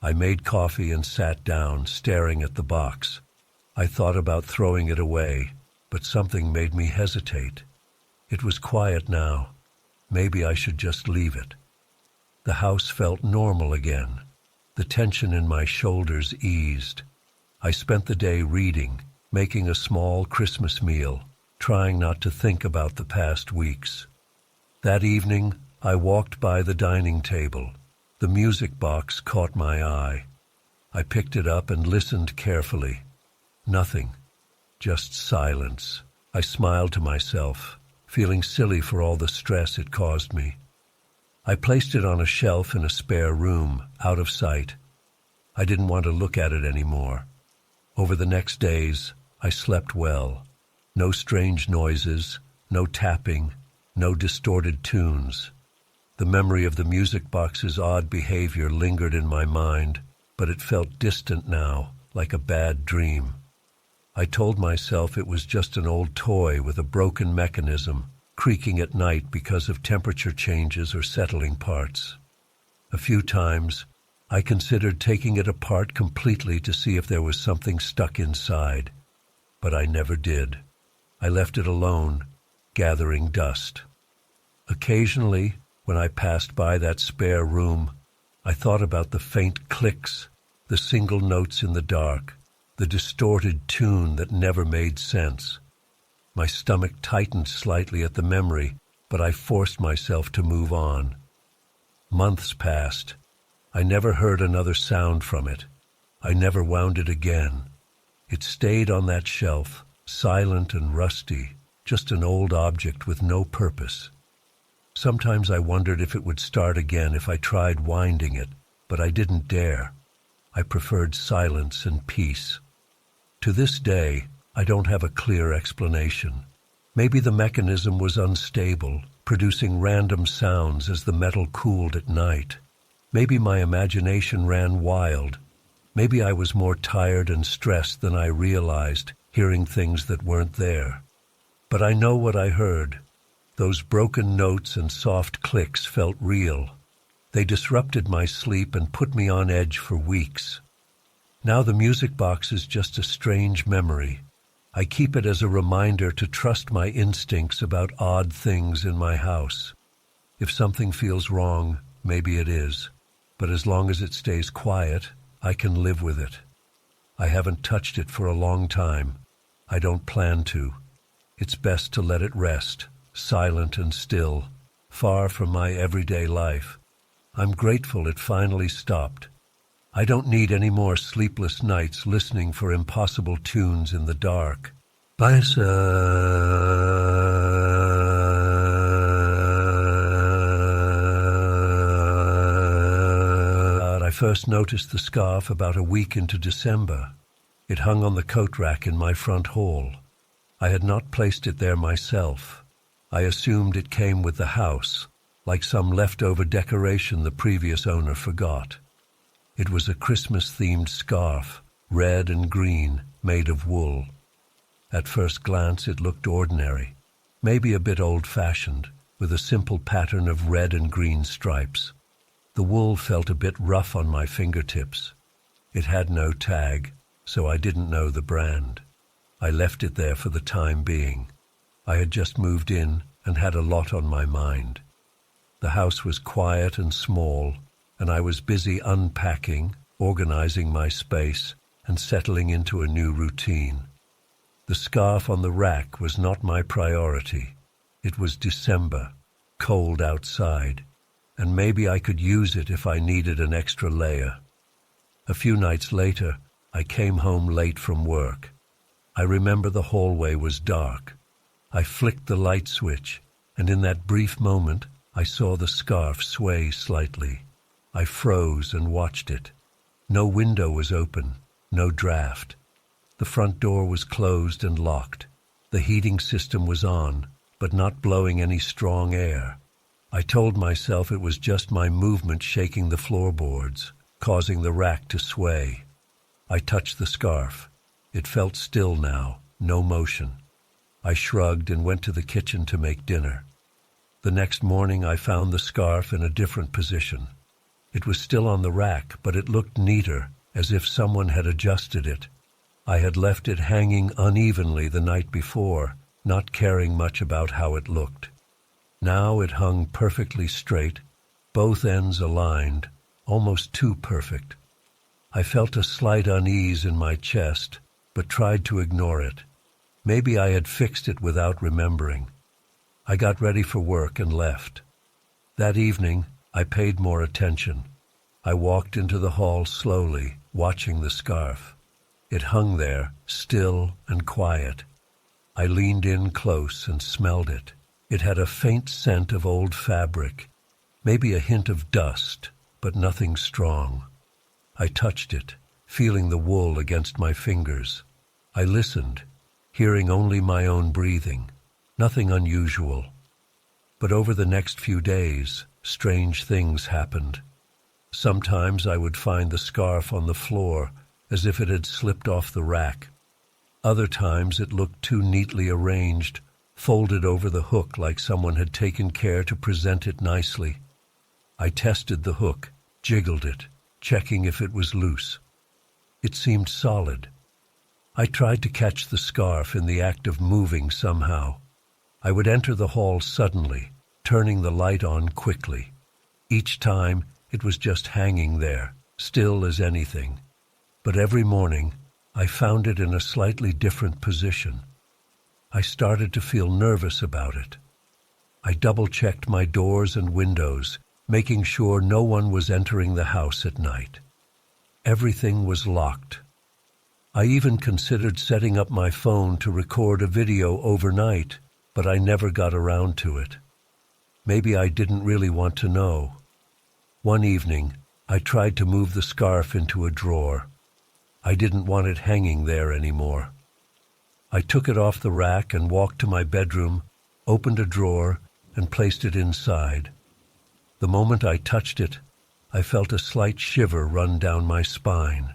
I made coffee and sat down, staring at the box. I thought about throwing it away, but something made me hesitate. It was quiet now. Maybe I should just leave it. The house felt normal again. The tension in my shoulders eased. I spent the day reading, making a small Christmas meal, trying not to think about the past weeks. That evening, I walked by the dining table. The music box caught my eye. I picked it up and listened carefully. Nothing, just silence. I smiled to myself, feeling silly for all the stress it caused me. I placed it on a shelf in a spare room, out of sight. I didn't want to look at it anymore. Over the next days, I slept well. No strange noises, no tapping, no distorted tunes. The memory of the music box's odd behavior lingered in my mind, but it felt distant now, like a bad dream. I told myself it was just an old toy with a broken mechanism, creaking at night because of temperature changes or settling parts. A few times, I considered taking it apart completely to see if there was something stuck inside, but I never did. I left it alone, gathering dust. Occasionally, when I passed by that spare room, I thought about the faint clicks, the single notes in the dark, the distorted tune that never made sense. My stomach tightened slightly at the memory, but I forced myself to move on. Months passed. I never heard another sound from it. I never wound it again. It stayed on that shelf, silent and rusty, just an old object with no purpose. Sometimes I wondered if it would start again if I tried winding it, but I didn't dare. I preferred silence and peace. To this day, I don't have a clear explanation. Maybe the mechanism was unstable, producing random sounds as the metal cooled at night. Maybe my imagination ran wild. Maybe I was more tired and stressed than I realized, hearing things that weren't there. But I know what I heard. Those broken notes and soft clicks felt real. They disrupted my sleep and put me on edge for weeks. Now the music box is just a strange memory. I keep it as a reminder to trust my instincts about odd things in my house. If something feels wrong, maybe it is. But as long as it stays quiet, I can live with it. I haven't touched it for a long time. I don't plan to. It's best to let it rest, silent and still, far from my everyday life. I'm grateful it finally stopped. I don't need any more sleepless nights listening for impossible tunes in the dark. I first noticed the scarf about a week into December. It hung on the coat rack in my front hall. I had not placed it there myself. I assumed it came with the house, like some leftover decoration the previous owner forgot. It was a Christmas-themed scarf, red and green, made of wool. At first glance it looked ordinary, maybe a bit old-fashioned, with a simple pattern of red and green stripes. The wool felt a bit rough on my fingertips. It had no tag, so I didn't know the brand. I left it there for the time being. I had just moved in and had a lot on my mind. The house was quiet and small, and I was busy unpacking, organizing my space, and settling into a new routine. The scarf on the rack was not my priority. It was December, cold outside, and maybe I could use it if I needed an extra layer. A few nights later, I came home late from work. I remember the hallway was dark. I flicked the light switch, and in that brief moment, I saw the scarf sway slightly. I froze and watched it. No window was open, no draft. The front door was closed and locked. The heating system was on, but not blowing any strong air. I told myself it was just my movement shaking the floorboards, causing the rack to sway. I touched the scarf. It felt still now, no motion. I shrugged and went to the kitchen to make dinner. The next morning I found the scarf in a different position. It was still on the rack, but it looked neater, as if someone had adjusted it. I had left it hanging unevenly the night before, not caring much about how it looked. Now it hung perfectly straight, both ends aligned, almost too perfect. I felt a slight unease in my chest, but tried to ignore it. Maybe I had fixed it without remembering. I got ready for work and left. That evening, I paid more attention. I walked into the hall slowly, watching the scarf. It hung there, still and quiet. I leaned in close and smelled it. It had a faint scent of old fabric, maybe a hint of dust, but nothing strong. I touched it, feeling the wool against my fingers. I listened, hearing only my own breathing, nothing unusual. But over the next few days, strange things happened. Sometimes I would find the scarf on the floor, as if it had slipped off the rack. Other times it looked too neatly arranged, folded over the hook like someone had taken care to present it nicely. I tested the hook, jiggled it, checking if it was loose. It seemed solid. I tried to catch the scarf in the act of moving somehow. I would enter the hall suddenly, turning the light on quickly. Each time, it was just hanging there, still as anything. But every morning, I found it in a slightly different position. I started to feel nervous about it. I double-checked my doors and windows, making sure no one was entering the house at night. Everything was locked. I even considered setting up my phone to record a video overnight, but I never got around to it. Maybe I didn't really want to know. One evening, I tried to move the scarf into a drawer. I didn't want it hanging there anymore. I took it off the rack and walked to my bedroom, opened a drawer, and placed it inside. The moment I touched it, I felt a slight shiver run down my spine.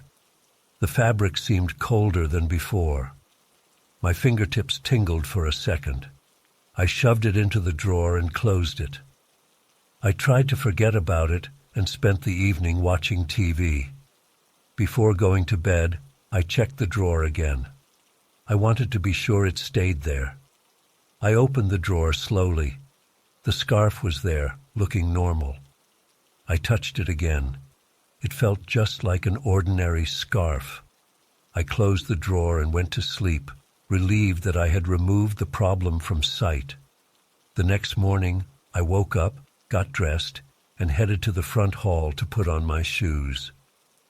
The fabric seemed colder than before. My fingertips tingled for a second. I shoved it into the drawer and closed it. I tried to forget about it and spent the evening watching TV. Before going to bed, I checked the drawer again. I wanted to be sure it stayed there. I opened the drawer slowly. The scarf was there, looking normal. I touched it again. It felt just like an ordinary scarf. I closed the drawer and went to sleep, relieved that I had removed the problem from sight. The next morning, I woke up, got dressed, and headed to the front hall to put on my shoes.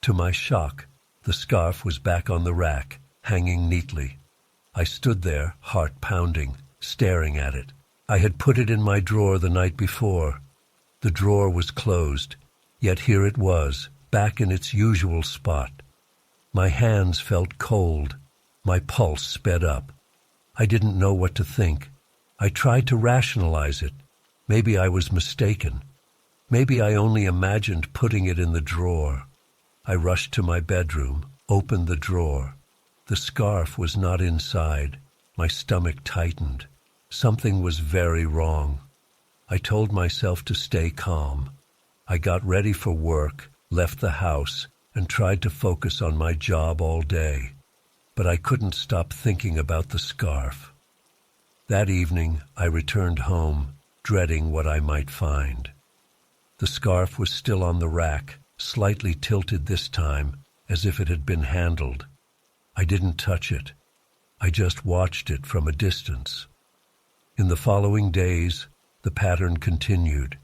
To my shock, the scarf was back on the rack, hanging neatly. I stood there, heart pounding, staring at it. I had put it in my drawer the night before. The drawer was closed, yet here it was, back in its usual spot. My hands felt cold. My pulse sped up. I didn't know what to think. I tried to rationalize it. Maybe I was mistaken. Maybe I only imagined putting it in the drawer. I rushed to my bedroom, opened the drawer. The scarf was not inside. My stomach tightened. Something was very wrong. I told myself to stay calm. I got ready for work, left the house, and tried to focus on my job all day. But I couldn't stop thinking about the scarf. That evening, I returned home, dreading what I might find. The scarf was still on the rack, slightly tilted this time, as if it had been handled. I didn't touch it. I just watched it from a distance. In the following days, the pattern continued.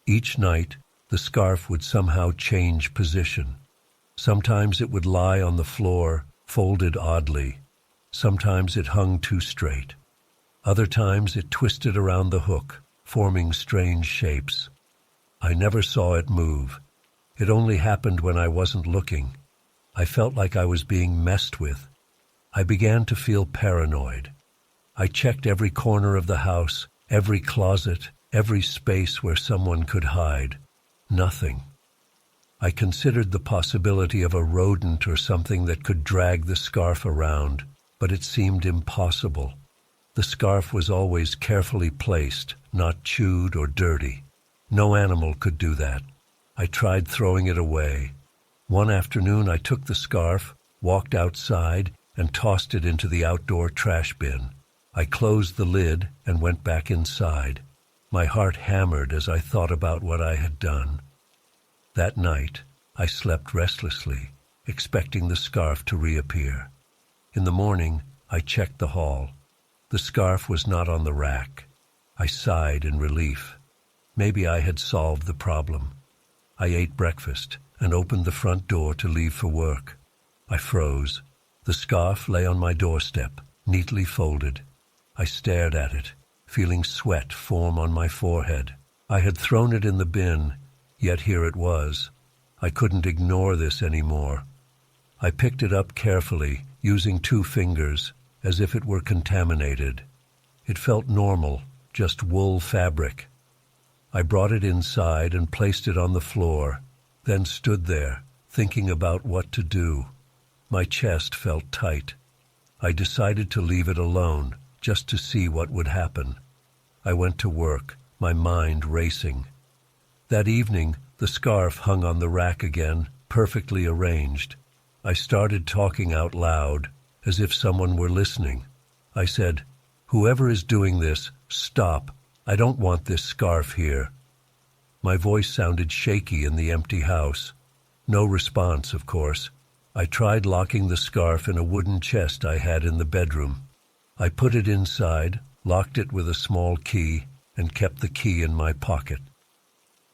Each night, the scarf would somehow change position. Sometimes it would lie on the floor, folded oddly. Sometimes it hung too straight. Other times it twisted around the hook, forming strange shapes. I never saw it move. It only happened when I wasn't looking. I felt like I was being messed with. I began to feel paranoid. I checked every corner of the house, every closet, every space where someone could hide. Nothing. I considered the possibility of a rodent or something that could drag the scarf around, but it seemed impossible. The scarf was always carefully placed, not chewed or dirty. No animal could do that. I tried throwing it away. One afternoon I took the scarf, walked outside, and tossed it into the outdoor trash bin. I closed the lid and went back inside. My heart hammered as I thought about what I had done. That night, I slept restlessly, expecting the scarf to reappear. In the morning, I checked the hall. The scarf was not on the rack. I sighed in relief. Maybe I had solved the problem. I ate breakfast and opened the front door to leave for work. I froze. The scarf lay on my doorstep, neatly folded. I stared at it, feeling sweat form on my forehead. I had thrown it in the bin, yet here it was. I couldn't ignore this anymore. I picked it up carefully, using 2 fingers, as if it were contaminated. It felt normal, just wool fabric. I brought it inside and placed it on the floor, then stood there, thinking about what to do. My chest felt tight. I decided to leave it alone, just to see what would happen. I went to work, my mind racing. That evening, the scarf hung on the rack again, perfectly arranged. I started talking out loud, as if someone were listening. I said, "Whoever is doing this, stop. I don't want this scarf here." My voice sounded shaky in the empty house. No response, of course. I tried locking the scarf in a wooden chest I had in the bedroom. I put it inside, locked it with a small key, and kept the key in my pocket.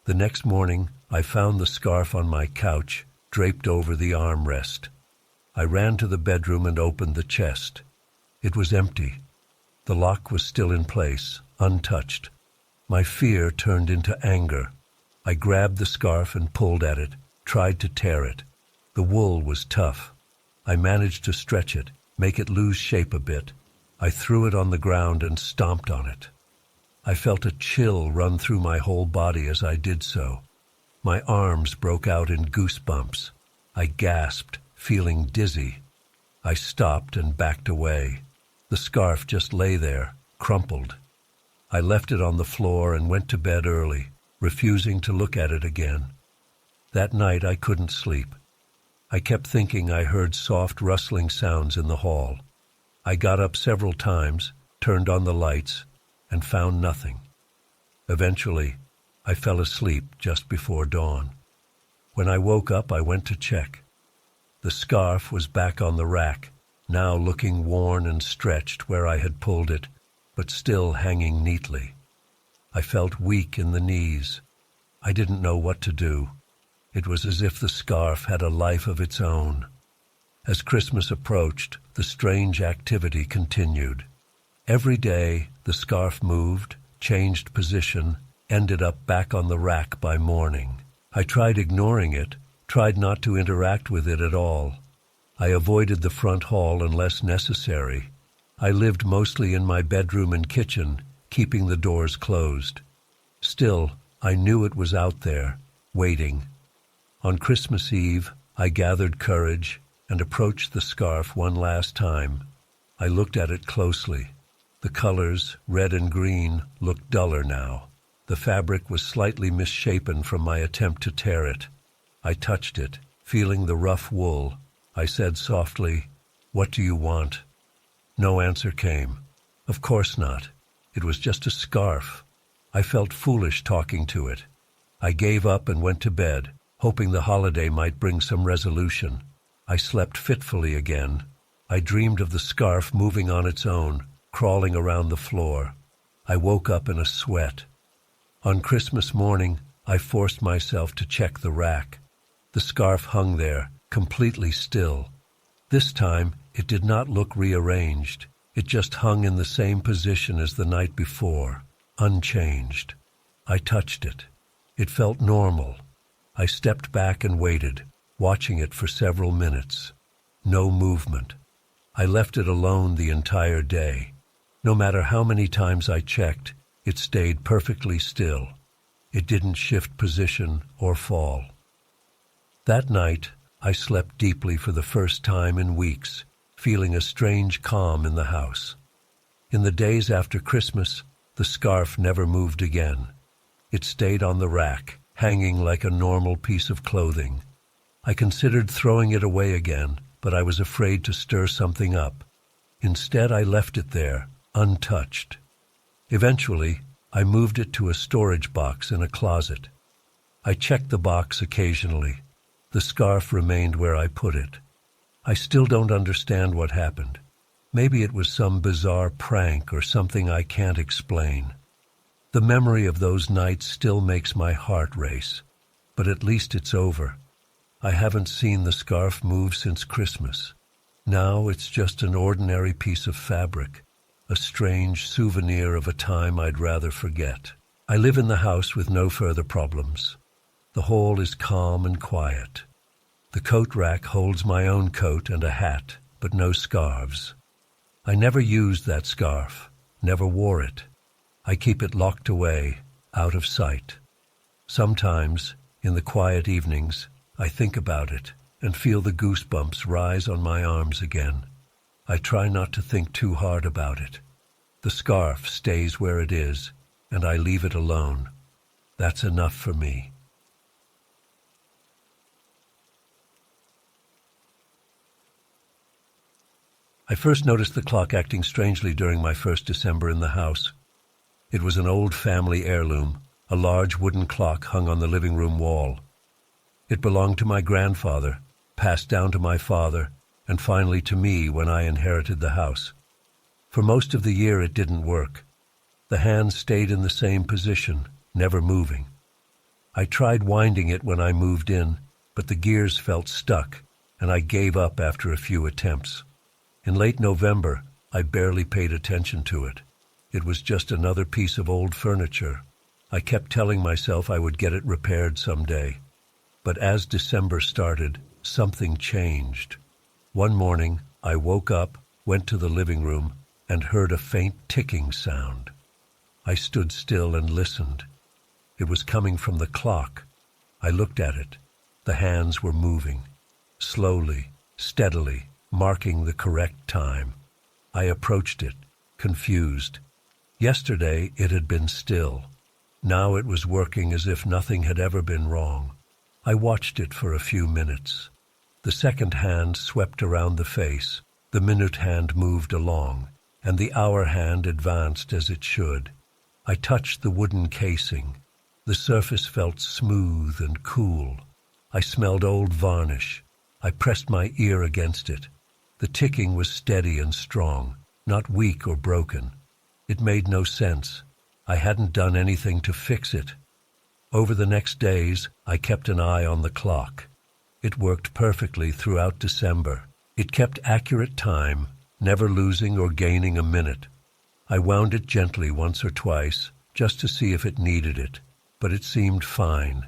The next morning, I found the scarf on my couch, draped over the armrest. I ran to the bedroom and opened the chest. It was empty. The lock was still in place, untouched. My fear turned into anger. I grabbed the scarf and pulled at it, tried to tear it. The wool was tough. I managed to stretch it, make it lose shape a bit. I threw it on the ground and stomped on it. I felt a chill run through my whole body as I did so. My arms broke out in goosebumps. I gasped, feeling dizzy. I stopped and backed away. The scarf just lay there, crumpled. I left it on the floor and went to bed early, refusing to look at it again. That night I couldn't sleep. I kept thinking I heard soft rustling sounds in the hall. I got up several times, turned on the lights, and found nothing. Eventually, I fell asleep just before dawn. When I woke up, I went to check. The scarf was back on the rack, now looking worn and stretched where I had pulled it, but still hanging neatly. I felt weak in the knees. I didn't know what to do. It was as if the scarf had a life of its own. As Christmas approached, the strange activity continued. Every day, the scarf moved, changed position, ended up back on the rack by morning. I tried ignoring it, tried not to interact with it at all. I avoided the front hall unless necessary. I lived mostly in my bedroom and kitchen, keeping the doors closed. Still, I knew it was out there, waiting. On Christmas Eve, I gathered courage and approached the scarf one last time. I looked at it closely. The colors, red and green, looked duller now. The fabric was slightly misshapen from my attempt to tear it. I touched it, feeling the rough wool. I said softly, "What do you want?" No answer came. Of course not. It was just a scarf. I felt foolish talking to it. I gave up and went to bed, hoping the holiday might bring some resolution. I slept fitfully again. I dreamed of the scarf moving on its own, crawling around the floor. I woke up in a sweat. On Christmas morning, I forced myself to check the rack. The scarf hung there, completely still. This time, it did not look rearranged. It just hung in the same position as the night before, unchanged. I touched it. It felt normal. I stepped back and waited, watching it for several minutes. No movement. I left it alone the entire day. No matter how many times I checked, it stayed perfectly still. It didn't shift position or fall. That night, I slept deeply for the first time in weeks, feeling a strange calm in the house. In the days after Christmas, the scarf never moved again. It stayed on the rack, hanging like a normal piece of clothing. I considered throwing it away again, but I was afraid to stir something up. Instead, I left it there, untouched. Eventually, I moved it to a storage box in a closet. I checked the box occasionally. The scarf remained where I put it. I still don't understand what happened. Maybe it was some bizarre prank or something I can't explain. The memory of those nights still makes my heart race, but at least it's over. I haven't seen the scarf move since Christmas. Now it's just an ordinary piece of fabric, a strange souvenir of a time I'd rather forget. I live in the house with no further problems. The hall is calm and quiet. The coat rack holds my own coat and a hat, but no scarves. I never used that scarf, never wore it. I keep it locked away, out of sight. Sometimes, in the quiet evenings, I think about it and feel the goosebumps rise on my arms again. I try not to think too hard about it. The scarf stays where it is, and I leave it alone. That's enough for me. I first noticed the clock acting strangely during my first December in the house. It was an old family heirloom, a large wooden clock hung on the living room wall. It belonged to my grandfather, passed down to my father, and finally to me when I inherited the house. For most of the year it didn't work. The hands stayed in the same position, never moving. I tried winding it when I moved in, but the gears felt stuck, and I gave up after a few attempts. In late November, I barely paid attention to it. It was just another piece of old furniture. I kept telling myself I would get it repaired someday. But as December started, something changed. One morning, I woke up, went to the living room, and heard a faint ticking sound. I stood still and listened. It was coming from the clock. I looked at it. The hands were moving, slowly, steadily, marking the correct time. I approached it, confused. Yesterday it had been still. Now it was working as if nothing had ever been wrong. I watched it for a few minutes. The second hand swept around the face, the minute hand moved along, and the hour hand advanced as it should. I touched the wooden casing. The surface felt smooth and cool. I smelled old varnish. I pressed my ear against it. The ticking was steady and strong, not weak or broken. It made no sense. I hadn't done anything to fix it. Over the next days, I kept an eye on the clock. It worked perfectly throughout December. It kept accurate time, never losing or gaining a minute. I wound it gently once or twice, just to see if it needed it, but it seemed fine.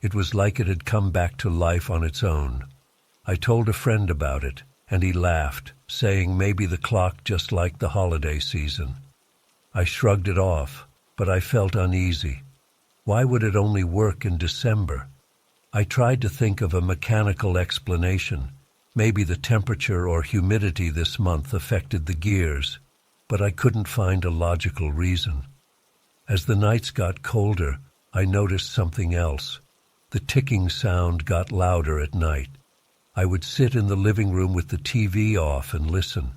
It was like it had come back to life on its own. I told a friend about it, and he laughed, saying maybe the clock just liked the holiday season. I shrugged it off, but I felt uneasy. Why would it only work in December? I tried to think of a mechanical explanation. Maybe the temperature or humidity this month affected the gears, but I couldn't find a logical reason. As the nights got colder, I noticed something else. The ticking sound got louder at night. I would sit in the living room with the TV off and listen.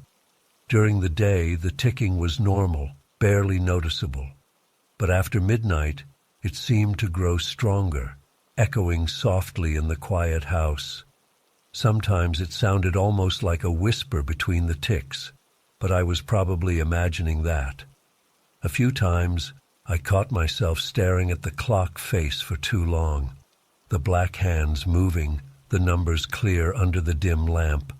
During the day, the ticking was normal, barely noticeable. But after midnight, it seemed to grow stronger, echoing softly in the quiet house. Sometimes it sounded almost like a whisper between the ticks, but I was probably imagining that. A few times, I caught myself staring at the clock face for too long. The black hands moving, the numbers clear under the dim lamp.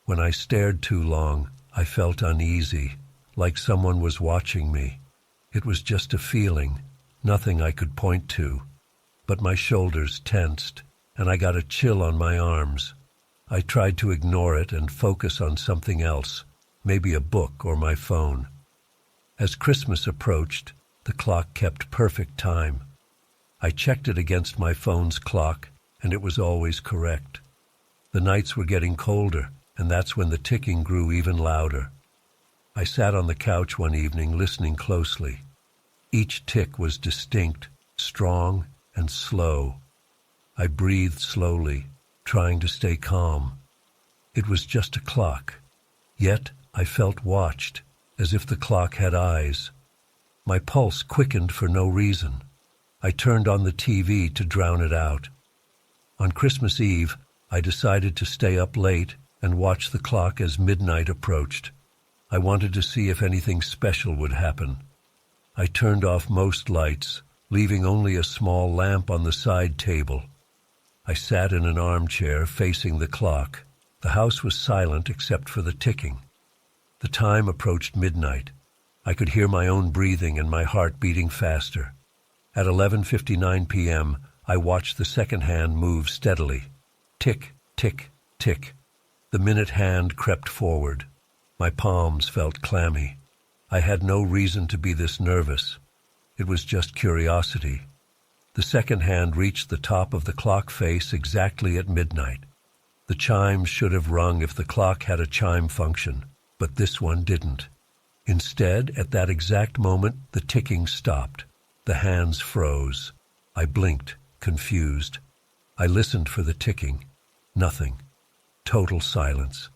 When I stared too long, I felt uneasy, like someone was watching me. It was just a feeling, nothing I could point to. But my shoulders tensed, and I got a chill on my arms. I tried to ignore it and focus on something else, maybe a book or my phone. As Christmas approached, the clock kept perfect time. I checked it against my phone's clock, and it was always correct. The nights were getting colder, and that's when the ticking grew even louder. I sat on the couch one evening listening closely. Each tick was distinct, strong, and slow. I breathed slowly, trying to stay calm. It was just a clock. Yet I felt watched, as if the clock had eyes. My pulse quickened for no reason. I turned on the TV to drown it out. On Christmas Eve, I decided to stay up late and watch the clock as midnight approached. I wanted to see if anything special would happen. I turned off most lights, leaving only a small lamp on the side table. I sat in an armchair facing the clock. The house was silent except for the ticking. The time approached midnight. I could hear my own breathing and my heart beating faster. At 11:59 p.m., I watched the second hand move steadily. Tick, tick, tick. The minute hand crept forward. My palms felt clammy. I had no reason to be this nervous. It was just curiosity. The second hand reached the top of the clock face exactly at midnight. The chimes should have rung if the clock had a chime function, but this one didn't. Instead, at that exact moment, the ticking stopped. The hands froze. I blinked, confused. I listened for the ticking. Nothing. Total silence.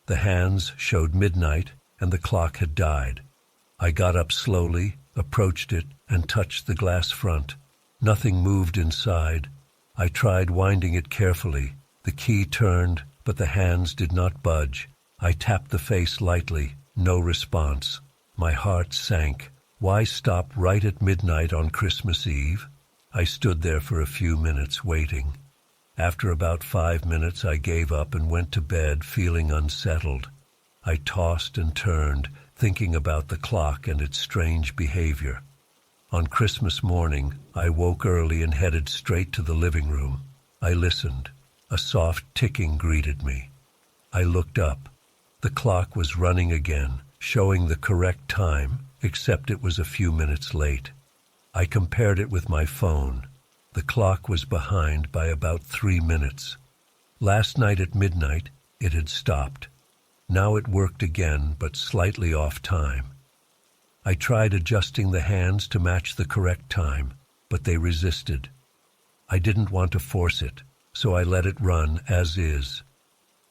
The hands showed midnight, and the clock had died. I got up slowly, approached it, and touched the glass front. Nothing moved inside. I tried winding it carefully. The key turned, but the hands did not budge. I tapped the face lightly. No response. My heart sank. Why stop right at midnight on Christmas Eve? I stood there for a few minutes waiting. After about 5 minutes, I gave up and went to bed feeling unsettled. I tossed and turned, thinking about the clock and its strange behavior. On Christmas morning, I woke early and headed straight to the living room. I listened. A soft ticking greeted me. I looked up. The clock was running again, showing the correct time, except it was a few minutes late. I compared it with my phone. The clock was behind by about 3 minutes. Last night at midnight, it had stopped. Now it worked again, but slightly off time. I tried adjusting the hands to match the correct time, but they resisted. I didn't want to force it, so I let it run as is.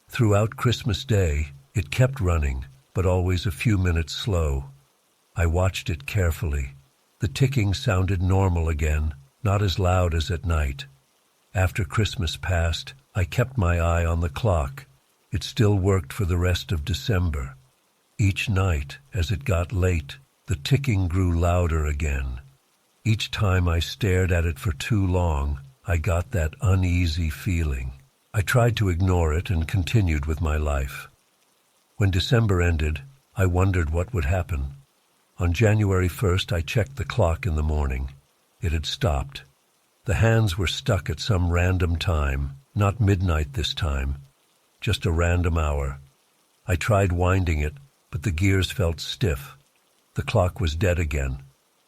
Throughout Christmas Day, it kept running, but always a few minutes slow. I watched it carefully. The ticking sounded normal again, not as loud as at night. After Christmas passed, I kept my eye on the clock. It still worked for the rest of December. Each night, as it got late, the ticking grew louder again. Each time I stared at it for too long, I got that uneasy feeling. I tried to ignore it and continued with my life. When December ended, I wondered what would happen. On January 1st, I checked the clock in the morning. It had stopped. The hands were stuck at some random time, not midnight this time, just a random hour. I tried winding it, but the gears felt stiff. The clock was dead again.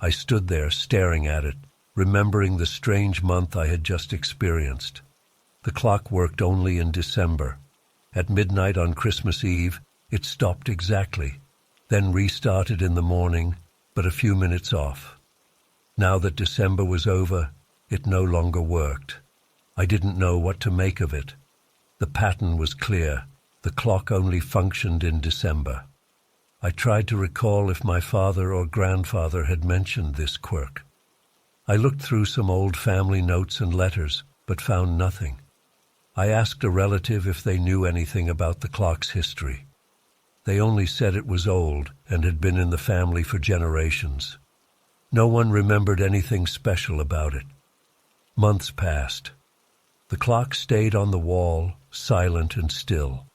I stood there staring at it, remembering the strange month I had just experienced. The clock worked only in December. At midnight on Christmas Eve, it stopped exactly, then restarted in the morning, but a few minutes off. Now that December was over, it no longer worked. I didn't know what to make of it. The pattern was clear. The clock only functioned in December. I tried to recall if my father or grandfather had mentioned this quirk. I looked through some old family notes and letters, but found nothing. I asked a relative if they knew anything about the clock's history. They only said it was old and had been in the family for generations. No one remembered anything special about it. Months passed. The clock stayed on the wall, silent and still.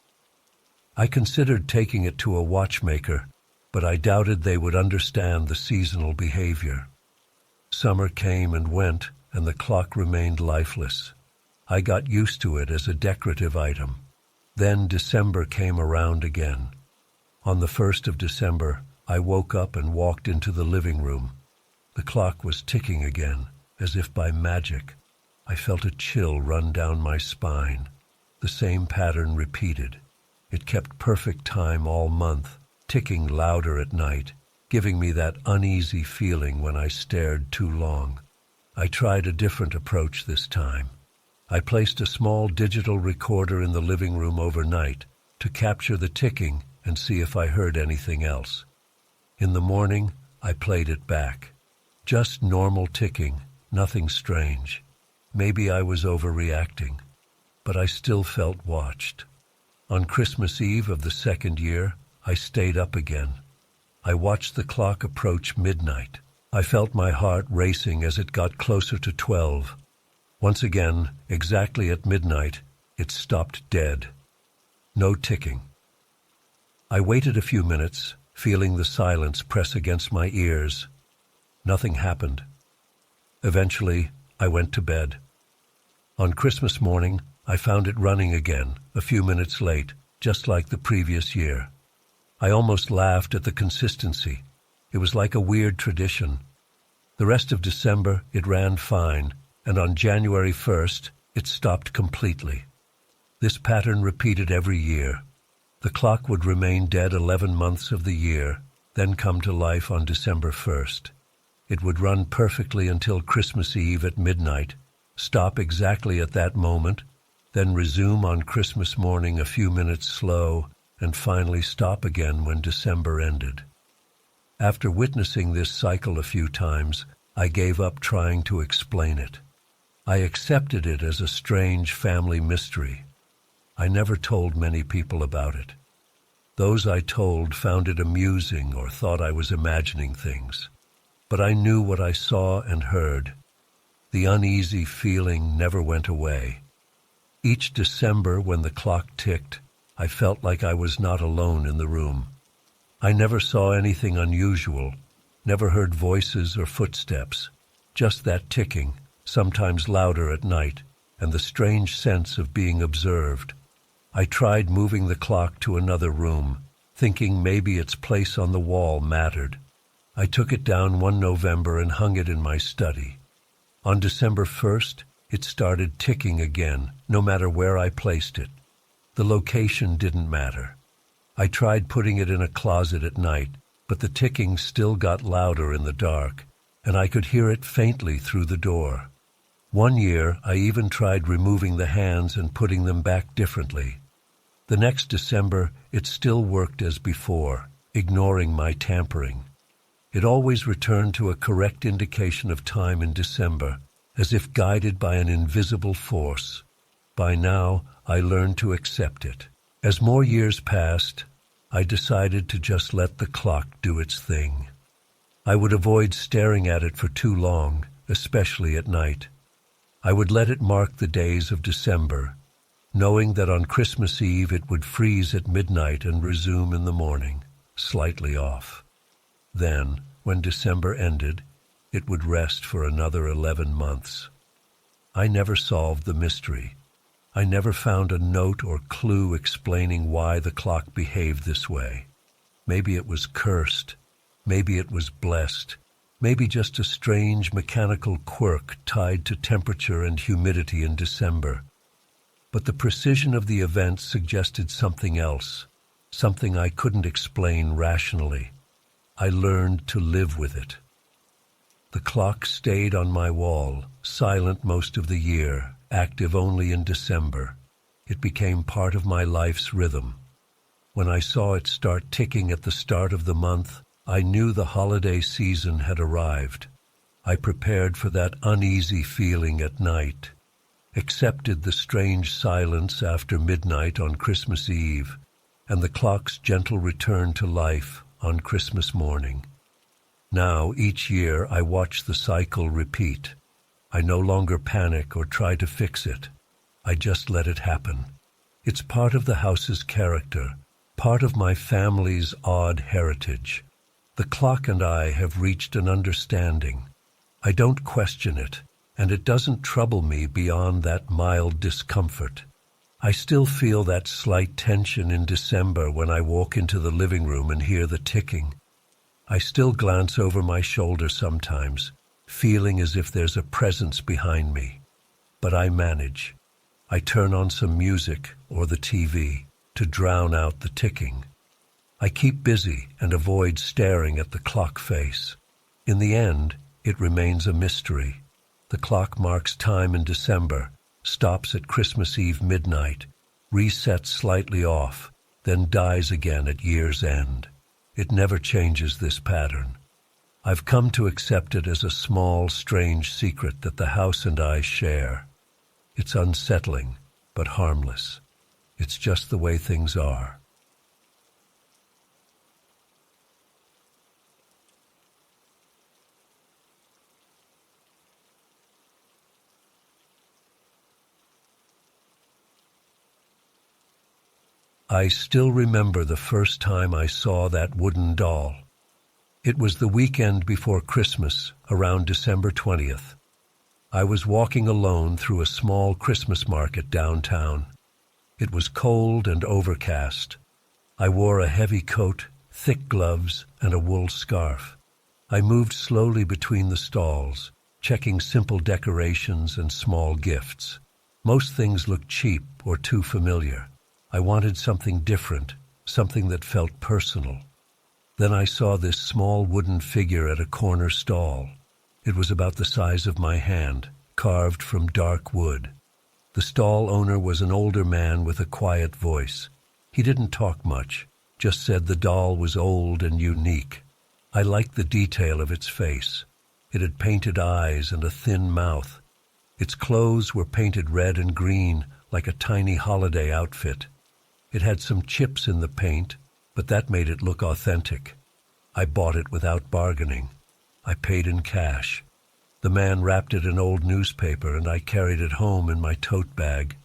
I considered taking it to a watchmaker, but I doubted they would understand the seasonal behavior. Summer came and went, and the clock remained lifeless. I got used to it as a decorative item. Then December came around again. On the 1st of December, I woke up and walked into the living room. The clock was ticking again, as if by magic. I felt a chill run down my spine. The same pattern repeated. It kept perfect time all month, ticking louder at night, giving me that uneasy feeling when I stared too long. I tried a different approach this time. I placed a small digital recorder in the living room overnight to capture the ticking and see if I heard anything else. In the morning, I played it back. Just normal ticking, nothing strange. Maybe I was overreacting, but I still felt watched. On Christmas Eve of the second year, I stayed up again. I watched the clock approach midnight. I felt my heart racing as it got closer to 12. Once again, exactly at midnight, it stopped dead. No ticking. I waited a few minutes, feeling the silence press against my ears. Nothing happened. Eventually, I went to bed. On Christmas morning, I found it running again, a few minutes late, just like the previous year. I almost laughed at the consistency. It was like a weird tradition. The rest of December, it ran fine, and on January 1st, it stopped completely. This pattern repeated every year. The clock would remain dead 11 months of the year, then come to life on December 1st. It would run perfectly until Christmas Eve at midnight, stop exactly at that moment, then resume on Christmas morning a few minutes slow, and finally stop again when December ended. After witnessing this cycle a few times, I gave up trying to explain it. I accepted it as a strange family mystery. I never told many people about it. Those I told found it amusing or thought I was imagining things. But I knew what I saw and heard. The uneasy feeling never went away. Each December, when the clock ticked, I felt like I was not alone in the room. I never saw anything unusual, never heard voices or footsteps, just that ticking, sometimes louder at night, and the strange sense of being observed. I tried moving the clock to another room, thinking maybe its place on the wall mattered. I took it down one November and hung it in my study. On December 1st, it started ticking again, no matter where I placed it. The location didn't matter. I tried putting it in a closet at night, but the ticking still got louder in the dark, and I could hear it faintly through the door. One year, I even tried removing the hands and putting them back differently. The next December, it still worked as before, ignoring my tampering. It always returned to a correct indication of time in December, as if guided by an invisible force. By now, I learned to accept it. As more years passed, I decided to just let the clock do its thing. I would avoid staring at it for too long, especially at night. I would let it mark the days of December, knowing that on Christmas Eve it would freeze at midnight and resume in the morning, slightly off. Then, when December ended, it would rest for another 11 months. I never solved the mystery. I never found a note or clue explaining why the clock behaved this way. Maybe it was cursed. Maybe it was blessed. Maybe just a strange mechanical quirk tied to temperature and humidity in December. But the precision of the event suggested something else, something I couldn't explain rationally. I learned to live with it. The clock stayed on my wall, silent most of the year, active only in December. It became part of my life's rhythm. When I saw it start ticking at the start of the month, I knew the holiday season had arrived. I prepared for that uneasy feeling at night, accepted the strange silence after midnight on Christmas Eve, and the clock's gentle return to life on Christmas morning. Now, each year, I watch the cycle repeat. I no longer panic or try to fix it. I just let it happen. It's part of the house's character, part of my family's odd heritage. The clock and I have reached an understanding. I don't question it, and it doesn't trouble me beyond that mild discomfort. I still feel that slight tension in December when I walk into the living room and hear the ticking. I still glance over my shoulder sometimes, feeling as if there's a presence behind me. But I manage. I turn on some music or the TV to drown out the ticking. I keep busy and avoid staring at the clock face. In the end, it remains a mystery. The clock marks time in December, stops at Christmas Eve midnight, resets slightly off, then dies again at year's end. It never changes this pattern. I've come to accept it as a small, strange secret that the house and I share. It's unsettling, but harmless. It's just the way things are. I still remember the first time I saw that wooden doll. It was the weekend before Christmas, around December 20th. I was walking alone through a small Christmas market downtown. It was cold and overcast. I wore a heavy coat, thick gloves, and a wool scarf. I moved slowly between the stalls, checking simple decorations and small gifts. Most things looked cheap or too familiar. I wanted something different, something that felt personal. Then I saw this small wooden figure at a corner stall. It was about the size of my hand, carved from dark wood. The stall owner was an older man with a quiet voice. He didn't talk much, just said the doll was old and unique. I liked the detail of its face. It had painted eyes and a thin mouth. Its clothes were painted red and green, like a tiny holiday outfit. It had some chips in the paint, but that made it look authentic. I bought it without bargaining. I paid in cash. The man wrapped it in old newspaper and I carried it home in my tote bag.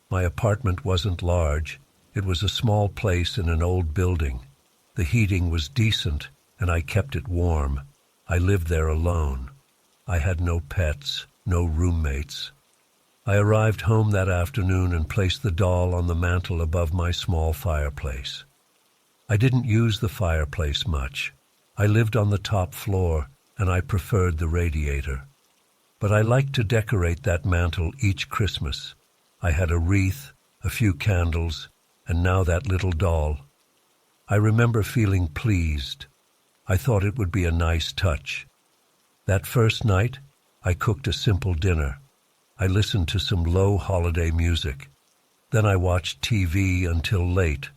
My apartment wasn't large. It was a small place in an old building. The heating was decent and I kept it warm. I lived there alone. I had no pets, no roommates. I arrived home that afternoon and placed the doll on the mantel above my small fireplace. I didn't use the fireplace much. I lived on the top floor and I preferred the radiator. But I liked to decorate that mantel each Christmas. I had a wreath, a few candles, and now that little doll. I remember feeling pleased. I thought it would be a nice touch. That first night, I cooked a simple dinner. I listened to some low holiday music. Then I watched TV until late.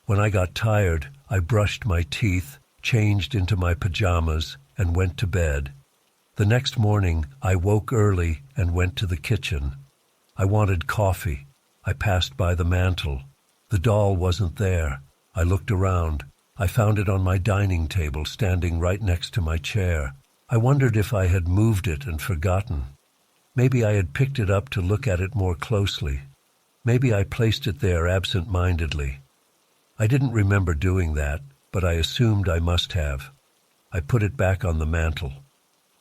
When I got tired, I brushed my teeth, changed into my pajamas, and went to bed. The next morning, I woke early and went to the kitchen. I wanted coffee. I passed by the mantel. The doll wasn't there. I looked around. I found it on my dining table, standing right next to my chair. I wondered if I had moved it and forgotten. Maybe I had picked it up to look at it more closely. Maybe I placed it there absent-mindedly. I didn't remember doing that, but I assumed I must have. I put it back on the mantel.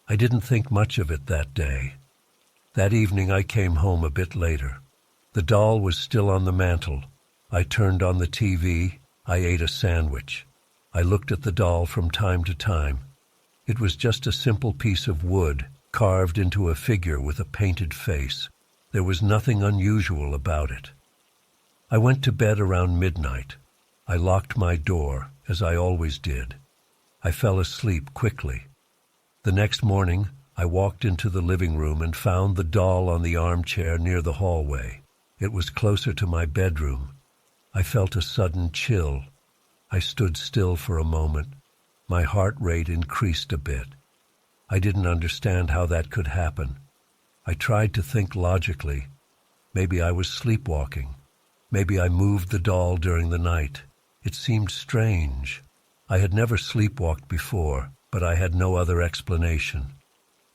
I didn't think much of it that day. That evening I came home a bit later. The doll was still on the mantel. I turned on the TV. I ate a sandwich. I looked at the doll from time to time. It was just a simple piece of wood, carved into a figure with a painted face. There was nothing unusual about it. I went to bed around midnight. I locked my door, as I always did. I fell asleep quickly. The next morning, I walked into the living room and found the doll on the armchair near the hallway. It was closer to my bedroom. I felt a sudden chill. I stood still for a moment. My heart rate increased a bit. I didn't understand how that could happen. I tried to think logically. Maybe I was sleepwalking. Maybe I moved the doll during the night. It seemed strange. I had never sleepwalked before, but I had no other explanation.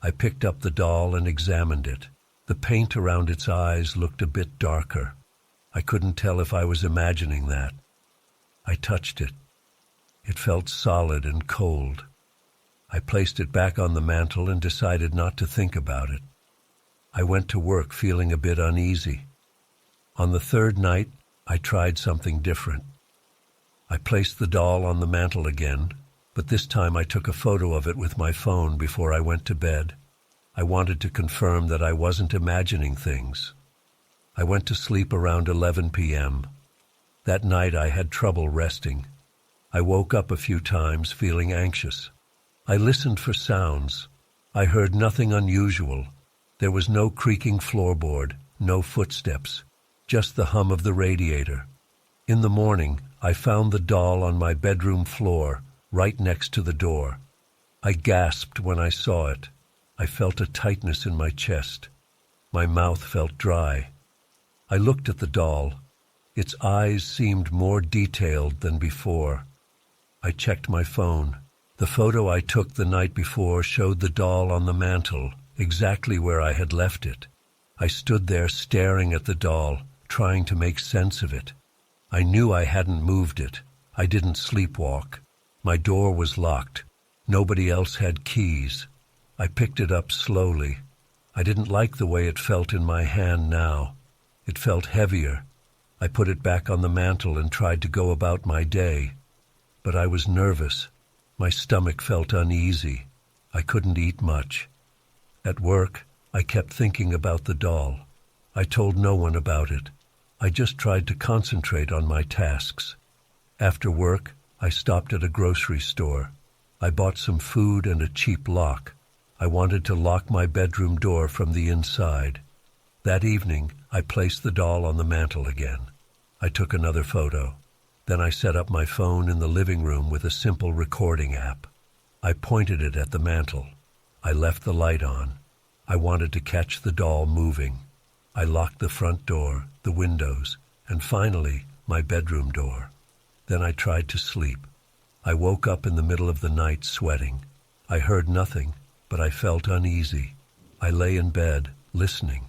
I picked up the doll and examined it. The paint around its eyes looked a bit darker. I couldn't tell if I was imagining that. I touched it. It felt solid and cold. I placed it back on the mantel and decided not to think about it. I went to work feeling a bit uneasy. On the third night, I tried something different. I placed the doll on the mantel again, but this time I took a photo of it with my phone before I went to bed. I wanted to confirm that I wasn't imagining things. I went to sleep around 11 p.m. That night I had trouble resting. I woke up a few times feeling anxious. I listened for sounds. I heard nothing unusual. There was no creaking floorboard, no footsteps, just the hum of the radiator. In the morning, I found the doll on my bedroom floor, right next to the door. I gasped when I saw it. I felt a tightness in my chest. My mouth felt dry. I looked at the doll. Its eyes seemed more detailed than before. I checked my phone. The photo I took the night before showed the doll on the mantel, exactly where I had left it. I stood there staring at the doll, trying to make sense of it. I knew I hadn't moved it. I didn't sleepwalk. My door was locked. Nobody else had keys. I picked it up slowly. I didn't like the way it felt in my hand now. It felt heavier. I put it back on the mantel and tried to go about my day. But I was nervous. My stomach felt uneasy. I couldn't eat much. At work, I kept thinking about the doll. I told no one about it. I just tried to concentrate on my tasks. After work, I stopped at a grocery store. I bought some food and a cheap lock. I wanted to lock my bedroom door from the inside. That evening, I placed the doll on the mantel again. I took another photo. Then I set up my phone in the living room with a simple recording app. I pointed it at the mantel. I left the light on. I wanted to catch the doll moving. I locked the front door, the windows, and finally, my bedroom door. Then I tried to sleep. I woke up in the middle of the night sweating. I heard nothing, but I felt uneasy. I lay in bed, listening.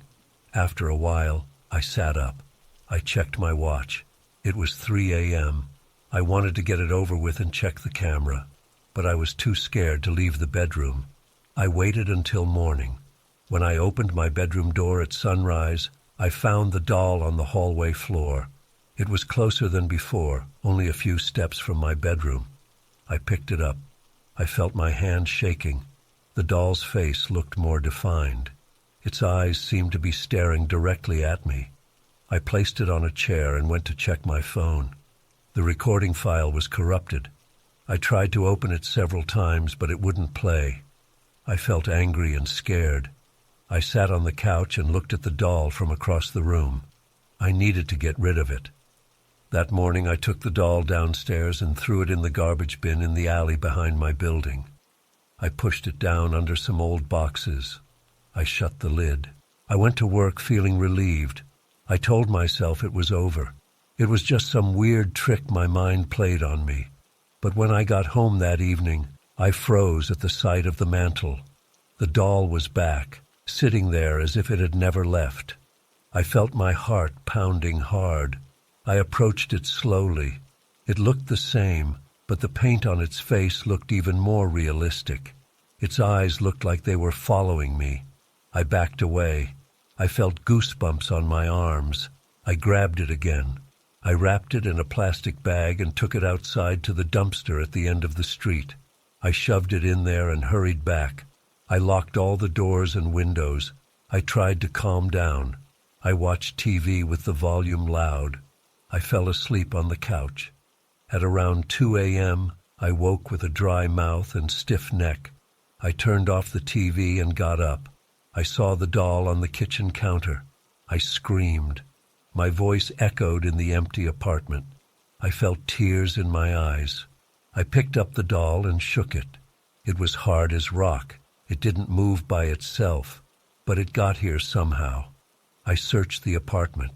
After a while, I sat up. I checked my watch. It was 3 a.m. I wanted to get it over with and check the camera, but I was too scared to leave the bedroom. I waited until morning. When I opened my bedroom door at sunrise, I found the doll on the hallway floor. It was closer than before, only a few steps from my bedroom. I picked it up. I felt my hand shaking. The doll's face looked more defined. Its eyes seemed to be staring directly at me. I placed it on a chair and went to check my phone. The recording file was corrupted. I tried to open it several times, but it wouldn't play. I felt angry and scared. I sat on the couch and looked at the doll from across the room. I needed to get rid of it. That morning I took the doll downstairs and threw it in the garbage bin in the alley behind my building. I pushed it down under some old boxes. I shut the lid. I went to work feeling relieved. I told myself it was over. It was just some weird trick my mind played on me. But when I got home that evening, I froze at the sight of the mantel. The doll was back, sitting there as if it had never left. I felt my heart pounding hard. I approached it slowly. It looked the same, but the paint on its face looked even more realistic. Its eyes looked like they were following me. I backed away. I felt goosebumps on my arms. I grabbed it again. I wrapped it in a plastic bag and took it outside to the dumpster at the end of the street. I shoved it in there and hurried back. I locked all the doors and windows. I tried to calm down. I watched TV with the volume loud. I fell asleep on the couch. At around 2 a.m., I woke with a dry mouth and stiff neck. I turned off the TV and got up. I saw the doll on the kitchen counter. I screamed. My voice echoed in the empty apartment. I felt tears in my eyes. I picked up the doll and shook it. It was hard as rock. It didn't move by itself, but it got here somehow. I searched the apartment.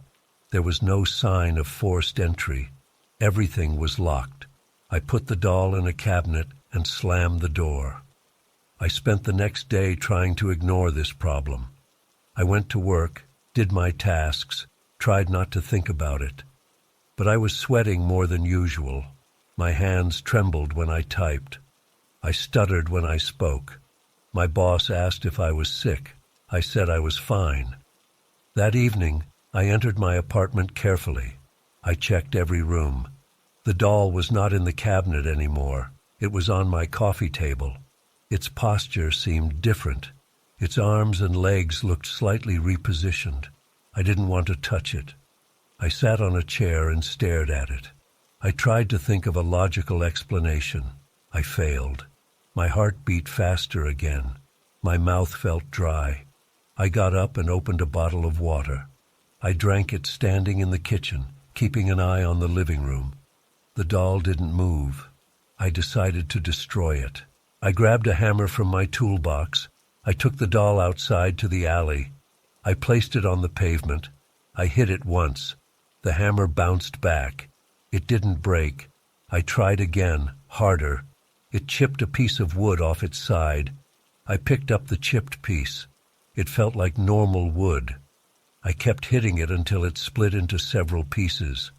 There was no sign of forced entry. Everything was locked. I put the doll in a cabinet and slammed the door. I spent the next day trying to ignore this problem. I went to work, did my tasks, tried not to think about it. But I was sweating more than usual. My hands trembled when I typed. I stuttered when I spoke. My boss asked if I was sick. I said I was fine. That evening, I entered my apartment carefully. I checked every room. The doll was not in the cabinet anymore. It was on my coffee table. Its posture seemed different. Its arms and legs looked slightly repositioned. I didn't want to touch it. I sat on a chair and stared at it. I tried to think of a logical explanation. I failed. My heart beat faster again. My mouth felt dry. I got up and opened a bottle of water. I drank it standing in the kitchen, keeping an eye on the living room. The doll didn't move. I decided to destroy it. I grabbed a hammer from my toolbox. I took the doll outside to the alley. I placed it on the pavement. I hit it once. The hammer bounced back. It didn't break. I tried again, harder. It chipped a piece of wood off its side. I picked up the chipped piece. It felt like normal wood. I kept hitting it until it split into several pieces.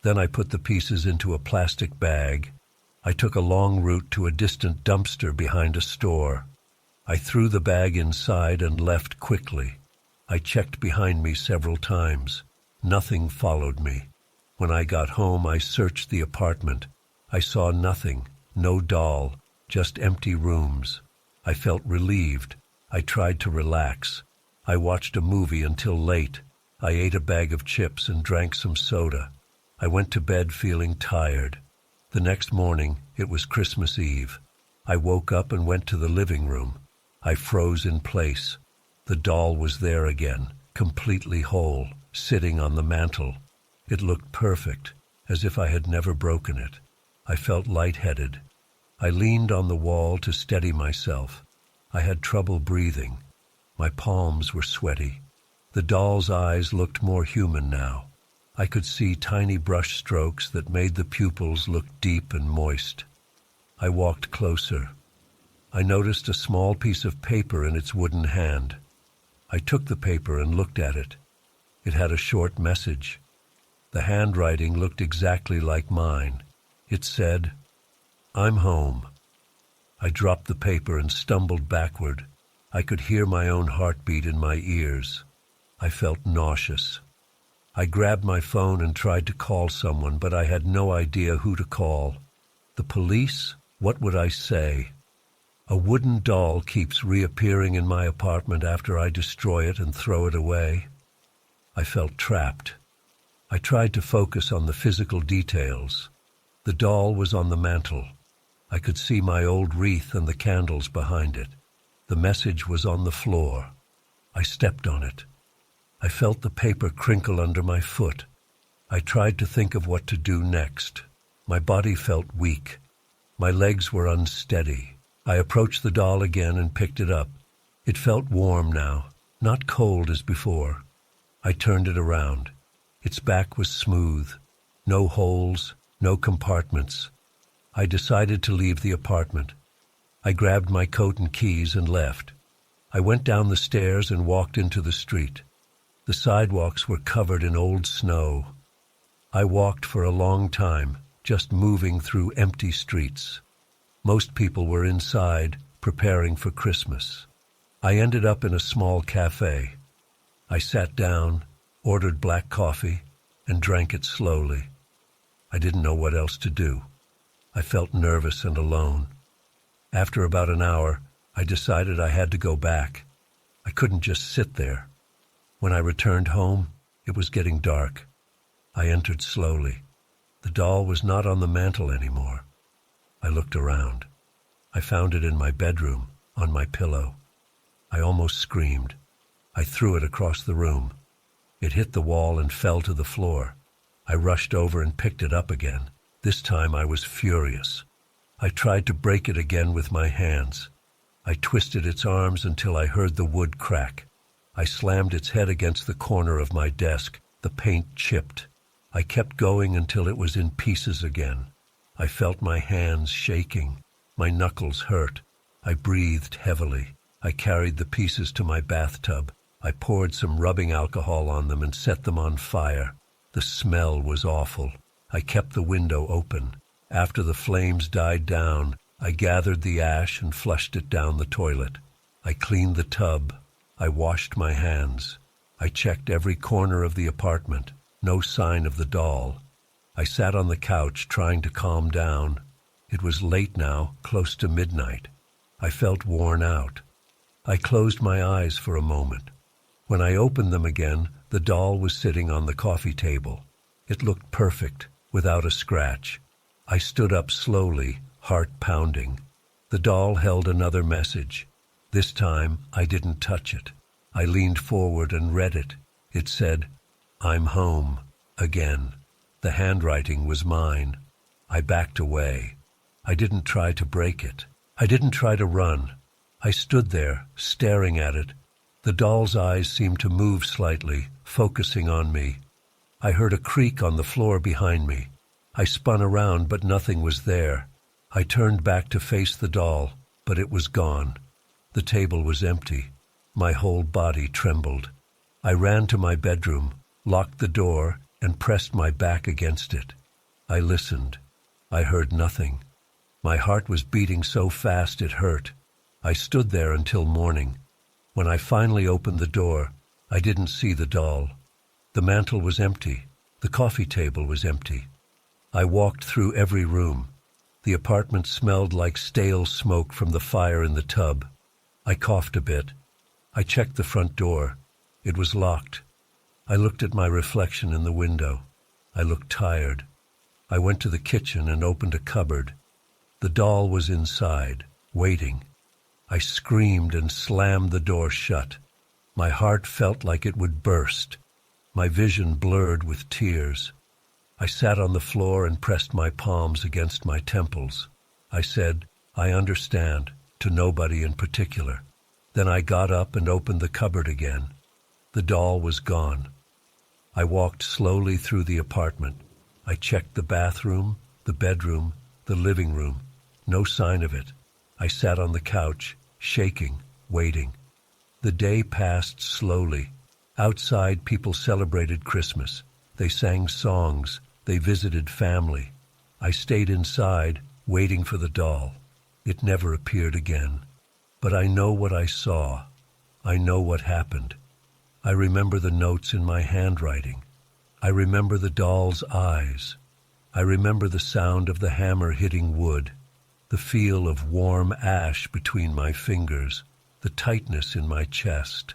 Then I put the pieces into a plastic bag. I took a long route to a distant dumpster behind a store. I threw the bag inside and left quickly. I checked behind me several times. Nothing followed me. When I got home, I searched the apartment. I saw nothing, no doll, just empty rooms. I felt relieved. I tried to relax. I watched a movie until late. I ate a bag of chips and drank some soda. I went to bed feeling tired. The next morning, it was Christmas Eve. I woke up and went to the living room. I froze in place. The doll was there again, completely whole, sitting on the mantel. It looked perfect, as if I had never broken it. I felt lightheaded. I leaned on the wall to steady myself. I had trouble breathing. My palms were sweaty. The doll's eyes looked more human now. I could see tiny brush strokes that made the pupils look deep and moist. I walked closer. I noticed a small piece of paper in its wooden hand. I took the paper and looked at it. It had a short message. The handwriting looked exactly like mine. It said, "I'm home." I dropped the paper and stumbled backward. I could hear my own heartbeat in my ears. I felt nauseous. I grabbed my phone and tried to call someone, but I had no idea who to call. The police? What would I say? A wooden doll keeps reappearing in my apartment after I destroy it and throw it away. I felt trapped. I tried to focus on the physical details. The doll was on the mantel. I could see my old wreath and the candles behind it. The message was on the floor. I stepped on it. I felt the paper crinkle under my foot. I tried to think of what to do next. My body felt weak. My legs were unsteady. I approached the doll again and picked it up. It felt warm now, not cold as before. I turned it around. Its back was smooth. No holes, no compartments. I decided to leave the apartment. I grabbed my coat and keys and left. I went down the stairs and walked into the street. The sidewalks were covered in old snow. I walked for a long time, just moving through empty streets. Most people were inside, preparing for Christmas. I ended up in a small cafe. I sat down, ordered black coffee, and drank it slowly. I didn't know what else to do. I felt nervous and alone. After about an hour, I decided I had to go back. I couldn't just sit there. When I returned home, it was getting dark. I entered slowly. The doll was not on the mantel anymore. I looked around. I found it in my bedroom, on my pillow. I almost screamed. I threw it across the room. It hit the wall and fell to the floor. I rushed over and picked it up again. This time I was furious. I tried to break it again with my hands. I twisted its arms until I heard the wood crack. I slammed its head against the corner of my desk. The paint chipped. I kept going until it was in pieces again. I felt my hands shaking. My knuckles hurt. I breathed heavily. I carried the pieces to my bathtub. I poured some rubbing alcohol on them and set them on fire. The smell was awful. I kept the window open. After the flames died down, I gathered the ash and flushed it down the toilet. I cleaned the tub. I washed my hands. I checked every corner of the apartment. No sign of the doll. I sat on the couch trying to calm down. It was late now, close to midnight. I felt worn out. I closed my eyes for a moment. When I opened them again, the doll was sitting on the coffee table. It looked perfect, without a scratch. I stood up slowly, heart pounding. The doll held another message. This time, I didn't touch it. I leaned forward and read it. It said, "I'm home, again." The handwriting was mine. I backed away. I didn't try to break it. I didn't try to run. I stood there, staring at it. The doll's eyes seemed to move slightly, focusing on me. I heard a creak on the floor behind me. I spun around, but nothing was there. I turned back to face the doll, but it was gone. The table was empty. My whole body trembled. I ran to my bedroom, locked the door, and pressed my back against it. I listened. I heard nothing. My heart was beating so fast it hurt. I stood there until morning. When I finally opened the door, I didn't see the doll. The mantel was empty. The coffee table was empty. I walked through every room. The apartment smelled like stale smoke from the fire in the tub. I coughed a bit. I checked the front door. It was locked. I looked at my reflection in the window. I looked tired. I went to the kitchen and opened a cupboard. The doll was inside, waiting. I screamed and slammed the door shut. My heart felt like it would burst. My vision blurred with tears. I sat on the floor and pressed my palms against my temples. I said, "I understand," to nobody in particular. Then I got up and opened the cupboard again. The doll was gone. I walked slowly through the apartment. I checked the bathroom, the bedroom, the living room. No sign of it. I sat on the couch, shaking, waiting. The day passed slowly. Outside, people celebrated Christmas. They sang songs. They visited family. I stayed inside, waiting for the doll. It never appeared again. But I know what I saw. I know what happened. I remember the notes in my handwriting. I remember the doll's eyes. I remember the sound of the hammer hitting wood, the feel of warm ash between my fingers, the tightness in my chest.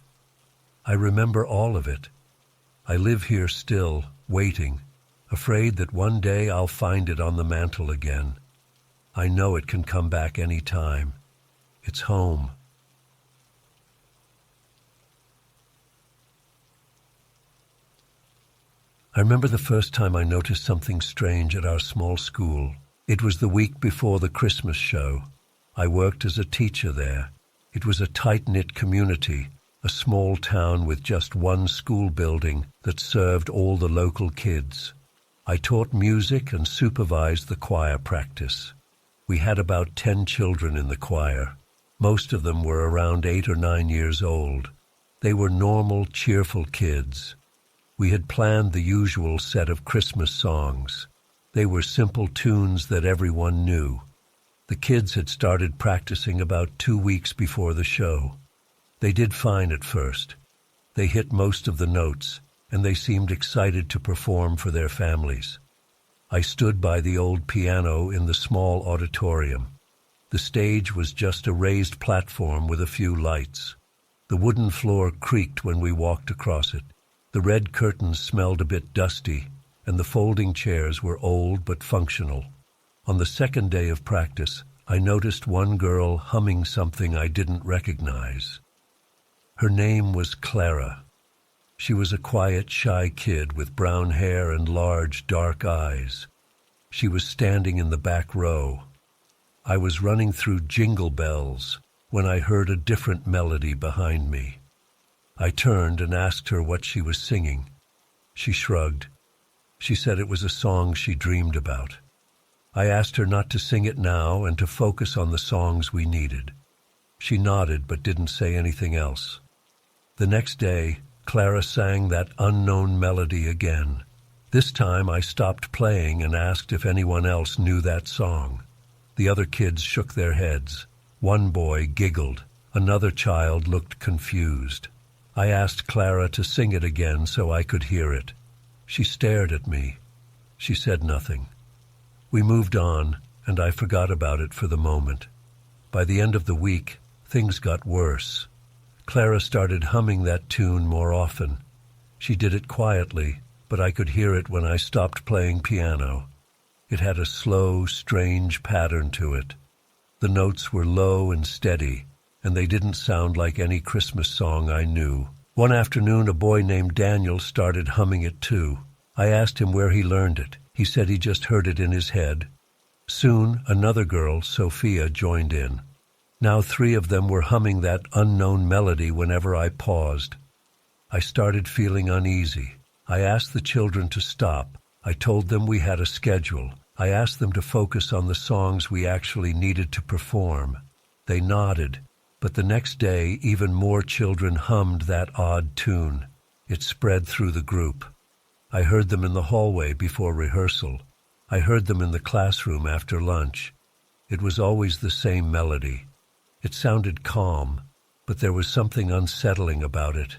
I remember all of it. I live here still, waiting, afraid that one day I'll find it on the mantel again. I know it can come back any time. It's home. I remember the first time I noticed something strange at our small school. It was the week before the Christmas show. I worked as a teacher there. It was a tight-knit community, a small town with just one school building that served all the local kids. I taught music and supervised the choir practice. We had about 10 children in the choir. Most of them were around 8 or 9 years old. They were normal, cheerful kids. We had planned the usual set of Christmas songs. They were simple tunes that everyone knew. The kids had started practicing about 2 weeks before the show. They did fine at first. They hit most of the notes, and they seemed excited to perform for their families. I stood by the old piano in the small auditorium. The stage was just a raised platform with a few lights. The wooden floor creaked when we walked across it. The red curtains smelled a bit dusty, and the folding chairs were old but functional. On the second day of practice, I noticed one girl humming something I didn't recognize. Her name was Clara. She was a quiet, shy kid with brown hair and large, dark eyes. She was standing in the back row. I was running through Jingle Bells when I heard a different melody behind me. I turned and asked her what she was singing. She shrugged. She said it was a song she dreamed about. I asked her not to sing it now and to focus on the songs we needed. She nodded but didn't say anything else. The next day, Clara sang that unknown melody again. This time I stopped playing and asked if anyone else knew that song. The other kids shook their heads. One boy giggled. Another child looked confused. I asked Clara to sing it again so I could hear it. She stared at me. She said nothing. We moved on, and I forgot about it for the moment. By the end of the week, things got worse. Clara started humming that tune more often. She did it quietly, but I could hear it when I stopped playing piano. It had a slow, strange pattern to it. The notes were low and steady, and they didn't sound like any Christmas song I knew. One afternoon, a boy named Daniel started humming it too. I asked him where he learned it. He said he just heard it in his head. Soon, another girl, Sophia, joined in. Now 3 of them were humming that unknown melody whenever I paused. I started feeling uneasy. I asked the children to stop. I told them we had a schedule. I asked them to focus on the songs we actually needed to perform. They nodded. But the next day, even more children hummed that odd tune. It spread through the group. I heard them in the hallway before rehearsal. I heard them in the classroom after lunch. It was always the same melody. It sounded calm, but there was something unsettling about it.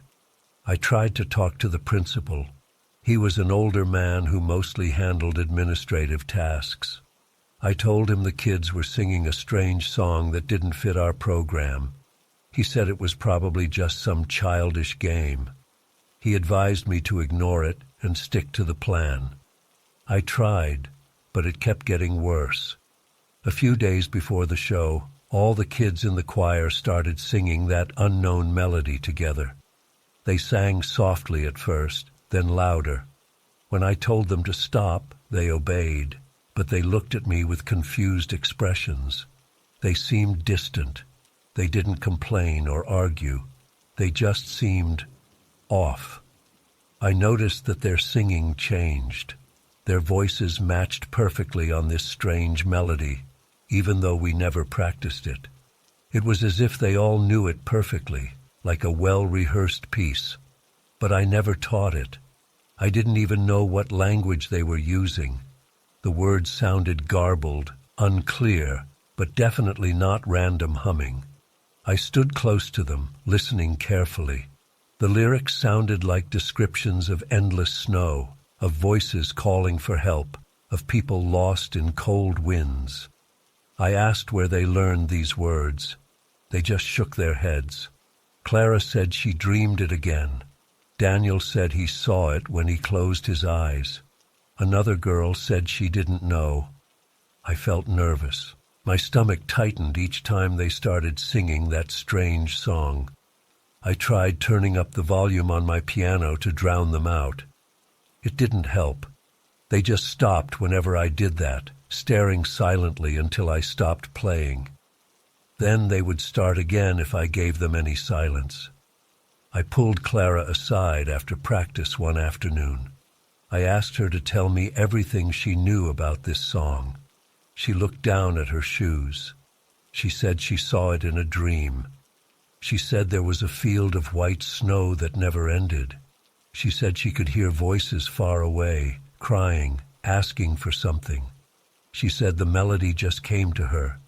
I tried to talk to the principal. He was an older man who mostly handled administrative tasks. I told him the kids were singing a strange song that didn't fit our program. He said it was probably just some childish game. He advised me to ignore it and stick to the plan. I tried, but it kept getting worse. A few days before the show, all the kids in the choir started singing that unknown melody together. They sang softly at first, then louder. When I told them to stop, they obeyed. But they looked at me with confused expressions. They seemed distant. They didn't complain or argue. They just seemed off. I noticed that their singing changed. Their voices matched perfectly on this strange melody, even though we never practiced it. It was as if they all knew it perfectly, like a well-rehearsed piece. But I never taught it. I didn't even know what language they were using. The words sounded garbled, unclear, but definitely not random humming. I stood close to them, listening carefully. The lyrics sounded like descriptions of endless snow, of voices calling for help, of people lost in cold winds. I asked where they learned these words. They just shook their heads. Clara said she dreamed it again. Daniel said he saw it when he closed his eyes. Another girl said she didn't know. I felt nervous. My stomach tightened each time they started singing that strange song. I tried turning up the volume on my piano to drown them out. It didn't help. They just stopped whenever I did that, staring silently until I stopped playing. Then they would start again if I gave them any silence. I pulled Clara aside after practice one afternoon. I asked her to tell me everything she knew about this song. She looked down at her shoes. She said she saw it in a dream. She said there was a field of white snow that never ended. She said she could hear voices far away, crying, asking for something. She said the melody just came to her.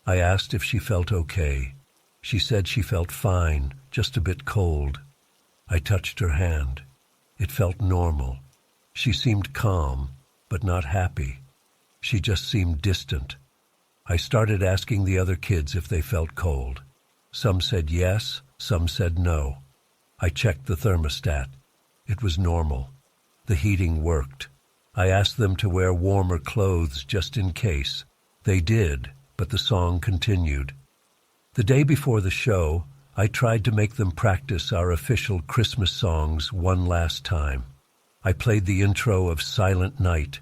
I asked if she felt okay. She said she felt fine, just a bit cold. I touched her hand. It felt normal. She seemed calm, but not happy. She just seemed distant. I started asking the other kids if they felt cold. Some said yes, some said no. I checked the thermostat. It was normal. The heating worked. I asked them to wear warmer clothes just in case. They did, but the song continued. The day before the show, I tried to make them practice our official Christmas songs one last time. I played the intro of Silent Night.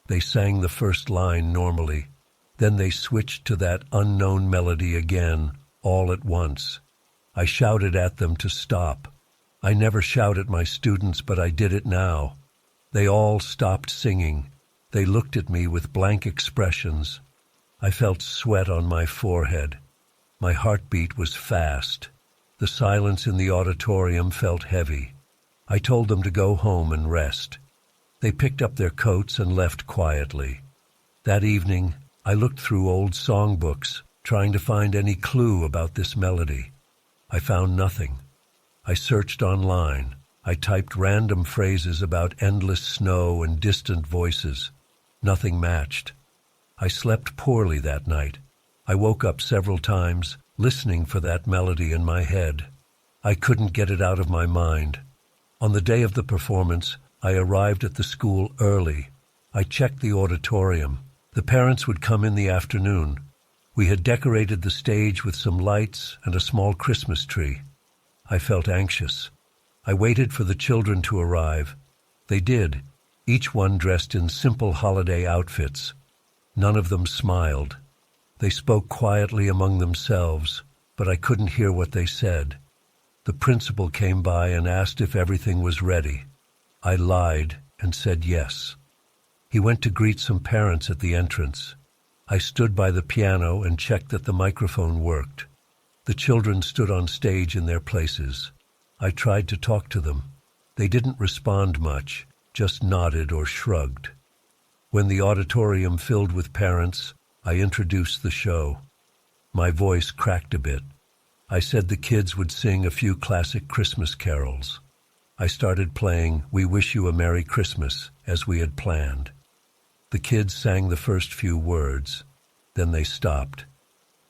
They sang the first line normally. Then they switched to that unknown melody again, all at once. I shouted at them to stop. I never shout at my students, but I did it now. They all stopped singing. They looked at me with blank expressions. I felt sweat on my forehead. My heartbeat was fast. The silence in the auditorium felt heavy. I told them to go home and rest. They picked up their coats and left quietly. That evening, I looked through old songbooks, trying to find any clue about this melody. I found nothing. I searched online. I typed random phrases about endless snow and distant voices. Nothing matched. I slept poorly that night. I woke up several times, listening for that melody in my head. I couldn't get it out of my mind. On the day of the performance, I arrived at the school early. I checked the auditorium. The parents would come in the afternoon. We had decorated the stage with some lights and a small Christmas tree. I felt anxious. I waited for the children to arrive. They did, each one dressed in simple holiday outfits. None of them smiled. They spoke quietly among themselves, but I couldn't hear what they said. The principal came by and asked if everything was ready. I lied and said yes. He went to greet some parents at the entrance. I stood by the piano and checked that the microphone worked. The children stood on stage in their places. I tried to talk to them. They didn't respond much, just nodded or shrugged. When the auditorium filled with parents, I introduced the show. My voice cracked a bit. I said the kids would sing a few classic Christmas carols. I started playing "We Wish You a Merry Christmas" as we had planned. The kids sang the first few words. Then they stopped.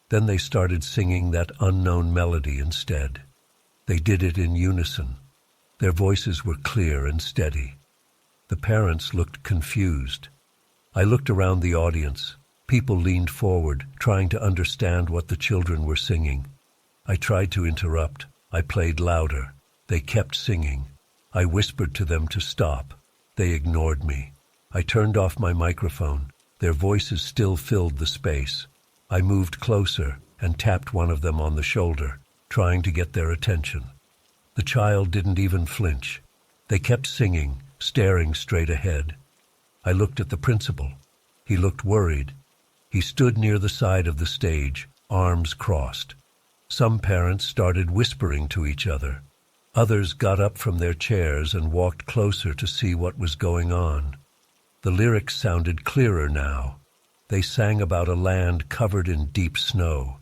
Then they started singing that unknown melody instead. They did it in unison. Their voices were clear and steady. The parents looked confused. I looked around the audience. People leaned forward, trying to understand what the children were singing. I tried to interrupt. I played louder. They kept singing. I whispered to them to stop. They ignored me. I turned off my microphone. Their voices still filled the space. I moved closer and tapped one of them on the shoulder, trying to get their attention. The child didn't even flinch. They kept singing, staring straight ahead. I looked at the principal. He looked worried. He stood near the side of the stage, arms crossed. Some parents started whispering to each other. Others got up from their chairs and walked closer to see what was going on. The lyrics sounded clearer now. They sang about a land covered in deep snow.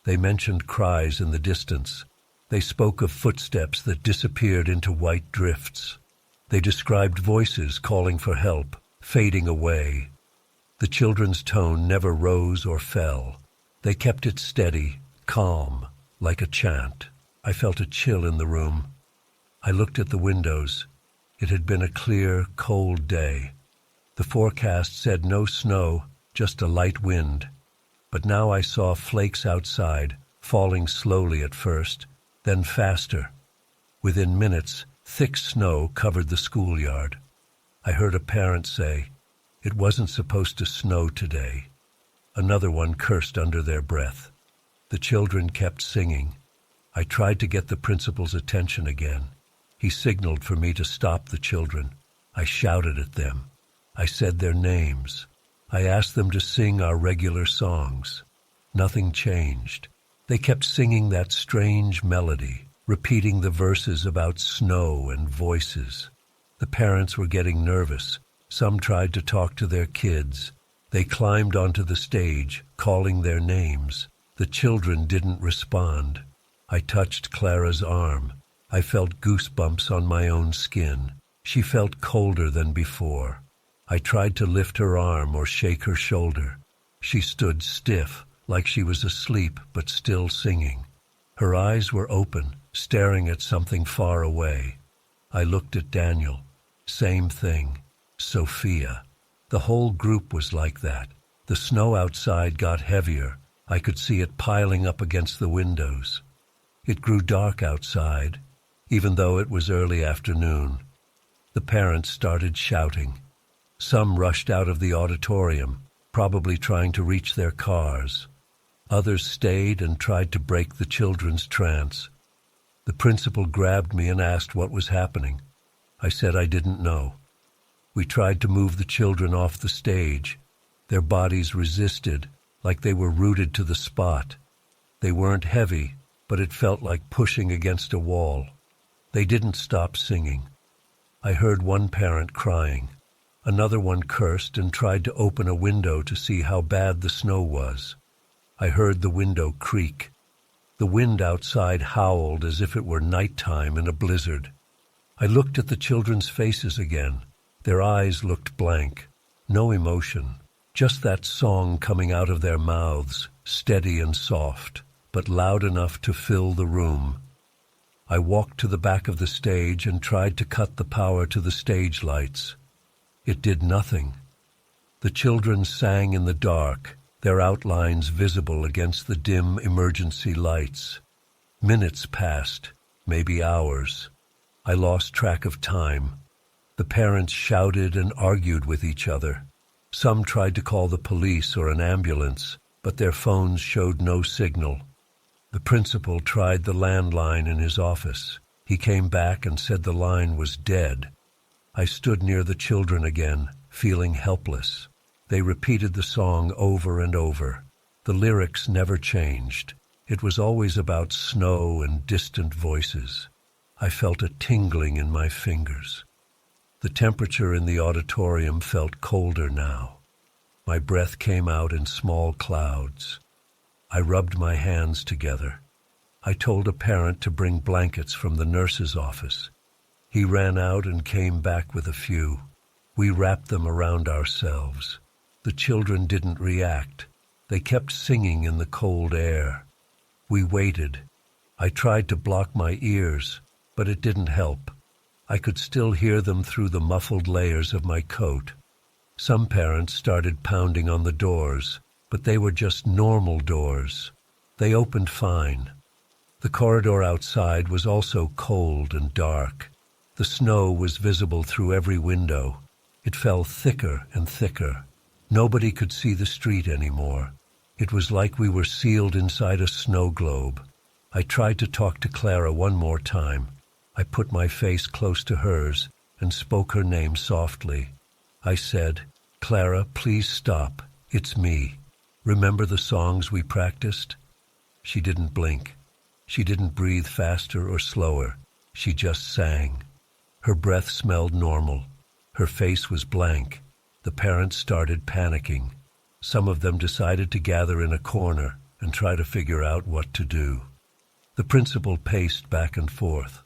They mentioned cries in the distance. They spoke of footsteps that disappeared into white drifts. They described voices calling for help, fading away. The children's tone never rose or fell. They kept it steady, calm, like a chant. I felt a chill in the room. I looked at the windows. It had been a clear, cold day. The forecast said no snow, just a light wind. But now I saw flakes outside, falling slowly at first, then faster. Within minutes, thick snow covered the schoolyard. I heard a parent say, "It wasn't supposed to snow today." Another one cursed under their breath. The children kept singing. I tried to get the principal's attention again. He signaled for me to stop the children. I shouted at them. I said their names. I asked them to sing our regular songs. Nothing changed. They kept singing that strange melody, repeating the verses about snow and voices. The parents were getting nervous. Some tried to talk to their kids. They climbed onto the stage, calling their names. The children didn't respond. I touched Clara's arm. I felt goosebumps on my own skin. She felt colder than before. I tried to lift her arm or shake her shoulder. She stood stiff, like she was asleep but still singing. Her eyes were open, staring at something far away. I looked at Daniel. Same thing. Sophia. The whole group was like that. The snow outside got heavier. I could see it piling up against the windows. It grew dark outside, even though it was early afternoon. The parents started shouting. Some rushed out of the auditorium, probably trying to reach their cars. Others stayed and tried to break the children's trance. The principal grabbed me and asked what was happening. I said I didn't know. We tried to move the children off the stage. Their bodies resisted, like they were rooted to the spot. They weren't heavy, but it felt like pushing against a wall. They didn't stop singing. I heard one parent crying. Another one cursed and tried to open a window to see how bad the snow was. I heard the window creak. The wind outside howled as if it were nighttime in a blizzard. I looked at the children's faces again. Their eyes looked blank. No emotion. Just that song coming out of their mouths, steady and soft, but loud enough to fill the room. I walked to the back of the stage and tried to cut the power to the stage lights. It did nothing. The children sang in the dark, their outlines visible against the dim emergency lights. Minutes passed, maybe hours. I lost track of time. The parents shouted and argued with each other. Some tried to call the police or an ambulance, but their phones showed no signal. The principal tried the landline in his office. He came back and said the line was dead. I stood near the children again, feeling helpless. They repeated the song over and over. The lyrics never changed. It was always about snow and distant voices. I felt a tingling in my fingers. The temperature in the auditorium felt colder now. My breath came out in small clouds. I rubbed my hands together. I told a parent to bring blankets from the nurse's office. He ran out and came back with a few. We wrapped them around ourselves. The children didn't react. They kept singing in the cold air. We waited. I tried to block my ears, but it didn't help. I could still hear them through the muffled layers of my coat. Some parents started pounding on the doors, but they were just normal doors. They opened fine. The corridor outside was also cold and dark. The snow was visible through every window. It fell thicker and thicker. Nobody could see the street anymore. It was like we were sealed inside a snow globe. I tried to talk to Clara one more time. I put my face close to hers and spoke her name softly. I said, "Clara, please stop. It's me. Remember the songs we practiced?" She didn't blink. She didn't breathe faster or slower. She just sang. Her breath smelled normal. Her face was blank. The parents started panicking. Some of them decided to gather in a corner and try to figure out what to do. The principal paced back and forth.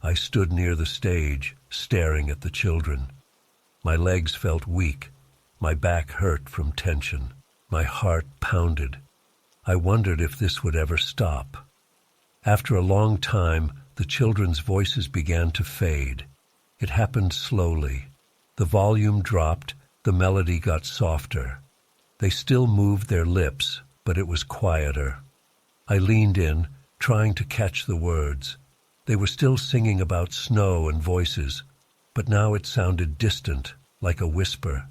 I stood near the stage, staring at the children. My legs felt weak. My back hurt from tension. My heart pounded. I wondered if this would ever stop. After a long time, the children's voices began to fade. It happened slowly. The volume dropped, the melody got softer. They still moved their lips, but it was quieter. I leaned in, trying to catch the words. They were still singing about snow and voices, but now it sounded distant, like a whisper.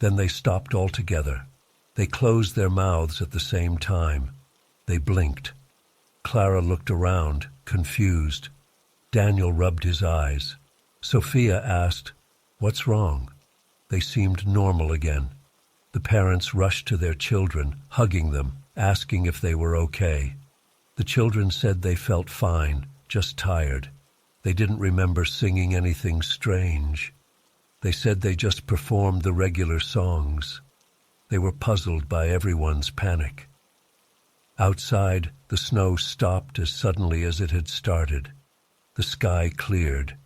Then they stopped altogether. They closed their mouths at the same time. They blinked. Clara looked around, confused. Daniel rubbed his eyes. Sophia asked, "What's wrong?" They seemed normal again. The parents rushed to their children, hugging them, asking if they were okay. The children said they felt fine, just tired. They didn't remember singing anything strange. They said they just performed the regular songs. They were puzzled by everyone's panic. Outside, the snow stopped as suddenly as it had started. The sky cleared.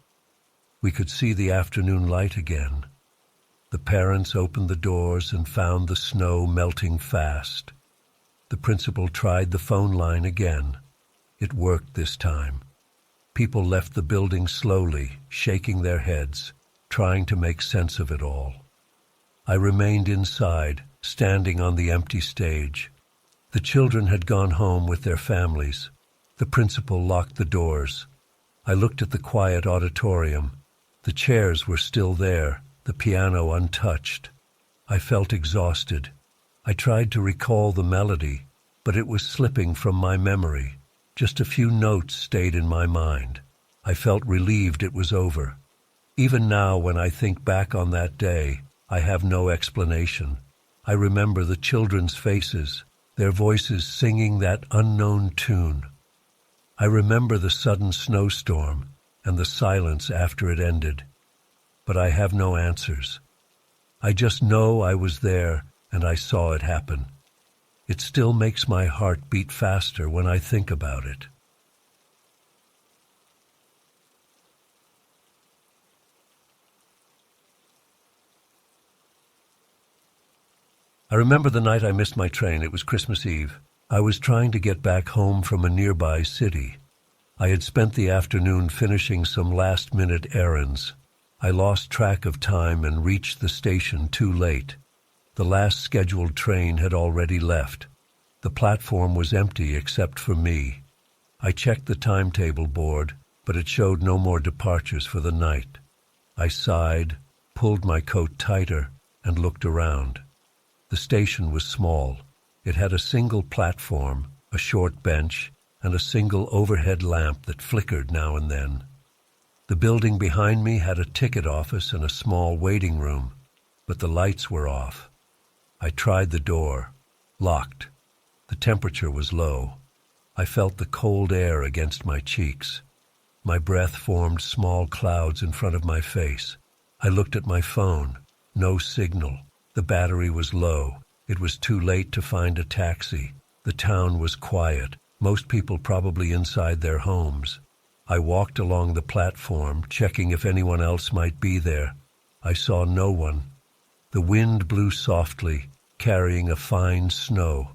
We could see the afternoon light again. The parents opened the doors and found the snow melting fast. The principal tried the phone line again. It worked this time. People left the building slowly, shaking their heads, trying to make sense of it all. I remained inside, standing on the empty stage. The children had gone home with their families. The principal locked the doors. I looked at the quiet auditorium. The chairs were still there, the piano untouched. I felt exhausted. I tried to recall the melody, but it was slipping from my memory. Just a few notes stayed in my mind. I felt relieved it was over. Even now, when I think back on that day, I have no explanation. I remember the children's faces, their voices singing that unknown tune. I remember the sudden snowstorm and the silence after it ended. But I have no answers. I just know I was there and I saw it happen. It still makes my heart beat faster when I think about it. I remember the night I missed my train. It was Christmas Eve. I was trying to get back home from a nearby city. I had spent the afternoon finishing some last-minute errands. I lost track of time and reached the station too late. The last scheduled train had already left. The platform was empty except for me. I checked the timetable board, but it showed no more departures for the night. I sighed, pulled my coat tighter, and looked around. The station was small. It had a single platform, a short bench, and a single overhead lamp that flickered now and then. The building behind me had a ticket office and a small waiting room, but the lights were off. I tried the door. Locked. The temperature was low. I felt the cold air against my cheeks. My breath formed small clouds in front of my face. I looked at my phone. No signal. The battery was low. It was too late to find a taxi. The town was quiet. Most people probably inside their homes. I walked along the platform, checking if anyone else might be there. I saw no one. The wind blew softly, carrying a fine snow.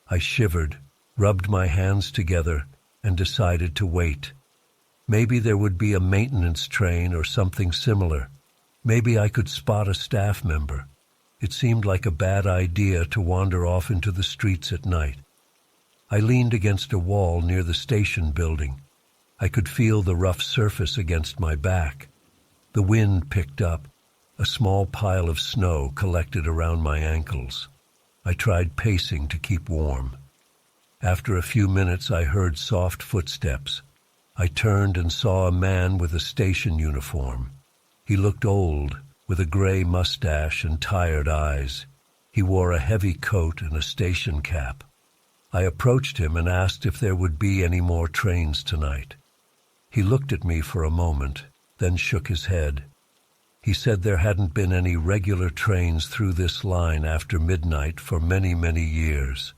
I shivered, rubbed my hands together, and decided to wait. Maybe there would be a maintenance train or something similar. Maybe I could spot a staff member. It seemed like a bad idea to wander off into the streets at night. I leaned against a wall near the station building. I could feel the rough surface against my back. The wind picked up. A small pile of snow collected around my ankles. I tried pacing to keep warm. After a few minutes, I heard soft footsteps. I turned and saw a man with a station uniform. He looked old, with a gray mustache and tired eyes. He wore a heavy coat and a station cap. I approached him and asked if there would be any more trains tonight. He looked at me for a moment, then shook his head. He said there hadn't been any regular trains through this line after midnight for many, many years.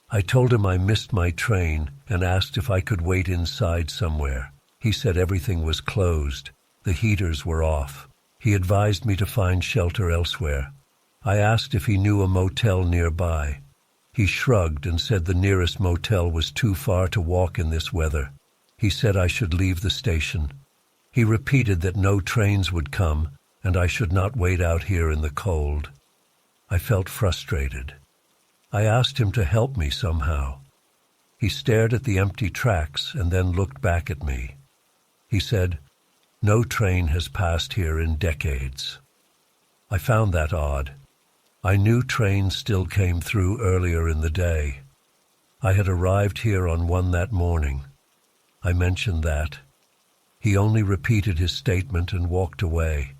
I told him I missed my train and asked if I could wait inside somewhere. He said everything was closed. The heaters were off. He advised me to find shelter elsewhere. I asked if he knew a motel nearby. He shrugged and said the nearest motel was too far to walk in this weather. He said I should leave the station. He repeated that no trains would come and I should not wait out here in the cold. I felt frustrated. I asked him to help me somehow. He stared at the empty tracks and then looked back at me. He said, "No train has passed here in decades." I found that odd. I knew trains still came through earlier in the day. I had arrived here on one that morning. I mentioned that. He only repeated his statement and walked away.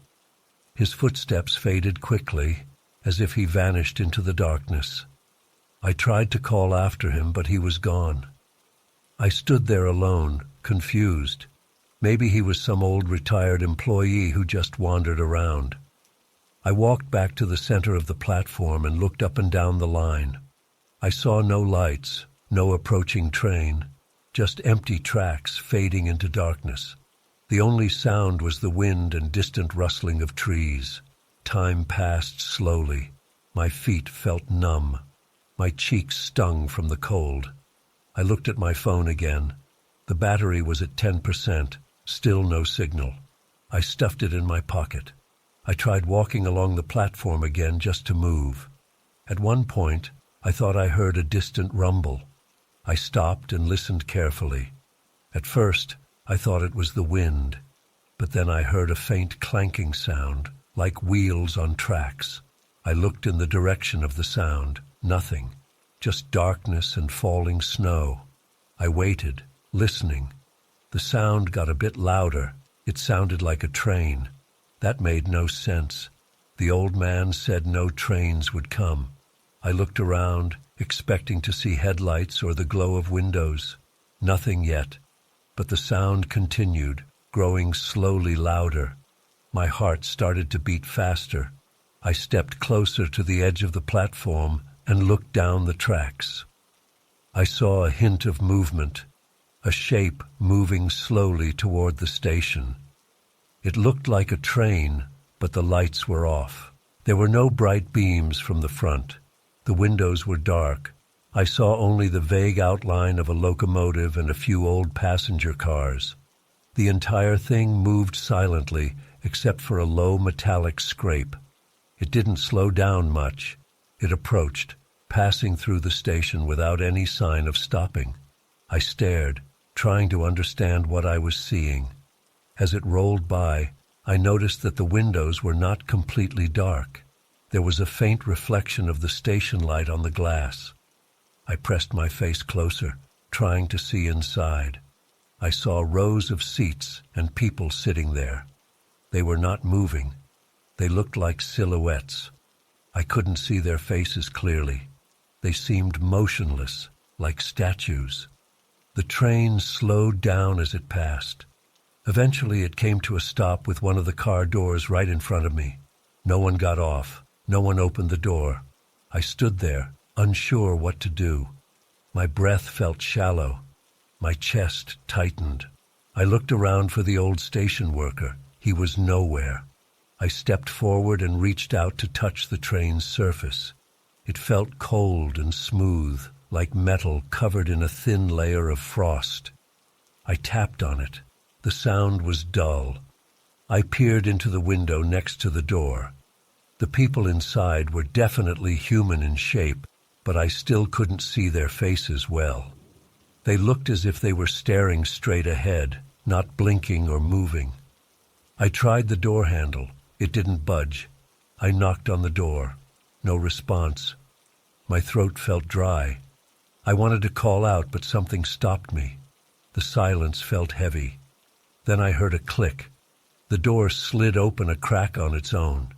His footsteps faded quickly, as if he vanished into the darkness. I tried to call after him, but he was gone. I stood there alone, confused. Maybe he was some old retired employee who just wandered around. I walked back to the center of the platform and looked up and down the line. I saw no lights, no approaching train, just empty tracks fading into darkness. The only sound was the wind and distant rustling of trees. Time passed slowly. My feet felt numb. My cheeks stung from the cold. I looked at my phone again. The battery was at 10%, still no signal. I stuffed it in my pocket. I tried walking along the platform again just to move. At one point, I thought I heard a distant rumble. I stopped and listened carefully. At first, I thought it was the wind, but then I heard a faint clanking sound, like wheels on tracks. I looked in the direction of the sound. Nothing, just darkness and falling snow. I waited, listening. The sound got a bit louder. It sounded like a train. That made no sense. The old man said no trains would come. I looked around, expecting to see headlights or the glow of windows. Nothing yet, but the sound continued, growing slowly louder. My heart started to beat faster. I stepped closer to the edge of the platform and looked down the tracks. I saw a hint of movement, a shape moving slowly toward the station. It looked like a train, but the lights were off. There were no bright beams from the front. The windows were dark. I saw only the vague outline of a locomotive and a few old passenger cars. The entire thing moved silently, except for a low metallic scrape. It didn't slow down much. It approached, passing through the station without any sign of stopping. I stared, trying to understand what I was seeing. As it rolled by, I noticed that the windows were not completely dark. There was a faint reflection of the station light on the glass. I pressed my face closer, trying to see inside. I saw rows of seats and people sitting there. They were not moving. They looked like silhouettes. I couldn't see their faces clearly. They seemed motionless, like statues. The train slowed down as it passed. Eventually it came to a stop with one of the car doors right in front of me. No one got off. No one opened the door. I stood there, unsure what to do. My breath felt shallow. My chest tightened. I looked around for the old station worker. He was nowhere. I stepped forward and reached out to touch the train's surface. It felt cold and smooth, like metal covered in a thin layer of frost. I tapped on it. The sound was dull. I peered into the window next to the door. The people inside were definitely human in shape, but I still couldn't see their faces well. They looked as if they were staring straight ahead, not blinking or moving. I tried the door handle. It didn't budge. I knocked on the door. No response. My throat felt dry. I wanted to call out, but something stopped me. The The silence felt heavy. Then I heard a click. The door slid open a crack on its own.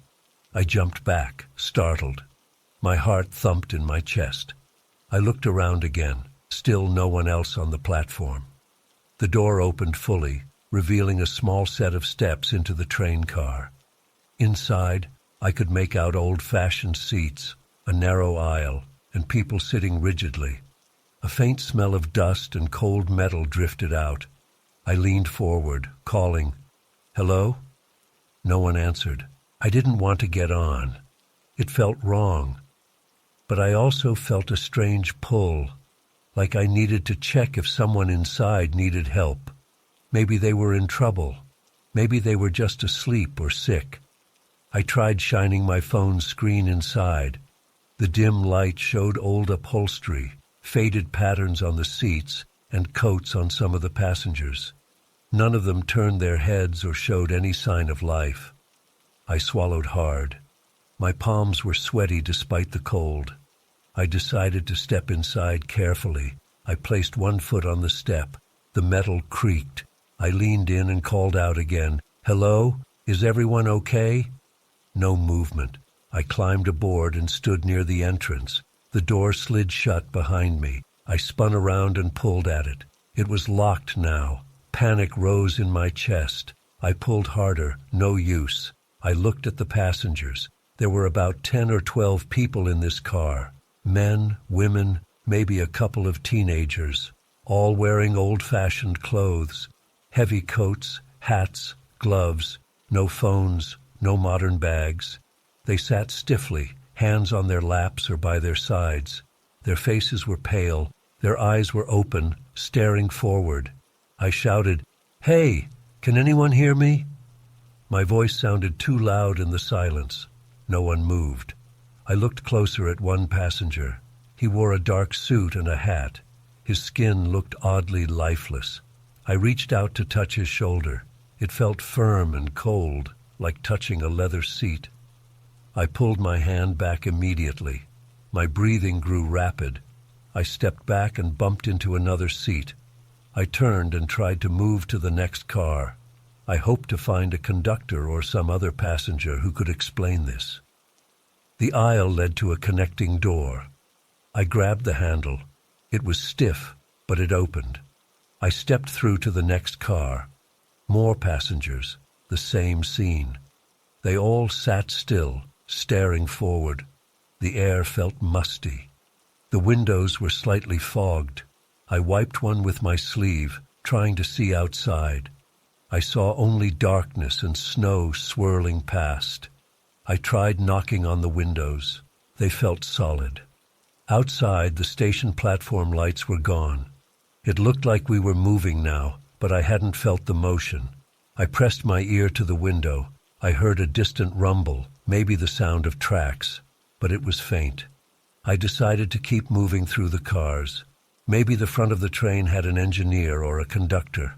I jumped back, startled. My heart thumped in my chest. I looked around again, still no one else on the platform. The door opened fully, revealing a small set of steps into the train car. Inside, I could make out old-fashioned seats, a narrow aisle, and people sitting rigidly. A faint smell of dust and cold metal drifted out. I leaned forward, calling, "Hello?" No one answered. I didn't want to get on. It felt wrong. But I also felt a strange pull, like I needed to check if someone inside needed help. Maybe they were in trouble. Maybe they were just asleep or sick. I tried shining my phone's screen inside. The dim light showed old upholstery, faded patterns on the seats, and coats on some of the passengers. None of them turned their heads or showed any sign of life. I swallowed hard. My palms were sweaty despite the cold. I decided to step inside carefully. I placed one foot on the step. The metal creaked. I leaned in and called out again, "Hello? Is everyone okay?" No movement. I climbed aboard and stood near the entrance. The door slid shut behind me. I spun around and pulled at it. It was locked now. Panic rose in my chest. I pulled harder. No use. I looked at the passengers. There were about 10 or 12 people in this car. Men, women, maybe a couple of teenagers, all wearing old-fashioned clothes. Heavy coats, hats, gloves, no phones, no modern bags. They sat stiffly, hands on their laps or by their sides. Their faces were pale. Their eyes were open, staring forward. I shouted, "Hey, can anyone hear me?" My voice sounded too loud in the silence. No one moved. I looked closer at one passenger. He wore a dark suit and a hat. His skin looked oddly lifeless. I reached out to touch his shoulder. It felt firm and cold, like touching a leather seat. I pulled my hand back immediately. My breathing grew rapid. I stepped back and bumped into another seat. I turned and tried to move to the next car. I hoped to find a conductor or some other passenger who could explain this. The aisle led to a connecting door. I grabbed the handle. It was stiff, but it opened. I stepped through to the next car. More passengers, the same scene. They all sat still, staring forward. The air felt musty. The windows were slightly fogged. I wiped one with my sleeve, trying to see outside. I saw only darkness and snow swirling past. I tried knocking on the windows. They felt solid. Outside, the station platform lights were gone. It looked like we were moving now, but I hadn't felt the motion. I pressed my ear to the window. I heard a distant rumble, maybe the sound of tracks, but it was faint. I decided to keep moving through the cars. Maybe the front of the train had an engineer or a conductor.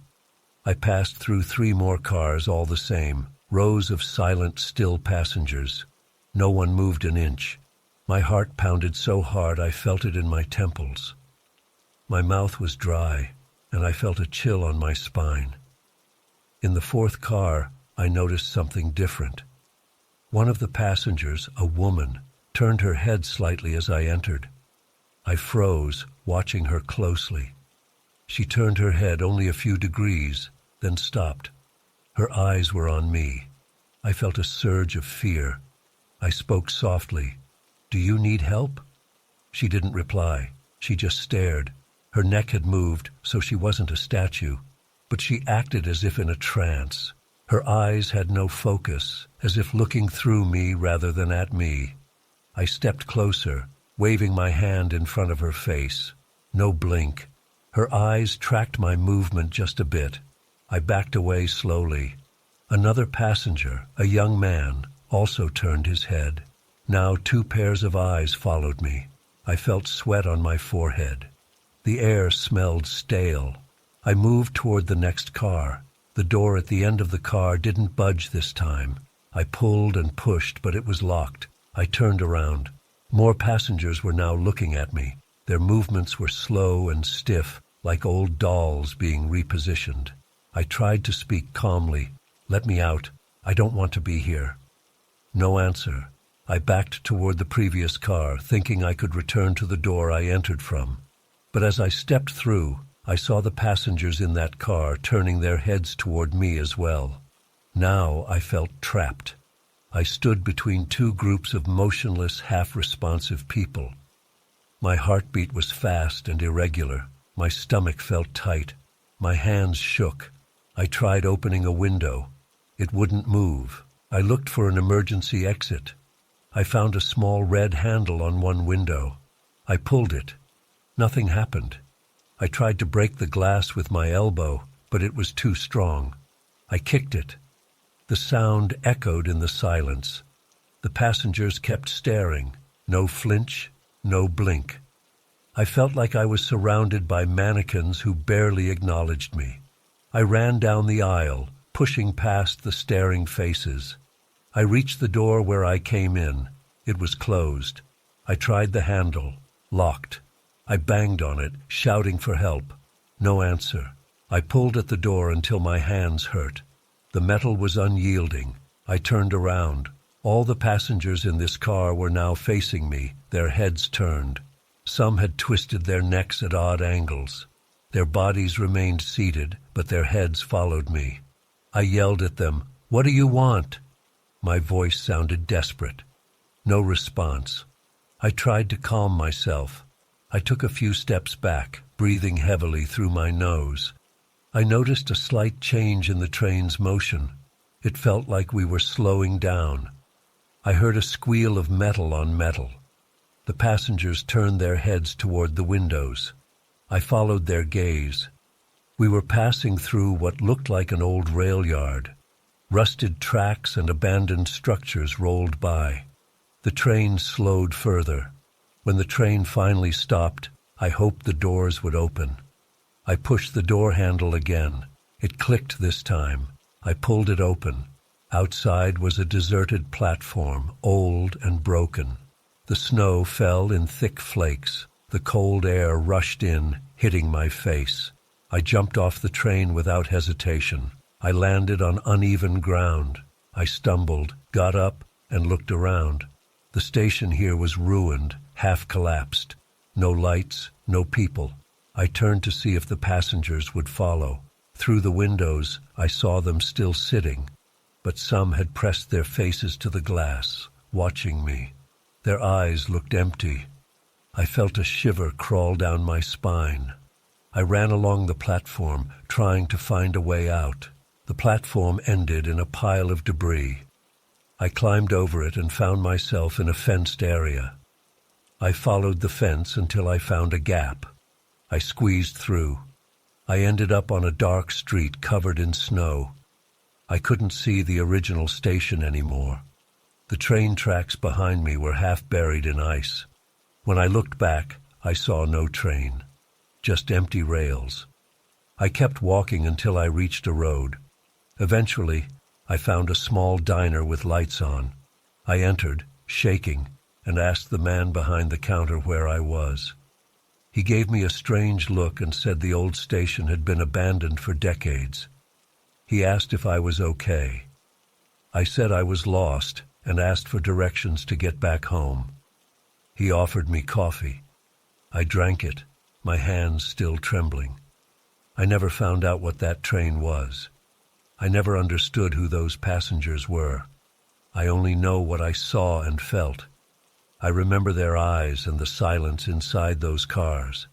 I passed through 3 more cars, all the same, rows of silent, still passengers. No one moved an inch. My heart pounded so hard I felt it in my temples. My mouth was dry, and I felt a chill on my spine. In the 4th car, I noticed something different. One of the passengers, a woman, turned her head slightly as I entered. I froze, watching her closely. She turned her head only a few degrees, then stopped. Her eyes were on me. I felt a surge of fear. I spoke softly. "Do you need help?" She didn't reply. She just stared. Her neck had moved, so she wasn't a statue, but she acted as if in a trance. Her eyes had no focus, as if looking through me rather than at me. I stepped closer, waving my hand in front of her face. No blink. Her eyes tracked my movement just a bit. I backed away slowly. Another passenger, a young man, also turned his head. Now 2 pairs of eyes followed me. I felt sweat on my forehead. The air smelled stale. I moved toward the next car. The door at the end of the car didn't budge this time. I pulled and pushed, but it was locked. I turned around. More passengers were now looking at me. Their movements were slow and stiff, like old dolls being repositioned. I tried to speak calmly. "Let me out. I don't want to be here." No answer. I backed toward the previous car, thinking I could return to the door I entered from. But as I stepped through, I saw the passengers in that car turning their heads toward me as well. Now I felt trapped. I stood between two groups of motionless, half-responsive people. My heartbeat was fast and irregular. My stomach felt tight. My hands shook. I tried opening a window. It wouldn't move. I looked for an emergency exit. I found a small red handle on one window. I pulled it. Nothing happened. I tried to break the glass with my elbow, but it was too strong. I kicked it. The sound echoed in the silence. The passengers kept staring. No flinch, no blink. I felt like I was surrounded by mannequins who barely acknowledged me. I ran down the aisle, pushing past the staring faces. I reached the door where I came in. It was closed. I tried the handle. Locked. I banged on it, shouting for help. No answer. I pulled at the door until my hands hurt. The metal was unyielding. I turned around. All the passengers in this car were now facing me, their heads turned. Some had twisted their necks at odd angles. Their bodies remained seated, but their heads followed me. I yelled at them, "What do you want?" My voice sounded desperate. No response. I tried to calm myself. I took a few steps back, breathing heavily through my nose. I noticed a slight change in the train's motion. It felt like we were slowing down. I heard a squeal of metal on metal. The passengers turned their heads toward the windows. I followed their gaze. We were passing through what looked like an old rail yard. Rusted tracks and abandoned structures rolled by. The train slowed further. When the train finally stopped, I hoped the doors would open. I pushed the door handle again. It clicked this time. I pulled it open. Outside was a deserted platform, old and broken. The snow fell in thick flakes. The cold air rushed in, hitting my face. I jumped off the train without hesitation. I landed on uneven ground. I stumbled, got up, and looked around. The station here was ruined, half collapsed. No lights, no people. I turned to see if the passengers would follow. Through the windows, I saw them still sitting, but some had pressed their faces to the glass, watching me. Their eyes looked empty. I felt a shiver crawl down my spine. I ran along the platform, trying to find a way out. The platform ended in a pile of debris. I climbed over it and found myself in a fenced area. I followed the fence until I found a gap. I squeezed through. I ended up on a dark street covered in snow. I couldn't see the original station anymore. The train tracks behind me were half buried in ice. When I looked back, I saw no train, just empty rails. I kept walking until I reached a road. Eventually, I found a small diner with lights on. I entered, shaking, and asked the man behind the counter where I was. He gave me a strange look and said the old station had been abandoned for decades. He asked if I was okay. I said I was lost and asked for directions to get back home. He offered me coffee. I drank it, my hands still trembling. I never found out what that train was. I never understood who those passengers were. I only know what I saw and felt. I remember their eyes and the silence inside those cars.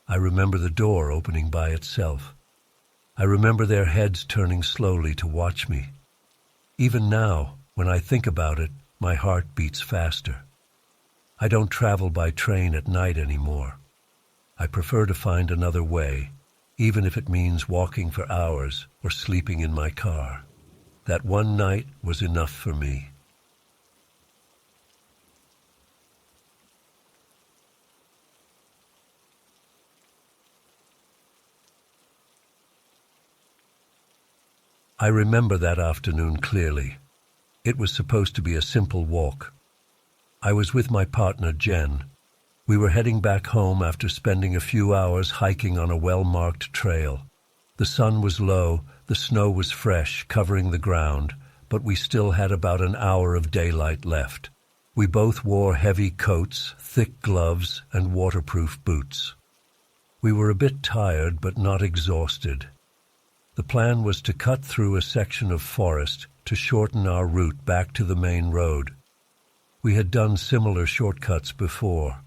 I remember the door opening by itself. I remember their heads turning slowly to watch me. Even now, when I think about it, my heart beats faster. I don't travel by train at night anymore. I prefer to find another way, even if it means walking for hours or sleeping in my car. That one night was enough for me. I remember that afternoon clearly. It was supposed to be a simple walk. I was with my partner, Jen. We were heading back home after spending a few hours hiking on a well-marked trail. The sun was low, the snow was fresh, covering the ground, but we still had about an hour of daylight left. We both wore heavy coats, thick gloves, and waterproof boots. We were a bit tired, but not exhausted. The plan was to cut through a section of forest to shorten our route back to the main road. We had done similar shortcuts before.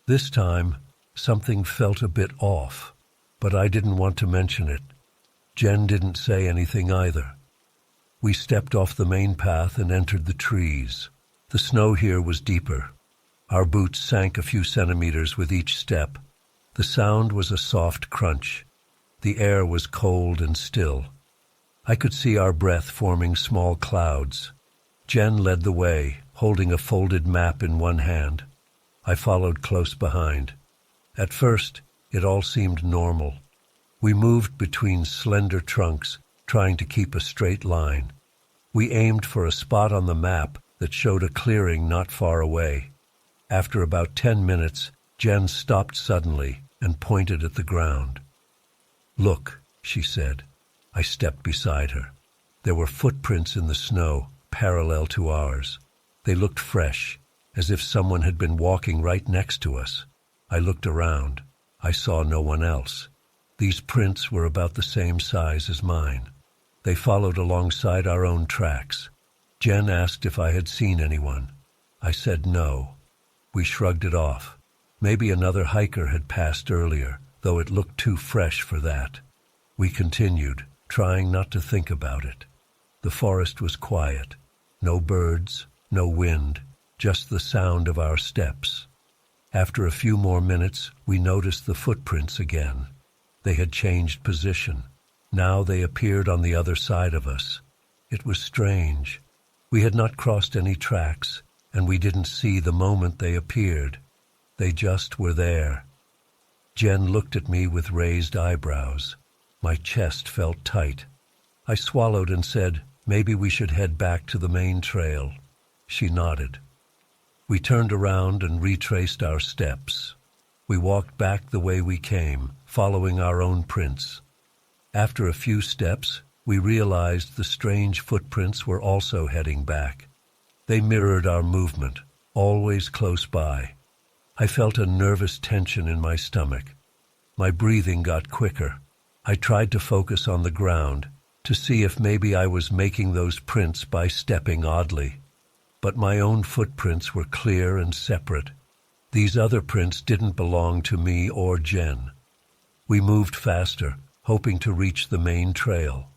This time, something felt a bit off, but I didn't want to mention it. Jen didn't say anything either. We stepped off the main path and entered the trees. The snow here was deeper. Our boots sank a few centimeters with each step. The sound was a soft crunch. The air was cold and still. I could see our breath forming small clouds. Jen led the way, holding a folded map in one hand. I followed close behind. At first, it all seemed normal. We moved between slender trunks, trying to keep a straight line. We aimed for a spot on the map that showed a clearing not far away. After about 10 minutes, Jen stopped suddenly and pointed at the ground. "Look," she said. I stepped beside her. There were footprints in the snow, parallel to ours. They looked fresh, as if someone had been walking right next to us. I looked around. I saw no one else. These prints were about the same size as mine. They followed alongside our own tracks. Jen asked if I had seen anyone. I said no. We shrugged it off. Maybe another hiker had passed earlier, though it looked too fresh for that. We continued, trying not to think about it. The forest was quiet. No birds, no wind, just the sound of our steps. After a few more minutes, we noticed the footprints again. They had changed position. Now they appeared on the other side of us. It was strange. We had not crossed any tracks, and we didn't see the moment they appeared. They just were there. Jen looked at me with raised eyebrows. My chest felt tight. I swallowed and said, "Maybe we should head back to the main trail." She nodded. We turned around and retraced our steps. We walked back the way we came, following our own prints. After a few steps, we realized the strange footprints were also heading back. They mirrored our movement, always close by. I felt a nervous tension in my stomach. My breathing got quicker. I tried to focus on the ground, to see if maybe I was making those prints by stepping oddly. But my own footprints were clear and separate. These other prints didn't belong to me or Jen. We moved faster, hoping to reach the main trail.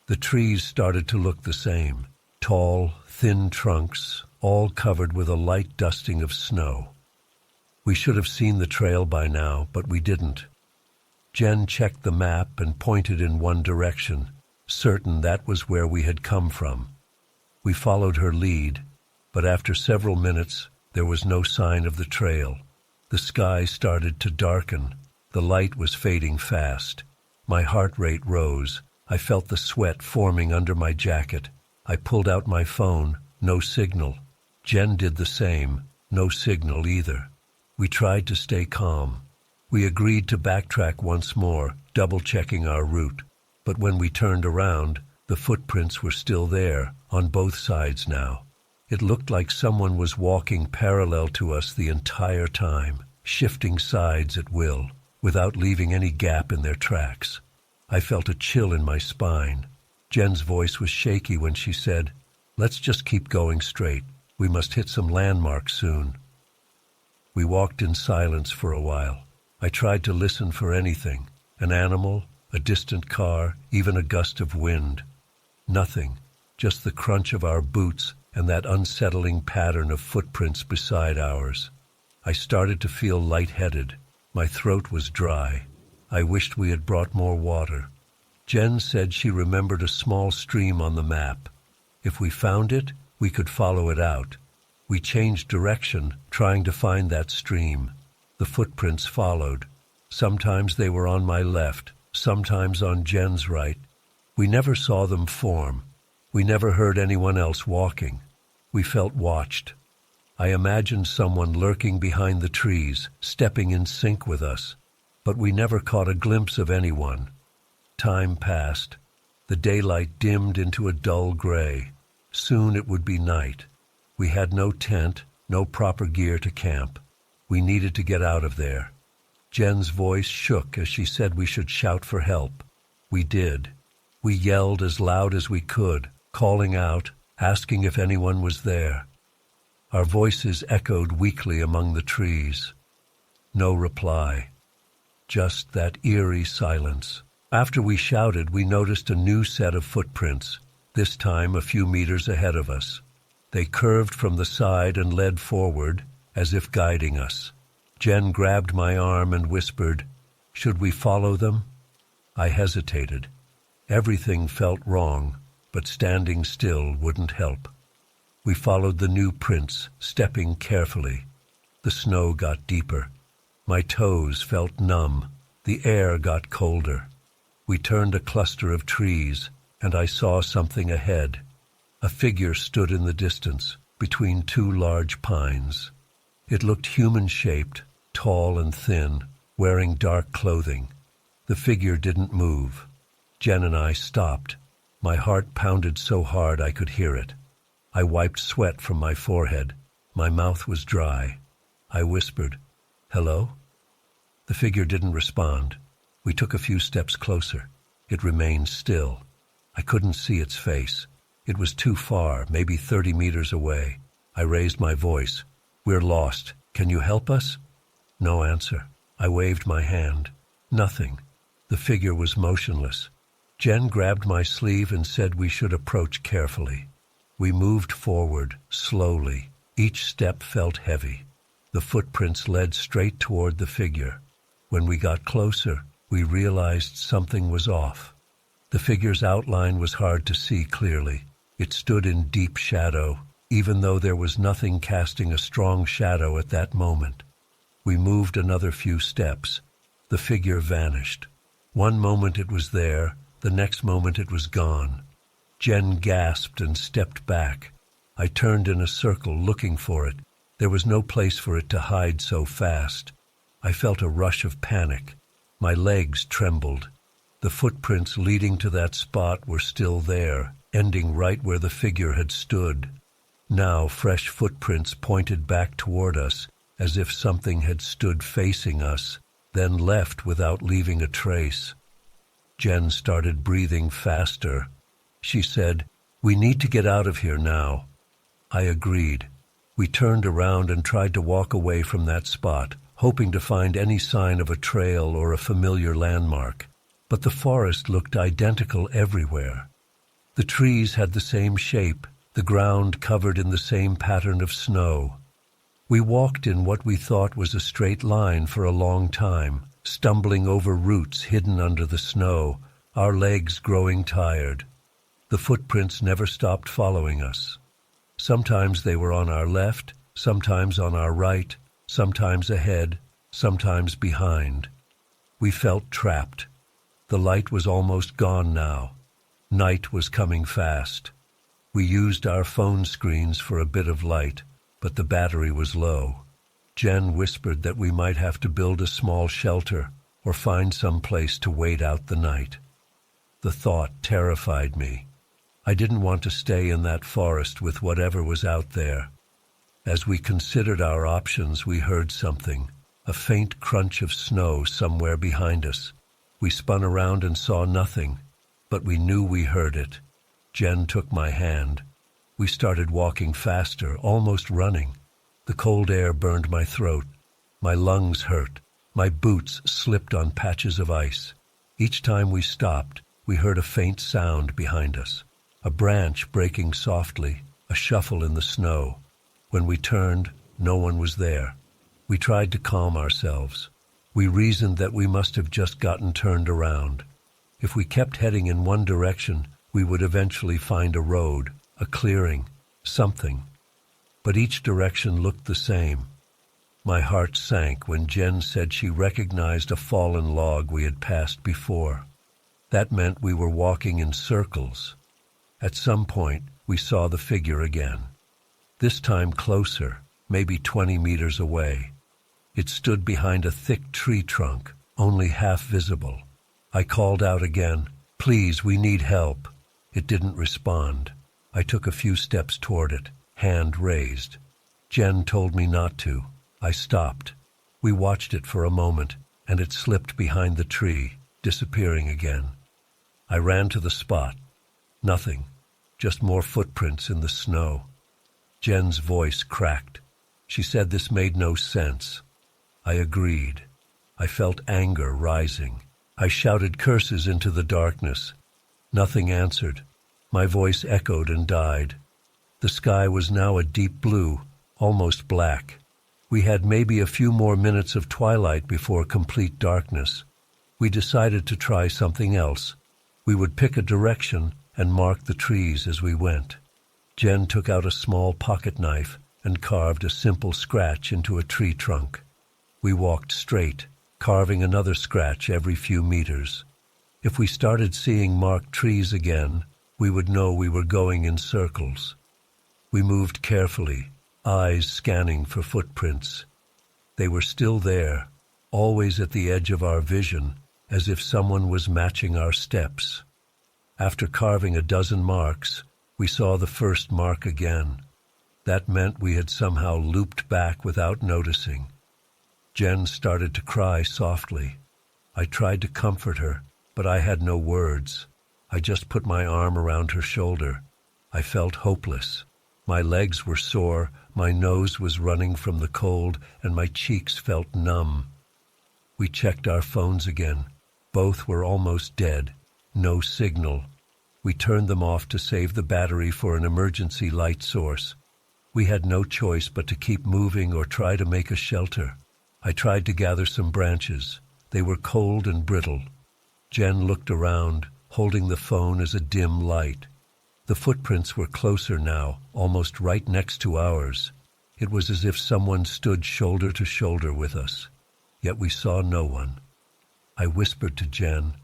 The trees started to look the same, tall, thin trunks, all covered with a light dusting of snow. We should have seen the trail by now, but we didn't. Jen checked the map and pointed in one direction, certain that was where we had come from. We followed her lead, but after several minutes, there was no sign of the trail. The sky started to darken. The light was fading fast. My heart rate rose. I felt the sweat forming under my jacket. I pulled out my phone. No signal. Jen did the same. No signal either. We tried to stay calm. We agreed to backtrack once more, double-checking our route. But when we turned around, the footprints were still there, on both sides now. It looked like someone was walking parallel to us the entire time, shifting sides at will, without leaving any gap in their tracks. I felt a chill in my spine. Jen's voice was shaky when she said, "Let's just keep going straight. We must hit some landmarks soon." We walked in silence for a while. I tried to listen for anything, an animal, a distant car, even a gust of wind. Nothing, just the crunch of our boots and that unsettling pattern of footprints beside ours. I started to feel lightheaded. My throat was dry. I wished we had brought more water. Jen said she remembered a small stream on the map. If we found it, we could follow it out. We changed direction, trying to find that stream. The footprints followed. Sometimes they were on my left, sometimes on Jen's right. We never saw them form. We never heard anyone else walking. We felt watched. I imagined someone lurking behind the trees, stepping in sync with us, but we never caught a glimpse of anyone. Time passed. The daylight dimmed into a dull gray. Soon it would be night. We had no tent, no proper gear to camp. We needed to get out of there. Jen's voice shook as she said we should shout for help. We did. We yelled as loud as we could, calling out, asking if anyone was there. Our voices echoed weakly among the trees. No reply. Just that eerie silence. After we shouted, we noticed a new set of footprints, this time a few meters ahead of us. They curved from the side and led forward, as if guiding us. Jen grabbed my arm and whispered, "Should we follow them?" I hesitated. Everything felt wrong, but standing still wouldn't help. We followed the new prints, stepping carefully. The snow got deeper. My toes felt numb. The air got colder. We turned a cluster of trees, and I saw something ahead. A figure stood in the distance, between two large pines. It looked human-shaped, tall and thin, wearing dark clothing. The figure didn't move. Jen and I stopped. My heart pounded so hard I could hear it. I wiped sweat from my forehead. My mouth was dry. I whispered, "Hello?" The figure didn't respond. We took a few steps closer. It remained still. I couldn't see its face. It was too far, maybe 30 meters away. I raised my voice. "We're lost. Can you help us?" No answer. I waved my hand. Nothing. The figure was motionless. Jen grabbed my sleeve and said we should approach carefully. We moved forward, slowly. Each step felt heavy. The footprints led straight toward the figure. When we got closer, we realized something was off. The figure's outline was hard to see clearly. It stood in deep shadow, even though there was nothing casting a strong shadow at that moment. We moved another few steps. The figure vanished. One moment it was there, the next moment it was gone. Jen gasped and stepped back. I turned in a circle looking for it. There was no place for it to hide so fast. I felt a rush of panic. My legs trembled. The footprints leading to that spot were still there, ending right where the figure had stood. Now fresh footprints pointed back toward us, as if something had stood facing us, then left without leaving a trace. Jen started breathing faster. She said, "We need to get out of here now." I agreed. We turned around and tried to walk away from that spot, hoping to find any sign of a trail or a familiar landmark. But the forest looked identical everywhere. The trees had the same shape, the ground covered in the same pattern of snow. We walked in what we thought was a straight line for a long time, stumbling over roots hidden under the snow, our legs growing tired. The footprints never stopped following us. Sometimes they were on our left, sometimes on our right, sometimes ahead, sometimes behind. We felt trapped. The light was almost gone now. Night was coming fast. We used our phone screens for a bit of light, but the battery was low. Jen whispered that we might have to build a small shelter or find some place to wait out the night. The thought terrified me. I didn't want to stay in that forest with whatever was out there. As we considered our options, we heard something, a faint crunch of snow somewhere behind us. We spun around and saw nothing, but we knew we heard it. Jen took my hand. We started walking faster, almost running. The cold air burned my throat. My lungs hurt. My boots slipped on patches of ice. Each time we stopped, we heard a faint sound behind us. A branch breaking softly, a shuffle in the snow. When we turned, no one was there. We tried to calm ourselves. We reasoned that we must have just gotten turned around. If we kept heading in one direction, we would eventually find a road, a clearing, something. But each direction looked the same. My heart sank when Jen said she recognized a fallen log we had passed before. That meant we were walking in circles. At some point, we saw the figure again. This time closer. maybe 20 meters away. It stood behind a thick tree trunk, only half visible. I called out again, "Please, we need help." It didn't respond. I took a few steps toward it, hand raised. Jen told me not to. I stopped. We watched it for a moment, and it slipped behind the tree, disappearing again. I ran to the spot. Nothing, just more footprints in the snow. Jen's voice cracked. She said this made no sense. I agreed. I felt anger rising. I shouted curses into the darkness. Nothing answered. My voice echoed and died. The sky was now a deep blue, almost black. We had maybe a few more minutes of twilight before complete darkness. We decided to try something else. We would pick a direction and mark the trees as we went. Jen took out a small pocket knife and carved a simple scratch into a tree trunk. We walked straight, carving another scratch every few meters. If we started seeing marked trees again, we would know we were going in circles. We moved carefully, eyes scanning for footprints. They were still there, always at the edge of our vision, as if someone was matching our steps. After carving a dozen marks, we saw the first mark again. That meant we had somehow looped back without noticing. Jen started to cry softly. I tried to comfort her, but I had no words. I just put my arm around her shoulder. I felt hopeless. My legs were sore, my nose was running from the cold, and my cheeks felt numb. We checked our phones again. Both were almost dead. No signal. We turned them off to save the battery for an emergency light source. We had no choice but to keep moving or try to make a shelter. I tried to gather some branches. They were cold and brittle. Jen looked around, holding the phone as a dim light. The footprints were closer now, almost right next to ours. It was as if someone stood shoulder to shoulder with us. Yet we saw no one. I whispered to Jen,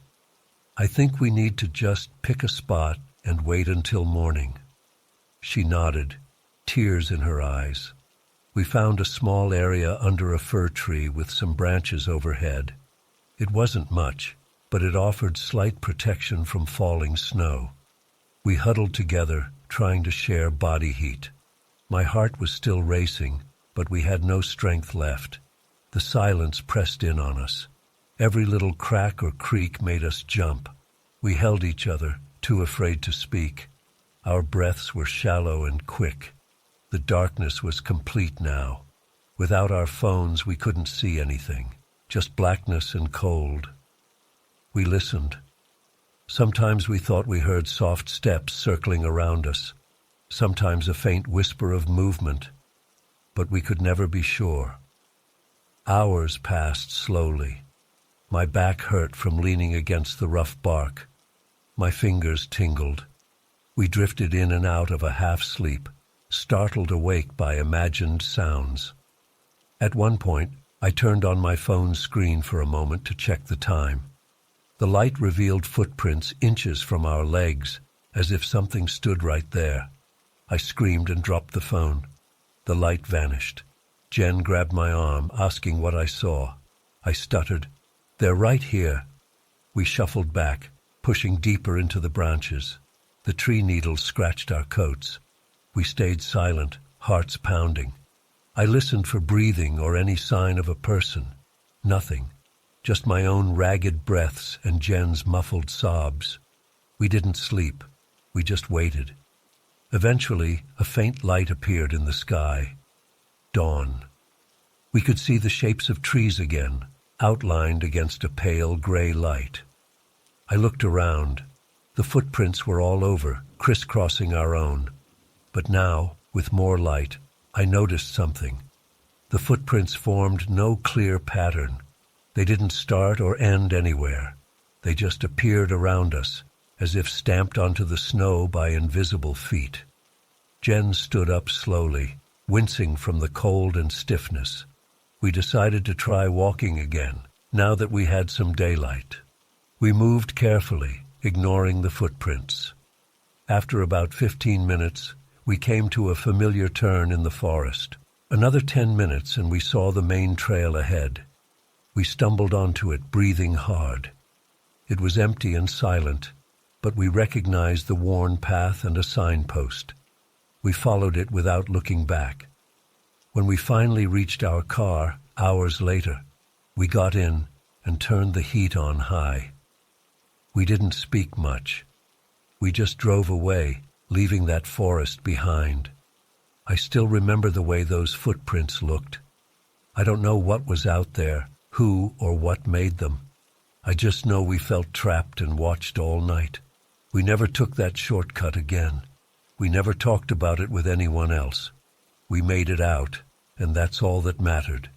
"I think we need to just pick a spot and wait until morning." She nodded, tears in her eyes. We found a small area under a fir tree with some branches overhead. It wasn't much, but it offered slight protection from falling snow. We huddled together, trying to share body heat. My heart was still racing, but we had no strength left. The silence pressed in on us. Every little crack or creak made us jump. We held each other, too afraid to speak. Our breaths were shallow and quick. The darkness was complete now. Without our phones, we couldn't see anything, just blackness and cold. We listened. Sometimes we thought we heard soft steps circling around us, sometimes a faint whisper of movement, but we could never be sure. Hours passed slowly. My back hurt from leaning against the rough bark. My fingers tingled. We drifted in and out of a half-sleep, startled awake by imagined sounds. At one point, I turned on my phone's screen for a moment to check the time. The light revealed footprints inches from our legs, as if something stood right there. I screamed and dropped the phone. The light vanished. Jen grabbed my arm, asking what I saw. I stuttered, "They're right here." We shuffled back, pushing deeper into the branches. The tree needles scratched our coats. We stayed silent, hearts pounding. I listened for breathing or any sign of a person. Nothing. Just my own ragged breaths and Jen's muffled sobs. We didn't sleep. We just waited. Eventually, a faint light appeared in the sky. Dawn. We could see the shapes of trees again, outlined against a pale gray light. I looked around. The footprints were all over, crisscrossing our own. But now, with more light, I noticed something. The footprints formed no clear pattern. They didn't start or end anywhere. They just appeared around us, as if stamped onto the snow by invisible feet. Jen stood up slowly, wincing from the cold and stiffness. We decided to try walking again, now that we had some daylight. We moved carefully, ignoring the footprints. After about 15 minutes, we came to a familiar turn in the forest. Another 10 minutes and we saw the main trail ahead. We stumbled onto it, breathing hard. It was empty and silent, but we recognized the worn path and a signpost. We followed it without looking back. When we finally reached our car, hours later, we got in and turned the heat on high. We didn't speak much. We just drove away, leaving that forest behind. I still remember the way those footprints looked. I don't know what was out there, who or what made them. I just know we felt trapped and watched all night. We never took that shortcut again. We never talked about it with anyone else. We made it out, and that's all that mattered.